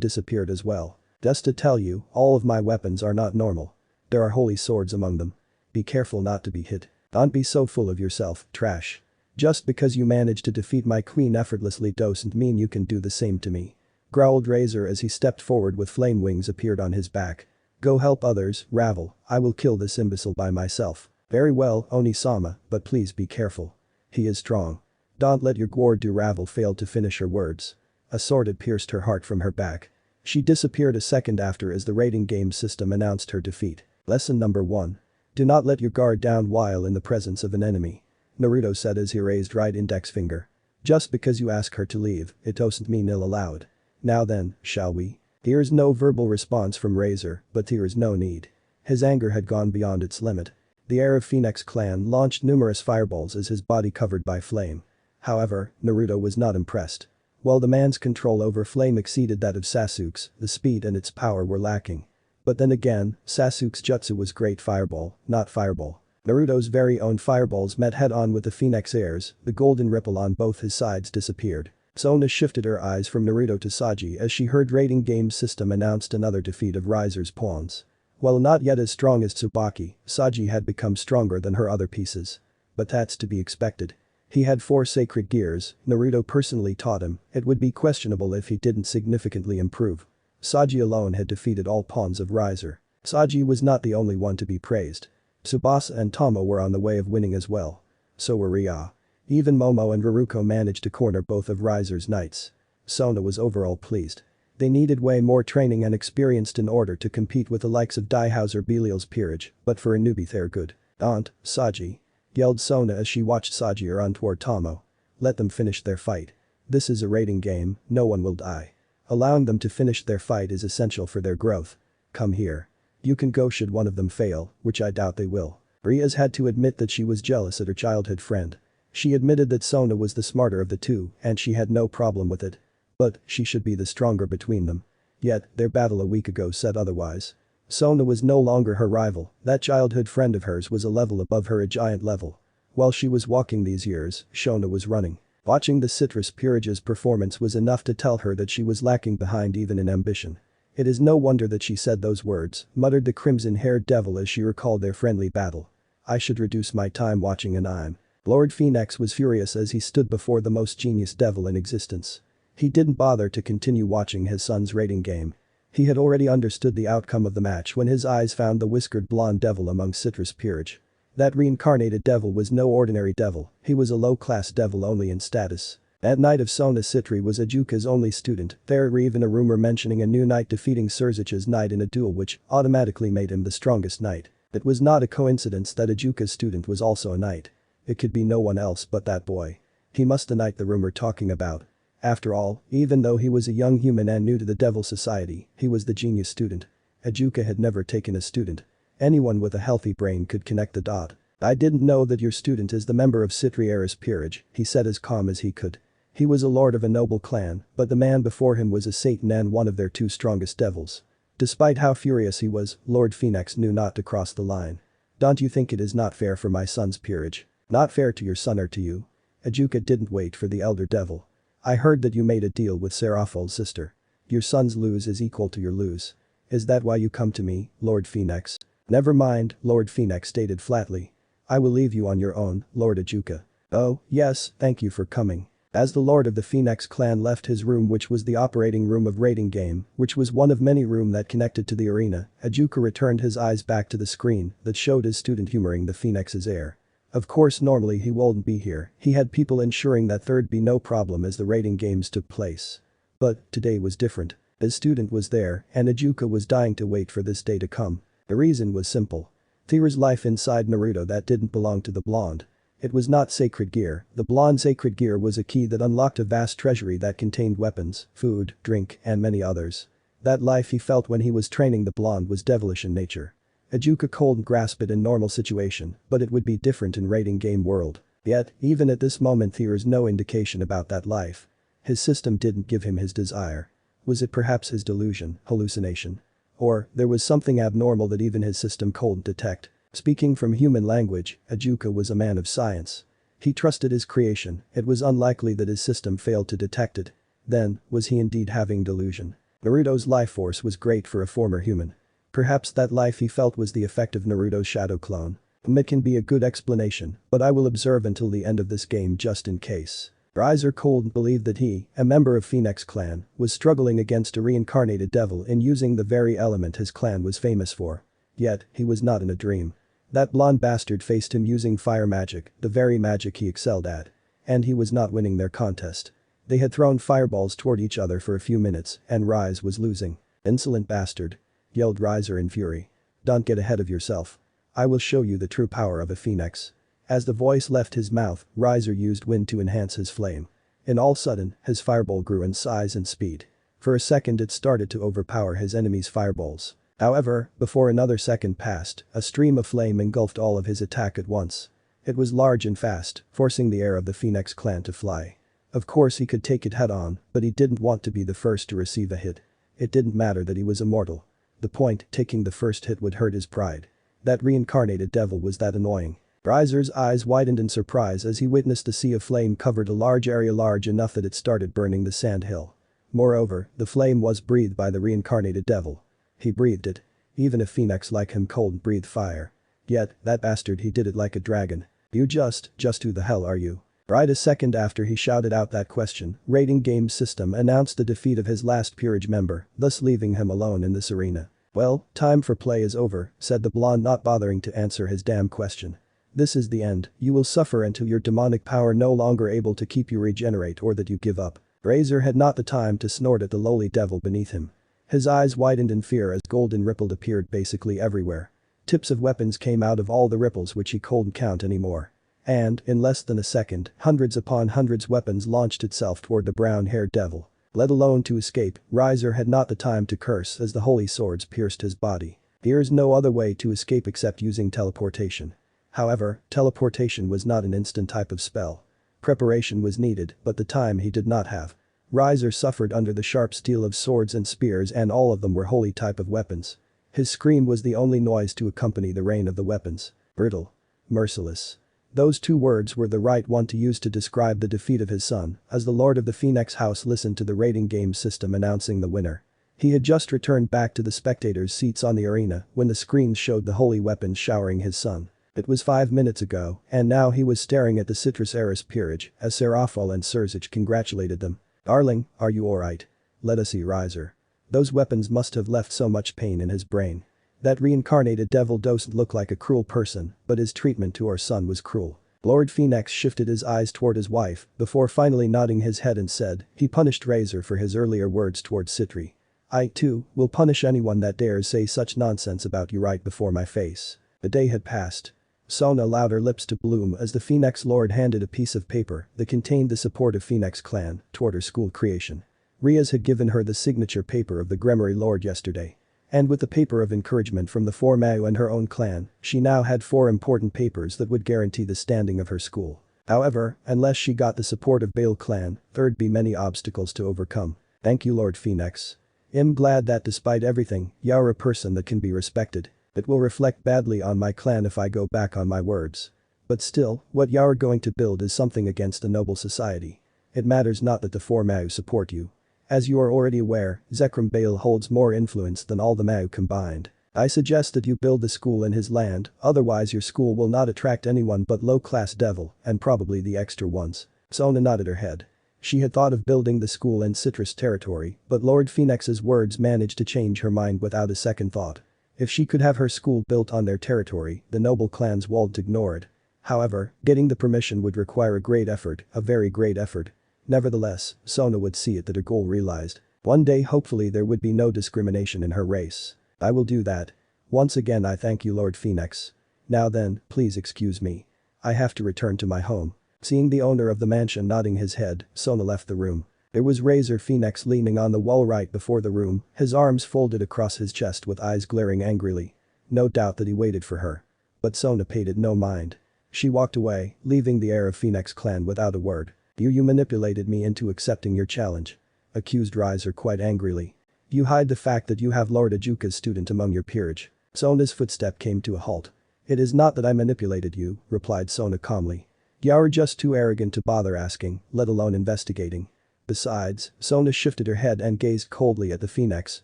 disappeared as well. Just to tell you, all of my weapons are not normal. There are holy swords among them. Be careful not to be hit. Don't be so full of yourself, trash. Just because you managed to defeat my queen effortlessly doesn't mean you can do the same to me. Growled Razor as he stepped forward with flame wings appeared on his back. Go help others, Ravel, I will kill this imbecile by myself. Very well, Onisama, but please be careful. He is strong. Don't let your guard do. Ravel failed to finish her words. A sword had pierced her heart from her back. She disappeared a second after as the rating game system announced her defeat. Lesson number 1. Do not let your guard down while in the presence of an enemy. Naruto said as he raised right index finger. Just because you ask her to leave, it doesn't mean ill aloud. Now then, shall we? Here's no verbal response from Razor, but there is no need. His anger had gone beyond its limit. The heir of Phoenix clan launched numerous fireballs as his body covered by flame. However, Naruto was not impressed. While the man's control over flame exceeded that of Sasuke's, the speed and its power were lacking. But then again, Sasuke's jutsu was great fireball, not fireball. Naruto's very own fireballs met head-on with the Phoenix heir's. The golden ripple on both his sides disappeared. Sona shifted her eyes from Naruto to Saji as she heard rating game system announced another defeat of Riser's pawns. While not yet as strong as Tsubaki, Saji had become stronger than her other pieces. But that's to be expected. He had 4 sacred gears. Naruto personally taught him. It would be questionable if he didn't significantly improve. Saji alone had defeated all pawns of Riser. Saji was not the only one to be praised. Tsubasa and Tomo were on the way of winning as well. So were Rias. Even Momo and Haruko managed to corner both of Riser's knights. Sona was overall pleased. They needed way more training and experience in order to compete with the likes of Daihouse or Belial's peerage, but for a newbie they're good. Aunt, Saji. Yelled Sona as she watched Saji run toward Tomo. Let them finish their fight. This is a raiding game, no one will die. Allowing them to finish their fight is essential for their growth. Come here. You can go should one of them fail, which I doubt they will. Rias had to admit that she was jealous at her childhood friend. She admitted that Sona was the smarter of the two and she had no problem with it. But she should be the stronger between them. Yet, their battle a week ago said otherwise. Sona was no longer her rival, that childhood friend of hers was a level above her, a giant level. While she was walking these years, Sona was running. Watching the Citrus Peerage's performance was enough to tell her that she was lacking behind even in ambition. It is no wonder that she said those words, muttered the crimson-haired devil as she recalled their friendly battle. I should reduce my time watching and I'm. Lord Phoenix was furious as he stood before the most genius devil in existence. He didn't bother to continue watching his son's raiding game. He had already understood the outcome of the match when his eyes found the whiskered blonde devil among Citrus Peerage. That reincarnated devil was no ordinary devil, he was a low-class devil only in status. That knight of Sona Citri was Ajuka's only student, there were even a rumor mentioning a new knight defeating Surzich's knight in a duel which automatically made him the strongest knight. It was not a coincidence that Ajuka's student was also a knight. It could be no one else but that boy. He must the knight the rumor talking about. After all, even though he was a young human and new to the Devil Society, he was the genius student. Ajuka had never taken a student. Anyone with a healthy brain could connect the dot. I didn't know that your student is the member of Citriera's peerage, he said as calm as he could. He was a lord of a noble clan, but the man before him was a Satan and one of their two strongest devils. Despite how furious he was, Lord Phoenix knew not to cross the line. Don't you think it is not fair for my son's peerage? Not fair to your son or to you? Ajuka didn't wait for the elder devil. I heard that you made a deal with Serafall's sister. Your son's lose is equal to your lose. Is that why you come to me, Lord Phoenix? Never mind, Lord Phoenix stated flatly. I will leave you on your own, Lord Ajuka. Oh, yes, thank you for coming. As the lord of the Phoenix clan left his room, which was the operating room of raiding game, which was one of many rooms that connected to the arena, Ajuka returned his eyes back to the screen that showed his student humoring the Phoenix's heir. Of course normally he wouldn't be here, he had people ensuring that there'd be no problem as the raiding games took place. But today was different. His student was there and Ajuka was dying to wait for this day to come. The reason was simple. There's life inside Naruto that didn't belong to the blonde. It was not sacred gear, the blonde's sacred gear was a key that unlocked a vast treasury that contained weapons, food, drink, and many others. That life he felt when he was training the blonde was devilish in nature. Ajuka couldn't grasp it in normal situation, but it would be different in raiding game world. Yet, even at this moment there's no indication about that life. His system didn't give him his desire. Was it perhaps his delusion, hallucination? Or, there was something abnormal that even his system couldn't detect. Speaking from human language, Ajuka was a man of science. He trusted his creation, it was unlikely that his system failed to detect it. Then, was he indeed having delusion? Naruto's life force was great for a former human. Perhaps that life he felt was the effect of Naruto's shadow clone. It can be a good explanation, but I will observe until the end of this game just in case. Riser couldn't believe that he, a member of Phoenix clan, was struggling against a reincarnated devil in using the very element his clan was famous for. Yet, he was not in a dream. That blonde bastard faced him using fire magic, the very magic he excelled at. And he was not winning their contest. They had thrown fireballs toward each other for a few minutes, and Rise was losing. Insolent bastard. Yelled Riser in fury. Don't get ahead of yourself. I will show you the true power of a phoenix. As the voice left his mouth, Riser used wind to enhance his flame. In all sudden, his fireball grew in size and speed. For a second it started to overpower his enemy's fireballs. However, before another second passed, a stream of flame engulfed all of his attack at once. It was large and fast, forcing the heir of the Phoenix clan to fly. Of course he could take it head on, but he didn't want to be the first to receive a hit. It didn't matter that he was immortal. The point, taking the first hit would hurt his pride. That reincarnated devil was that annoying. Riser's eyes widened in surprise as he witnessed a sea of flame covered a large area large enough that it started burning the sand hill. Moreover, the flame was breathed by the reincarnated devil. He breathed it. Even a phoenix like him couldn't breathe fire. Yet, that bastard he did it like a dragon. You just who the hell are you? Right a second after he shouted out that question, Raiding Game System announced the defeat of his last peerage member, thus leaving him alone in this arena. "Well, time for play is over," said the blonde, not bothering to answer his damn question. "This is the end. You will suffer until your demonic power no longer able to keep you regenerate or that you give up." Razor had not the time to snort at the lowly devil beneath him. His eyes widened in fear as golden ripples appeared basically everywhere. Tips of weapons came out of all the ripples which he couldn't count anymore. And, in less than a second, hundreds upon hundreds weapons launched itself toward the brown-haired devil. Let alone to escape, Riser had not the time to curse as the holy swords pierced his body. There is no other way to escape except using teleportation. However, teleportation was not an instant type of spell. Preparation was needed, but the time he did not have. Riser suffered under the sharp steel of swords and spears, and all of them were holy type of weapons. His scream was the only noise to accompany the rain of the weapons. Brutal. Merciless. Those two words were the right one to use to describe the defeat of his son, as the Lord of the Phoenix House listened to the rating game system announcing the winner. He had just returned back to the spectators' seats on the arena when the screens showed the holy weapons showering his son. It was 5 minutes ago, and now he was staring at the citrus heiress peerage as Serafall and Sersic congratulated them. "Darling, are you alright? Let us see Riser. Those weapons must have left so much pain in his brain. That reincarnated devil doesn't look like a cruel person, but his treatment to our son was cruel." Lord Phoenix shifted his eyes toward his wife before finally nodding his head and said he punished Razor for his earlier words towards Citri. "I, too, will punish anyone that dares say such nonsense about you right before my face." The day had passed. Sona allowed her lips to bloom as the Phoenix Lord handed a piece of paper that contained the support of Phoenix clan toward her school creation. Rias had given her the signature paper of the Gremory Lord yesterday. And with the paper of encouragement from the 4 Mau and her own clan, she now had 4 important papers that would guarantee the standing of her school. However, unless she got the support of Bale clan, there'd be many obstacles to overcome. "Thank you, Lord Phoenix. I'm glad that despite everything, you're a person that can be respected. It will reflect badly on my clan if I go back on my words. But still, what you're going to build is something against a noble society. It matters not that the 4 Mau support you. As you are already aware, Zekrom Bale holds more influence than all the Mau combined. I suggest that you build the school in his land, otherwise your school will not attract anyone but low-class devil, and probably the extra ones." Sona nodded her head. She had thought of building the school in citrus territory, but Lord Phoenix's words managed to change her mind without a second thought. If she could have her school built on their territory, the noble clans won't ignore it. However, getting the permission would require a great effort, a very great effort. Nevertheless, Sona would see it that her goal realized. One day hopefully there would be no discrimination in her race. "I will do that. Once again I thank you, Lord Phoenix. Now then, please excuse me. I have to return to my home." Seeing the owner of the mansion nodding his head, Sona left the room. There was Razor Phoenix leaning on the wall right before the room, his arms folded across his chest with eyes glaring angrily. No doubt that he waited for her. But Sona paid it no mind. She walked away, leaving the heir of Phoenix clan without a word. You manipulated me into accepting your challenge," accused Riser quite angrily. "You hide the fact that you have Lord Ajuka's student among your peerage." Sona's footstep came to a halt. "It is not that I manipulated you," replied Sona calmly. "You're just too arrogant to bother asking, let alone investigating." Besides, Sona shifted her head and gazed coldly at the Phoenix.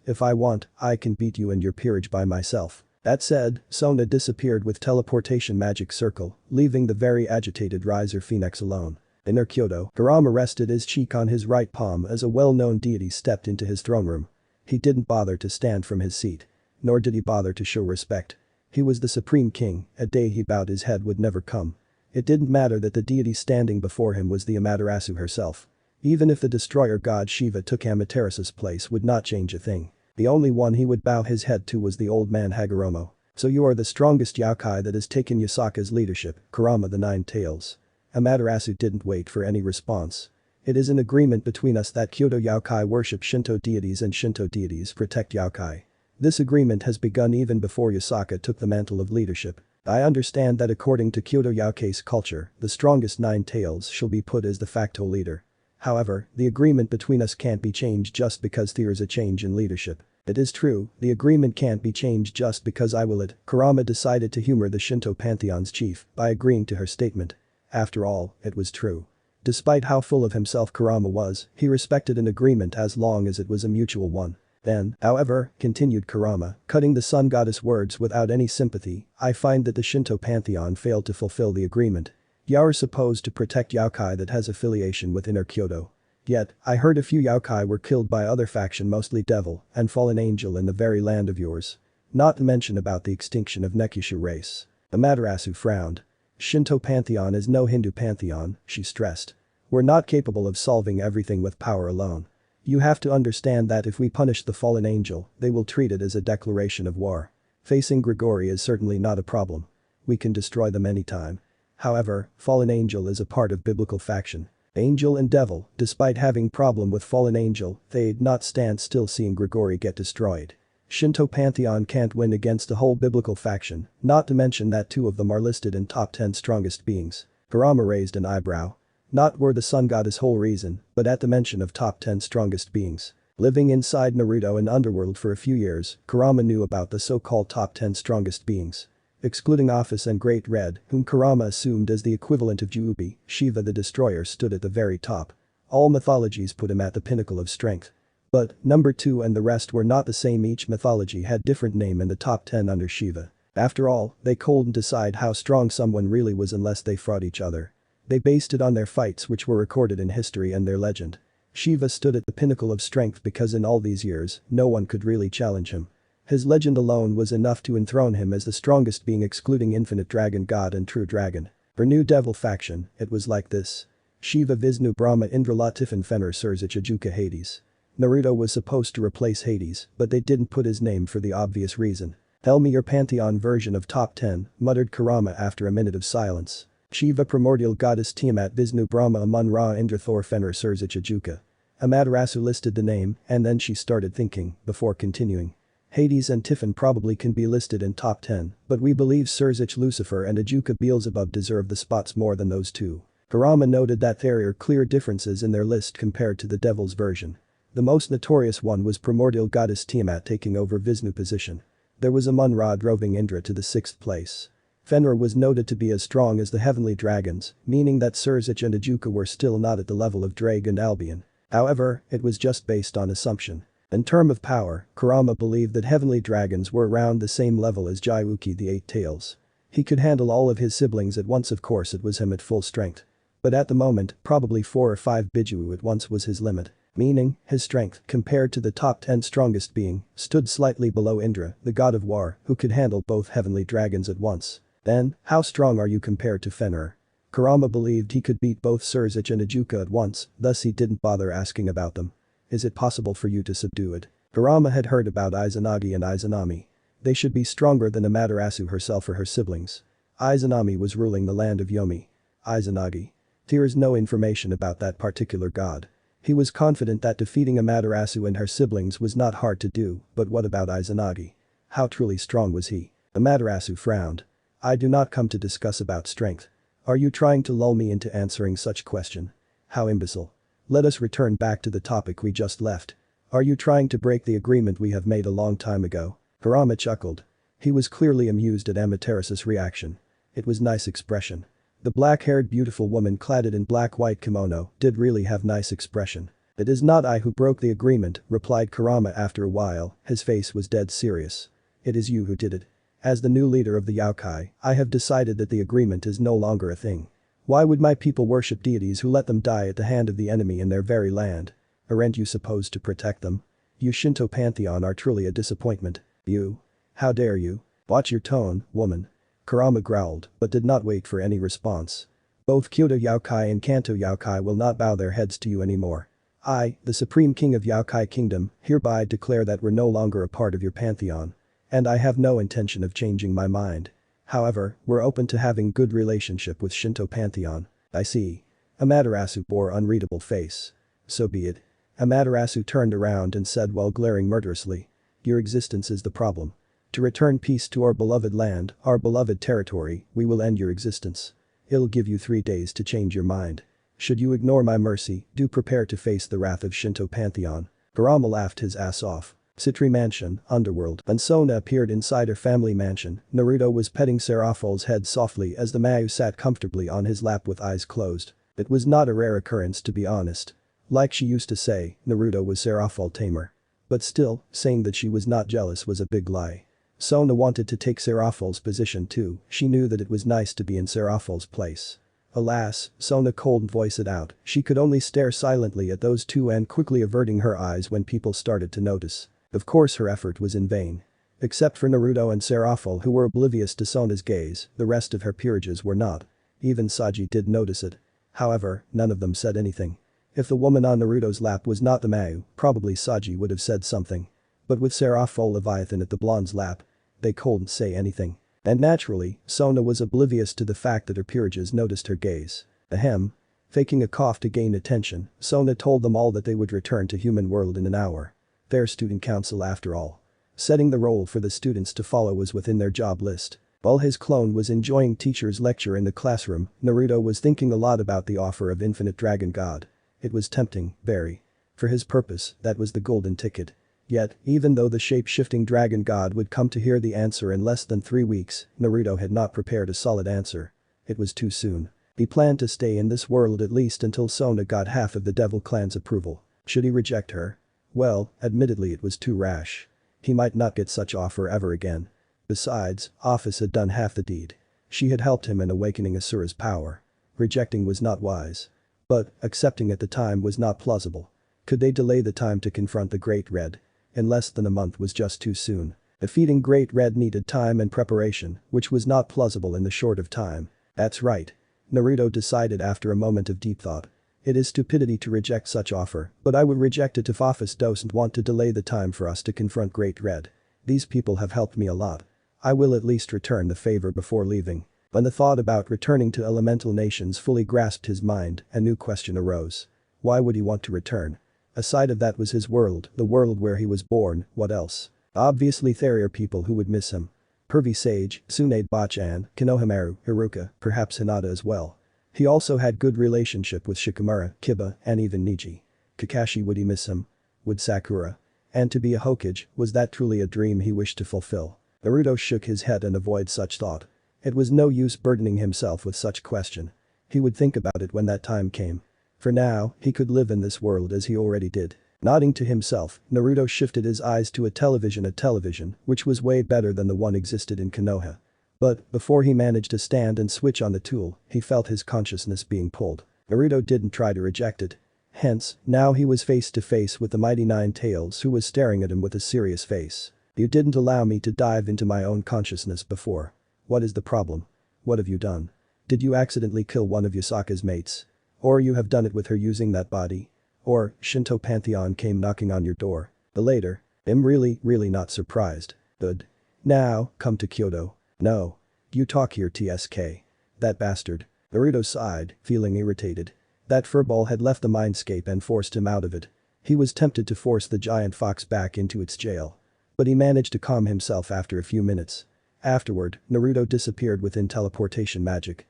"If I want, I can beat you and your peerage by myself." That said, Sona disappeared with teleportation magic circle, leaving the very agitated Riser Phoenix alone. In Kyoto, Kurama rested his cheek on his right palm as a well-known deity stepped into his throne room. He didn't bother to stand from his seat. Nor did he bother to show respect. He was the supreme king, a day he bowed his head would never come. It didn't matter that the deity standing before him was the Amaterasu herself. Even if the destroyer god Shiva took Amaterasu's place would not change a thing. The only one he would bow his head to was the old man Hagoromo. "So you are the strongest yokai that has taken Yasaka's leadership, Kurama the Nine Tails." Amaterasu didn't wait for any response. "It is an agreement between us that Kyoto yokai worship Shinto deities and Shinto deities protect yokai. This agreement has begun even before Yasaka took the mantle of leadership. I understand that according to Kyoto Yaokai's culture, the strongest 9 tails shall be put as the facto leader. However, the agreement between us can't be changed just because there is a change in leadership. It is true, the agreement can't be changed just because I will it." Kurama decided to humor the Shinto pantheon's chief by agreeing to her statement. After all, it was true. Despite how full of himself Kurama was, he respected an agreement as long as it was a mutual one. "Then, however," continued Kurama, cutting the sun goddess words without any sympathy, "I find that the Shinto pantheon failed to fulfill the agreement. You're supposed to protect yokai that has affiliation with Inner Kyoto. Yet, I heard a few yokai were killed by other faction, mostly devil and fallen angel in the very land of yours. Not to mention about the extinction of Nekushu race. Amaterasu frowned. Shinto pantheon is no Hindu pantheon, she stressed. We're not capable of solving everything with power alone. You have to understand that if we punish the fallen angel, they will treat it as a declaration of war. Facing Grigori is certainly not a problem. We can destroy them anytime. However, fallen angel is a part of biblical faction. Angel and devil, despite having problem with fallen angel, they'd not stand still seeing Grigori get destroyed. Shinto pantheon can't win against a whole biblical faction, not to mention that 2 of them are listed in top 10 strongest beings. Kurama raised an eyebrow. Not were the sun goddess whole reason, but at the mention of top 10 strongest beings. Living inside Naruto and Underworld for a few years, Kurama knew about the so-called top 10 strongest beings. Excluding Ophis and Great Red, whom Kurama assumed as the equivalent of Juubi, Shiva the Destroyer stood at the very top. All mythologies put him at the pinnacle of strength. But, number 2 and the rest were not the same, each mythology had different name in the top 10 under Shiva. After all, they couldn't decide how strong someone really was unless they fought each other. They based it on their fights which were recorded in history and their legend. Shiva stood at the pinnacle of strength because in all these years, no one could really challenge him. His legend alone was enough to enthrone him as the strongest being, excluding Infinite Dragon God and True Dragon. For New Devil faction, it was like this. Shiva, Vishnu, Brahma, Indra, Latifan, Fenrir, Surzich, Ajuka, Hades. Naruto was supposed to replace Hades, but they didn't put his name for the obvious reason. Tell me your pantheon version of top 10, muttered Kurama after a minute of silence. Shiva, Primordial Goddess, Tiamat, Vishnu, Brahma, Amun-Ra, Indra, Thor, Fenrir, Surzich, Ajuka. Amaterasu listed the name, and then she started thinking, before continuing. Hades and Tiffin probably can be listed in top 10, but we believe Surzich, Lucifer and Ajuka Beelzebub deserve the spots more than those 2. Kurama noted that there are clear differences in their list compared to the Devil's version. The most notorious one was Primordial Goddess Tiamat taking over Vishnu position. There was Amun-Ra droving Indra to the 6th place. Fenrir was noted to be as strong as the heavenly dragons, meaning that Surzich and Ajuka were still not at the level of Drake and Albion. However, it was just based on assumption. In terms of power, Kurama believed that heavenly dragons were around the same level as Jaiuki the 8 Tails. He could handle all of his siblings at once, of course it was him at full strength. But at the moment, probably 4 or 5 Biju at once was his limit. Meaning, his strength, compared to the top 10 strongest being, stood slightly below Indra, the god of war, who could handle both heavenly dragons at once. Then, how strong are you compared to Fenrir? Kurama believed he could beat both Surzich and Ajuka at once, thus he didn't bother asking about them. Is it possible for you to subdue it? Kurama had heard about Izanagi and Izanami. They should be stronger than Amaterasu herself or her siblings. Izanami was ruling the land of Yomi. Izanagi. There is no information about that particular god. He was confident that defeating Amaterasu and her siblings was not hard to do, but what about Izanagi? How truly strong was he? Amaterasu frowned. I do not come to discuss about strength. Are you trying to lull me into answering such question? How imbecile. Let us return back to the topic we just left. Are you trying to break the agreement we have made a long time ago? Kurama chuckled. He was clearly amused at Amaterasu's reaction. It was nice expression. The black-haired beautiful woman clad in black-white kimono did really have nice expression. It is not I who broke the agreement, replied Kurama after a while, his face was dead serious. It is you who did it. As the new leader of the Yokai, I have decided that the agreement is no longer a thing. Why would my people worship deities who let them die at the hand of the enemy in their very land? Aren't you supposed to protect them? You Shinto pantheon are truly a disappointment. You? How dare you? Watch your tone, woman. Kurama growled, but did not wait for any response. Both Kyoto Yokai and Kanto Yokai will not bow their heads to you anymore. I, the Supreme King of Yokai Kingdom, hereby declare that we're no longer a part of your pantheon. And I have no intention of changing my mind. However, we're open to having good relationship with Shinto pantheon. I see. Amaterasu bore unreadable face. So be it. Amaterasu turned around and said while glaring murderously. Your existence is the problem. To return peace to our beloved land, our beloved territory, we will end your existence. It'll give you 3 days to change your mind. Should you ignore my mercy, do prepare to face the wrath of Shinto pantheon. Kurama laughed his ass off. Citri Mansion, Underworld, and Sona appeared inside her family mansion. Naruto was petting Serafall's head softly as the Mayu sat comfortably on his lap with eyes closed. It was not a rare occurrence, to be honest. Like she used to say, Naruto was Serafall tamer. But still, saying that she was not jealous was a big lie. Sona wanted to take Serafall's position too, she knew that it was nice to be in Serafall's place. Alas, Sona couldn't voice it out, she could only stare silently at those two and quickly averting her eyes when people started to notice. Of course her effort was in vain. Except for Naruto and Serafall who were oblivious to Sona's gaze, the rest of her peerages were not. Even Saji did notice it. However, none of them said anything. If the woman on Naruto's lap was not the Mayu, probably Saji would have said something. But with Serafall Leviathan at the blonde's lap, they couldn't say anything. And naturally, Sona was oblivious to the fact that her peerages noticed her gaze. Ahem. Faking a cough to gain attention, Sona told them all that they would return to human world in an hour. Their student council after all. Setting the role for the students to follow was within their job list. While his clone was enjoying teacher's lecture in the classroom, Naruto was thinking a lot about the offer of Infinite Dragon God. It was tempting, very. For his purpose, that was the golden ticket. Yet, even though the shape-shifting dragon god would come to hear the answer in less than 3 weeks, Naruto had not prepared a solid answer. It was too soon. He planned to stay in this world at least until Sona got half of the Devil Clan's approval. Should he reject her? Well, admittedly it was too rash. He might not get such offer ever again. Besides, Ophis had done half the deed. She had helped him in awakening Asura's power. Rejecting was not wise. But, accepting at the time was not plausible. Could they delay the time to confront the Great Red? In less than a month was just too soon. Defeating Great Red needed time and preparation, which was not plausible in the short of time. That's right. Naruto decided after a moment of deep thought. It is stupidity to reject such offer, but I would reject it if Ophis doesn't want to delay the time for us to confront Great Red. These people have helped me a lot. I will at least return the favor before leaving. When the thought about returning to elemental nations fully grasped his mind, a new question arose. Why would he want to return? Aside of that was his world, the world where he was born, what else? Obviously there are people who would miss him. Pervy Sage, Tsunade Bachan, Konohamaru, Haruka, perhaps Hinata as well. He also had good relationship with Shikamaru, Kiba, and even Niji. Kakashi, would he miss him? Would Sakura? And to be a Hokage, was that truly a dream he wished to fulfill? Naruto shook his head and avoided such thought. It was no use burdening himself with such question. He would think about it when that time came. For now, he could live in this world as he already did. Nodding to himself, Naruto shifted his eyes to a television, which was way better than the one existed in Konoha. But, before he managed to stand and switch on the tool, he felt his consciousness being pulled. Naruto didn't try to reject it. Hence, now he was face to face with the mighty Nine Tails who was staring at him with a serious face. You didn't allow me to dive into my own consciousness before. What is the problem? What have you done? Did you accidentally kill one of Yasaka's mates? Or you have done it with her using that body? Or, Shinto Pantheon came knocking on your door? The later. I'm really not surprised. Good. Now, come to Kyoto. No. You talk here TSK. That bastard. Naruto sighed, feeling irritated. That furball had left the mindscape and forced him out of it. He was tempted to force the giant fox back into its jail. But he managed to calm himself after a few minutes. Afterward, Naruto disappeared within teleportation magic.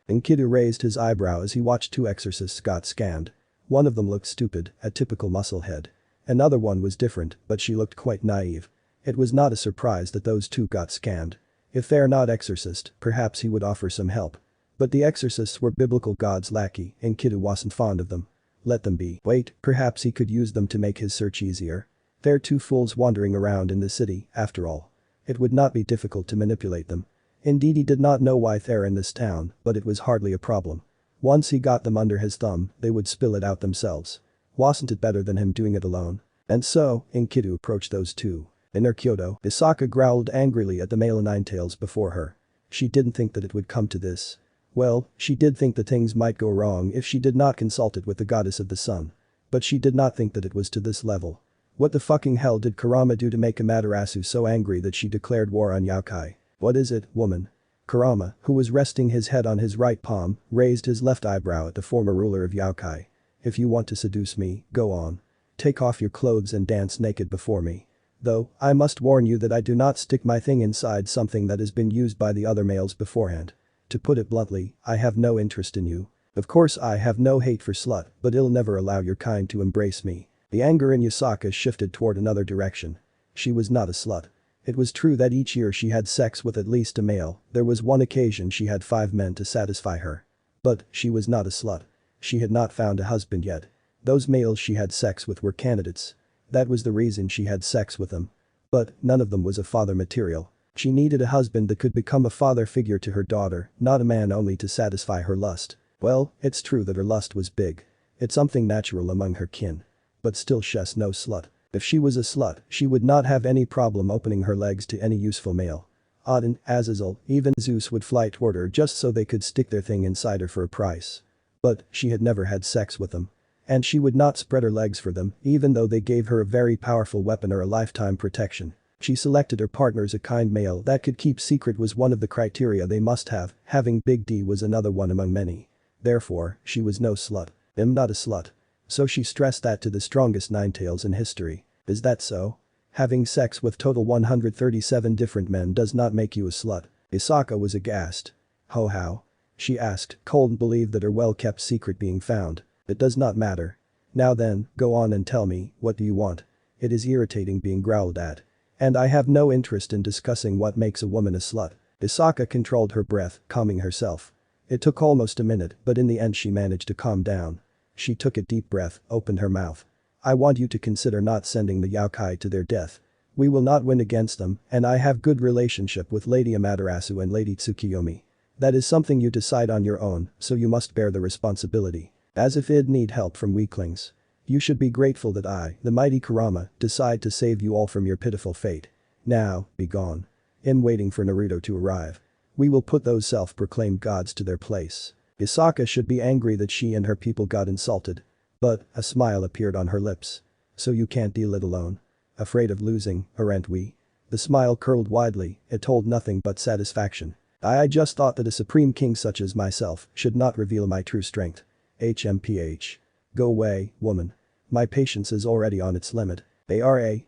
Enkidu raised his eyebrow as he watched two exorcists got scammed. One of them looked stupid, a typical musclehead. Another one was different, but she looked quite naive. It was not a surprise that those two got scammed. If they're not exorcists, perhaps he would offer some help. But the exorcists were biblical gods lackey, Enkidu wasn't fond of them. Let them be. Wait, perhaps he could use them to make his search easier. They're two fools wandering around in the city, after all. It would not be difficult to manipulate them. Indeed, he did not know why they're in this town, but it was hardly a problem. Once he got them under his thumb, they would spill it out themselves. Wasn't it better than him doing it alone? And so, Enkidu approached those two. In her Kyoto, Asaka growled angrily at the male Ninetails before her. She didn't think that it would come to this. Well, she did think that things might go wrong if she did not consult it with the goddess of the sun. But she did not think that it was to this level. What the fucking hell did Kurama do to make Amaterasu so angry that she declared war on Yokai? What is it, woman? Kurama, who was resting his head on his right palm, raised his left eyebrow at the former ruler of Yokai. If you want to seduce me, go on. Take off your clothes and dance naked before me. Though, I must warn you that I do not stick my thing inside something that has been used by the other males beforehand. To put it bluntly, I have no interest in you. Of course I have no hate for slut, but I'll never allow your kind to embrace me. The anger in Yasaka shifted toward another direction. She was not a slut. It was true that each year she had sex with at least a male, there was one occasion she had 5 men to satisfy her. But, she was not a slut. She had not found a husband yet. Those males she had sex with were candidates. That was the reason she had sex with them. But, none of them was a father material. She needed a husband that could become a father figure to her daughter, not a man only to satisfy her lust. Well, it's true that her lust was big. It's something natural among her kin. But still she's no slut. If she was a slut, she would not have any problem opening her legs to any useful male. Odin, Azazel, even Zeus would fly toward her just so they could stick their thing inside her for a price. But she had never had sex with them. And she would not spread her legs for them, even though they gave her a very powerful weapon or a lifetime protection. She selected her partners a kind male that could keep secret was one of the criteria they must have, having Big D was another one among many. Therefore, she was no slut. I'm not a slut. So she stressed that to the strongest ninetales in history. Is that so? Having sex with total 137 different men does not make you a slut. Isaka was aghast. How? She asked, cold believed that her well-kept secret being found. It does not matter. Now then, go on and tell me, what do you want? It is irritating being growled at. And I have no interest in discussing what makes a woman a slut. Isaka controlled her breath, calming herself. It took almost a minute, but in the end she managed to calm down. She took a deep breath, opened her mouth. I want you to consider not sending the yokai to their death. We will not win against them, and I have good relationship with Lady Amaterasu and Lady Tsukiyomi. That is something you decide on your own, so you must bear the responsibility. As if I'd need help from weaklings. You should be grateful that I, the mighty Kurama, decide to save you all from your pitiful fate. Now, be gone. I'm waiting for Naruto to arrive. We will put those self-proclaimed gods to their place. Isaka should be angry that she and her people got insulted. But, a smile appeared on her lips. So you can't deal it alone? Afraid of losing, aren't we? The smile curled widely, it told nothing but satisfaction. I just thought that a supreme king such as myself should not reveal my true strength. HMPH. Go away, woman. My patience is already on its limit. ARA.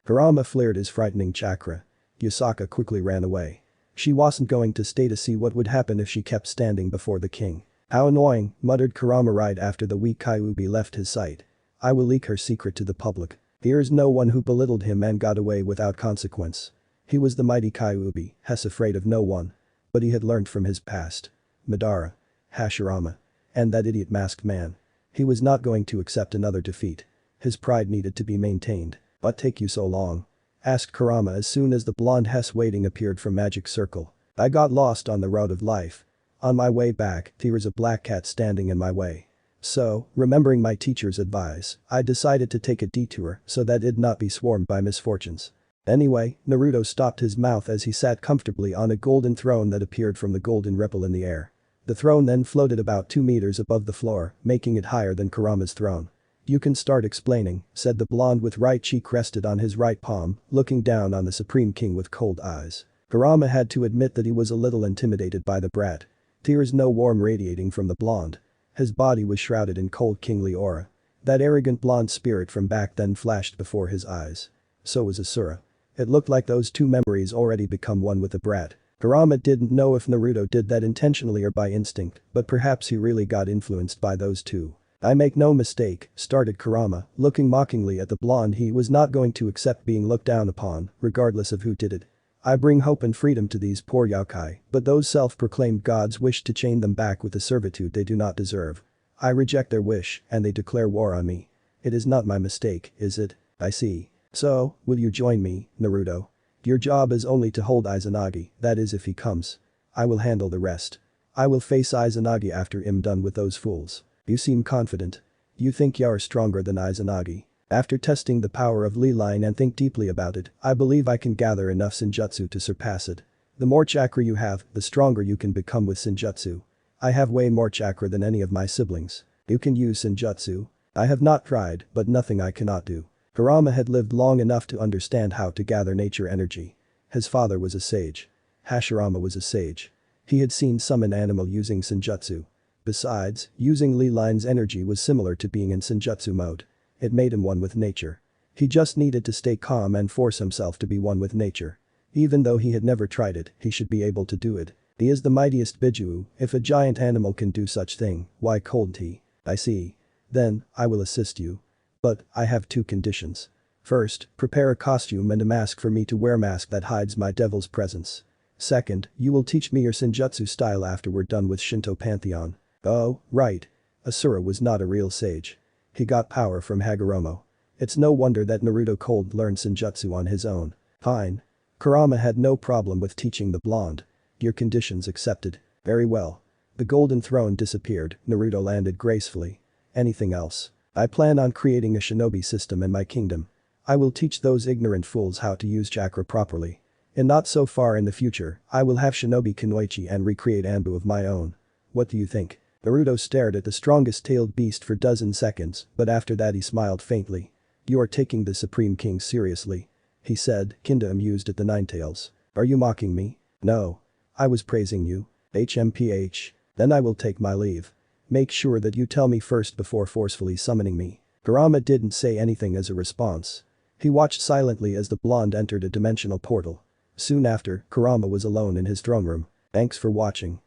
Kurama flared his frightening chakra. Yusaka quickly ran away. She wasn't going to stay to see what would happen if she kept standing before the king. How annoying, muttered Kurama right after the weak Kyuubi left his sight. I will leak her secret to the public. Here's no one who belittled him and got away without consequence. He was the mighty Kyuubi, Hess afraid of no one. But he had learned from his past. Madara. Hashirama. And that idiot masked man. He was not going to accept another defeat. His pride needed to be maintained. What take you so long? Asked Kurama as soon as the blonde Hess waiting appeared from Magic Circle. I got lost on the road of life. On my way back, there was a black cat standing in my way. So, remembering my teacher's advice, I decided to take a detour so that it'd not be swarmed by misfortunes. Anyway, Naruto stopped his mouth as he sat comfortably on a golden throne that appeared from the golden ripple in the air. The throne then floated about 2 meters above the floor, making it higher than Kurama's throne. You can start explaining, said the blonde with right cheek rested on his right palm, looking down on the Supreme King with cold eyes. Kurama had to admit that he was a little intimidated by the brat. Tears no warm radiating from the blonde. His body was shrouded in cold kingly aura. That arrogant blonde spirit from back then flashed before his eyes. So was Asura. It looked like those two memories already become one with the brat. Kurama didn't know if Naruto did that intentionally or by instinct, but perhaps he really got influenced by those two. I make no mistake, started Kurama, looking mockingly at the blonde. He was not going to accept being looked down upon, regardless of who did it. I bring hope and freedom to these poor yokai, but those self-proclaimed gods wish to chain them back with a servitude they do not deserve. I reject their wish, and they declare war on me. It is not my mistake, is it? I see. So, will you join me, Naruto? Your job is only to hold Izanagi, that is if he comes. I will handle the rest. I will face Izanagi after I'm done with those fools. You seem confident. You think you're stronger than Izanagi. After testing the power of Lee Line and think deeply about it, I believe I can gather enough Senjutsu to surpass it. The more chakra you have, the stronger you can become with Senjutsu. I have way more chakra than any of my siblings. You can use Senjutsu. I have not tried, but nothing I cannot do. Kurama had lived long enough to understand how to gather nature energy. His father was a sage. Hashirama was a sage. He had seen summon animal using Senjutsu. Besides, using Lee Line's energy was similar to being in Senjutsu mode. It made him one with nature. He just needed to stay calm and force himself to be one with nature. Even though he had never tried it, he should be able to do it. He is the mightiest Bijuu. If a giant animal can do such thing, why couldn't he? I see. Then, I will assist you. But, I have 2 conditions. First, prepare a costume and a mask for me to wear, mask that hides my devil's presence. Second, you will teach me your Senjutsu style after we're done with Shinto Pantheon. Oh, right. Asura was not a real sage. He got power from Hagoromo. It's no wonder that Naruto cold learned Senjutsu on his own. Fine. Kurama had no problem with teaching the blonde. Your conditions accepted. Very well. The golden throne disappeared, Naruto landed gracefully. Anything else? I plan on creating a shinobi system in my kingdom. I will teach those ignorant fools how to use chakra properly. And not so far in the future, I will have shinobi kunoichi and recreate Anbu of my own. What do you think? Naruto stared at the strongest tailed beast for dozen seconds, but after that he smiled faintly. You are taking the Supreme King seriously. He said, kinda amused at the Ninetales. Are you mocking me? No. I was praising you. HMPH. Then I will take my leave. Make sure that you tell me first before forcefully summoning me. Kurama didn't say anything as a response. He watched silently as the blonde entered a dimensional portal. Soon after, Kurama was alone in his throne room. Thanks for watching.